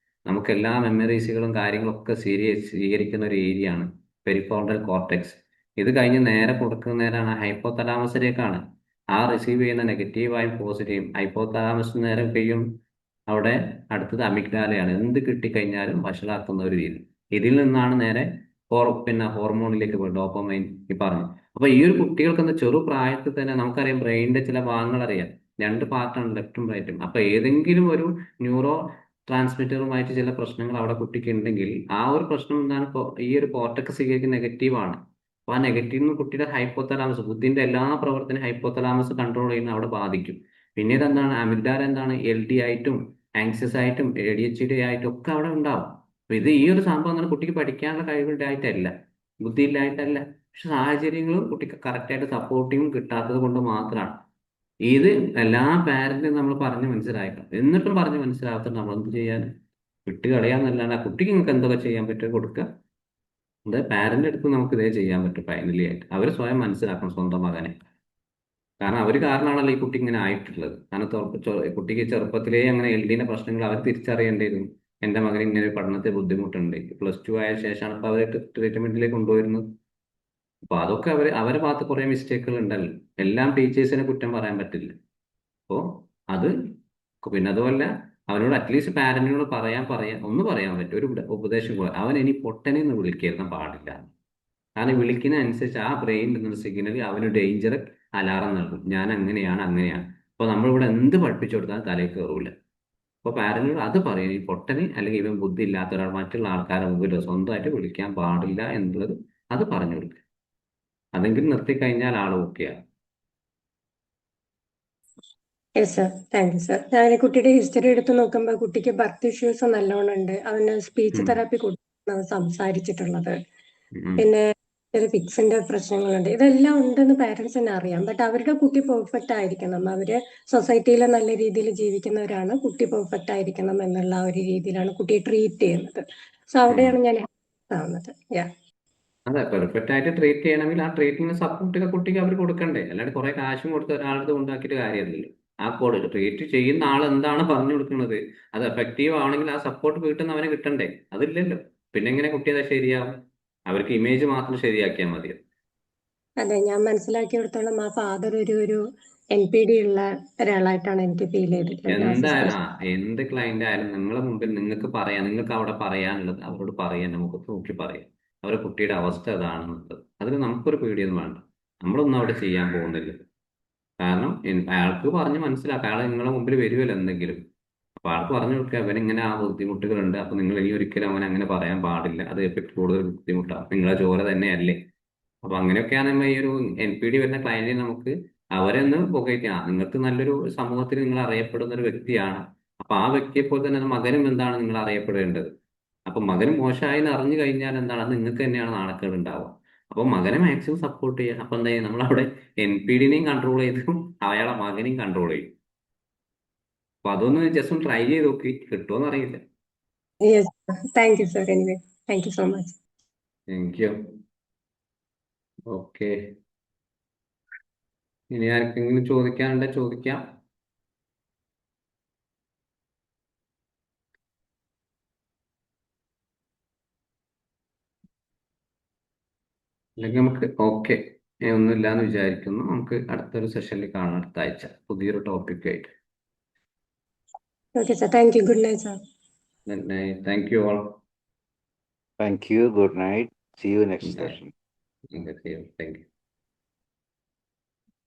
നമുക്ക് എല്ലാ മെമ്മറീസുകളും കാര്യങ്ങളൊക്കെ സ്വീകരിക്കുന്ന ഒരു ഏരിയ ആണ് പെരിഫോറൽ കോർട്ടെക്സ്. ഇത് കഴിഞ്ഞ് നേരെ കൊടുക്കുന്ന നേരാണ് ഹൈപ്പോതലാമസിലേക്കാണ്. ആ റിസീവ് ചെയ്യുന്ന നെഗറ്റീവായും പോസിറ്റീവും ഹൈപ്പോതലാമസ് നേരെ കഴിയും. അവിടെ അടുത്തത് അമിഗ്ഡാലയാണ്. എന്ത് കിട്ടിക്കഴിഞ്ഞാലും വഷളാക്കുന്ന ഒരു രീതി. ഇതിൽ നിന്നാണ് നേരെ പിന്നെ ഹോർമോണിലേക്ക് പോയി, ഡോപ്പമൈൻ ഈ പറഞ്ഞു. അപ്പൊ ഈ ഒരു കുട്ടികൾക്ക് എന്താ, ചെറു പ്രായത്തിൽ തന്നെ നമുക്കറിയാം ബ്രെയിനിന്റെ ചില ഭാഗങ്ങൾ അറിയാം. 2 പാർട്ടാണ്, ലെഫ്റ്റും റൈറ്റും. അപ്പൊ ഏതെങ്കിലും ഒരു ന്യൂറോ ട്രാൻസ്മിറ്ററുമായിട്ട് ചില പ്രശ്നങ്ങൾ അവിടെ കുട്ടിക്ക് ഉണ്ടെങ്കിൽ ആ ഒരു പ്രശ്നം എന്താണ്, ഈ ഒരു കോർട്ടക്സ് നെഗറ്റീവ് ആണ്. അപ്പൊ ആ നെഗറ്റീവ് കുട്ടിയുടെ ഹൈപ്പോതലാമസ്, ബുദ്ധിന്റെ എല്ലാ പ്രവർത്തനം ഹൈപ്പോതലാമസ് കൺട്രോൾ ചെയ്യുന്ന അവിടെ ബാധിക്കും. പിന്നീട് എന്താണ്, അമിഗ്ഡാല എന്താണ്, LD ആയിട്ടും ആങ്ഷ്യസ് ആയിട്ടും ADHD ആയിട്ടും ഒക്കെ അവിടെ ഉണ്ടാവും. അപ്പൊ ഇത് ഈ ഒരു സംഭവം എന്താണ്, കുട്ടിക്ക് പഠിക്കാനുള്ള കഴിവുണ്ടായിട്ടല്ല, ബുദ്ധിയില്ലായിട്ടല്ല, പക്ഷെ സാഹചര്യങ്ങളും കുട്ടിക്ക് കറക്റ്റായിട്ട് സപ്പോർട്ടിങ്ങും കിട്ടാത്തത് കൊണ്ട് മാത്രമാണ്. ഇത് എല്ലാ പാരന്റും നമ്മൾ പറഞ്ഞ് മനസ്സിലാക്കണം. എന്നിട്ടും പറഞ്ഞ് മനസ്സിലാക്കാത്ത നമ്മൾ എന്ത് ചെയ്യാൻ, വിട്ട് കളയാന്നല്ലാണ്ട് ആ കുട്ടിക്ക് നിങ്ങൾക്ക് എന്തൊക്കെ ചെയ്യാൻ പറ്റുമോ കൊടുക്കുക. അത് പാരന്റ് അടുത്ത് നമുക്ക് ഇതേ ചെയ്യാൻ പറ്റും. ഫൈനലി ആയിട്ട് അവർ സ്വയം മനസ്സിലാക്കണം സ്വന്തം മകനെ. കാരണം അവർ കാരണമാണല്ലോ ഈ കുട്ടി ഇങ്ങനെ ആയിട്ടുള്ളത്. കാരണം കുട്ടിക്ക് ചെറുപ്പത്തിലേ അങ്ങനെ LDന്റെ പ്രശ്നങ്ങൾ അവർ തിരിച്ചറിയേണ്ടിയിരുന്നു. എൻ്റെ മകന് ഇങ്ങനെ ഒരു പഠനത്തിൽ ബുദ്ധിമുട്ടുണ്ട്. +2 ആയ ശേഷമാണ് ഇപ്പോൾ അവർ ട്രീറ്റ്മെന്റിലേക്ക് കൊണ്ടുവരുന്നത്. അപ്പൊ അതൊക്കെ അവരെ ഭാഗത്ത് കുറെ മിസ്റ്റേക്കുകൾ ഉണ്ടല്ലോ. എല്ലാം ടീച്ചേഴ്സിനെ കുറ്റം പറയാൻ പറ്റില്ല. അപ്പോൾ അത് പിന്നെ അതുമല്ല, അവനോട് അറ്റ്ലീസ്റ്റ് പാരന്റിനോട് പറയാൻ ഒന്ന് പറയാൻ പറ്റും, ഒരു ഉപദേശം പോലെ. അവൻ ഇനി പൊട്ടനെ എന്ന് വിളിക്കാൻ പാടില്ല. കാരണം വിളിക്കുന്ന അനുസരിച്ച് ആ ബ്രെയിനിൽ നിന്നൊരു സിഗ്നൽ അവന് ഡേഞ്ചർ അലാറം നൽകും. ഞാൻ അങ്ങനെയാണ്. അപ്പോൾ നമ്മളിവിടെ എന്ത് പഠിപ്പിച്ചു കൊടുത്താലും തലയിൽ കയറൂല. അപ്പോൾ പാരന്റിനോട് അത് പറയും, ഈ പൊട്ടന് അല്ലെങ്കിൽ ഇവൻ ബുദ്ധി ഇല്ലാത്ത ഒരാൾ മറ്റുള്ള ആൾക്കാരുടെ മുമ്പിൽ സ്വന്തമായിട്ട് വിളിക്കാൻ പാടില്ല എന്നുള്ളത് അത് പറഞ്ഞു കൊടുക്കുക. അതെങ്കിലും നിർത്തിക്കഴിഞ്ഞാൽ ആൾ ഓക്കെയാണ്. Yes sir, thank you sir. ഞാൻ കുട്ടിയുടെ ഹിസ്റ്ററി എടുത്ത് നോക്കുമ്പോൾ കുട്ടിക്ക് ബർത്ത് ഇഷ്യൂസ് നല്ലോണം ഉണ്ട്. അവന് സ്പീച്ച് തെറാപ്പി കൊടുത്താണ് സംസാരിച്ചിട്ടുള്ളത്. പിന്നെ ഒരു ഫിക്സിന്റെ പ്രശ്നങ്ങളുണ്ട്. ഇതെല്ലാം ഉണ്ടെന്ന് പാരന്റ്സ് തന്നെ അറിയാം. ബട്ട് അവരുടെ കുട്ടി പെർഫെക്റ്റ് ആയിരിക്കണം. അവര് സൊസൈറ്റിയിൽ നല്ല രീതിയിൽ ജീവിക്കുന്നവരാണ്. കുട്ടി പെർഫെക്റ്റ് ആയിരിക്കണം എന്നുള്ള ഒരു രീതിയിലാണ് കുട്ടിയെ ട്രീറ്റ് ചെയ്യുന്നത്. സോ അവിടെയാണ് ഞാൻ ആവുന്നത്. അതെ, പെർഫെക്റ്റ് ആയിട്ട് ട്രീറ്റ് ചെയ്യണമെങ്കിൽ ആ ട്രീറ്റ്മെന്റ് സപ്പോർട്ട് കുട്ടിക്ക് അവർ കൊടുക്കണ്ടേ. അല്ലാണ്ട് കുറെ കാശും കൊടുത്ത് ഒരാളുടെ കൊണ്ടാക്കിയിട്ട് കാര്യമില്ലല്ലോ. ആ ട്രീറ്റ് ചെയ്യുന്ന ആൾ എന്താണ് പറഞ്ഞു കൊടുക്കുന്നത്, അത് എഫക്റ്റീവ് ആണെങ്കിൽ ആ സപ്പോർട്ട് വീട്ടിൽ നിന്ന് അവന് കിട്ടണ്ടേ. അതില്ലല്ലോ. പിന്നെ എങ്ങനെ കുട്ടി അത് ശരിയാവും? അവർക്ക് ഇമേജ് മാത്രം ശരിയാക്കിയാൽ മതി. അതെ, ഞാൻ മനസ്സിലാക്കിയെടുത്തോളം ആ ഫാദർ ഒരു NPD ഉള്ള ഒരാളായിട്ടാണ് എനിക്ക് ഫീൽ ചെയ്തിട്ടുള്ളത്. എന്ത് ക്ലയന്റ് ആയാലും നിങ്ങളെ മുമ്പിൽ നിങ്ങൾക്ക് പറയാം, നിങ്ങൾക്ക് അവിടെ പറയാനുള്ളത് അവരോട് പറയാൻ, നമുക്ക് നോക്കി പറയാം അവരുടെ കുട്ടിയുടെ അവസ്ഥ ഏതാണെന്നുള്ളത്. അതിന് നമുക്കൊരു പേടിയൊന്നും വേണ്ട. നമ്മളൊന്നും അവിടെ ചെയ്യാൻ പോകുന്നില്ല. കാരണം അയാൾക്ക് പറഞ്ഞ് മനസ്സിലാക്കാം. അയാൾ നിങ്ങളെ മുമ്പിൽ വരുമല്ലോ എന്തെങ്കിലും. അപ്പൊ ആൾക്ക് പറഞ്ഞു കൊടുക്കുക, അവനിങ്ങനെ ആ ബുദ്ധിമുട്ടുകളുണ്ട്, അപ്പൊ നിങ്ങൾ ഇനി ഒരിക്കലും അവൻ അങ്ങനെ പറയാൻ പാടില്ല, അത് കൂടുതൽ ബുദ്ധിമുട്ടാണ്, നിങ്ങളെ ചോര തന്നെയല്ലേ. അപ്പൊ അങ്ങനെയൊക്കെയാണ് നമ്മൾ ഈ ഒരു NPD വരുന്ന ക്ലയന്റിനെ നമുക്ക് അവരെന്ന് പുകയ്ക്കാം. നിങ്ങൾക്ക് നല്ലൊരു സമൂഹത്തിൽ നിങ്ങൾ അറിയപ്പെടുന്ന ഒരു വ്യക്തിയാണ്. അപ്പൊ ആ വ്യക്തിയെ പോലെ തന്നെ മകനും എന്താണ് നിങ്ങൾ അറിയപ്പെടേണ്ടത്. അപ്പൊ മകനും മോശമായി എന്ന് അറിഞ്ഞു കഴിഞ്ഞാൽ എന്താണ്, അത് നിങ്ങൾക്ക് തന്നെയാണ് നാണക്കേട് ഉണ്ടാവുക. അപ്പൊ മകനെ മാക്സിമം സപ്പോർട്ട് ചെയ്യുക. അപ്പൊ എന്താ ചെയ്യുക, നമ്മളവിടെ NPDനെയും കൺട്രോൾ ചെയ്തു അയാളെ മകനെയും കൺട്രോൾ ചെയ്യും. അപ്പൊ അതൊന്ന് ജസ്റ്റ് ഒന്ന് ട്രൈ ചെയ്ത് നോക്കി, കിട്ടുമോന്ന് അറിയില്ല. Thank you sir. Anyway, thank you so much. Thank U. Okay, ഇനി ആർക്കെങ്കിലും ചോദിക്കാനുണ്ടെ ചോദിക്കാം. അല്ലെങ്കിൽ നമുക്ക് ഓക്കെ ഒന്നുമില്ലാന്ന് വിചാരിക്കുന്നു. നമുക്ക് അടുത്തൊരു സെഷനിൽ കാണാം, അടുത്ത ആഴ്ച പുതിയൊരു ടോപ്പിക് ആയിട്ട്. Okay, sir. Thank you. Good night, sir. Good night. Thank you all. Thank you. Good night. See you next session. Thank you.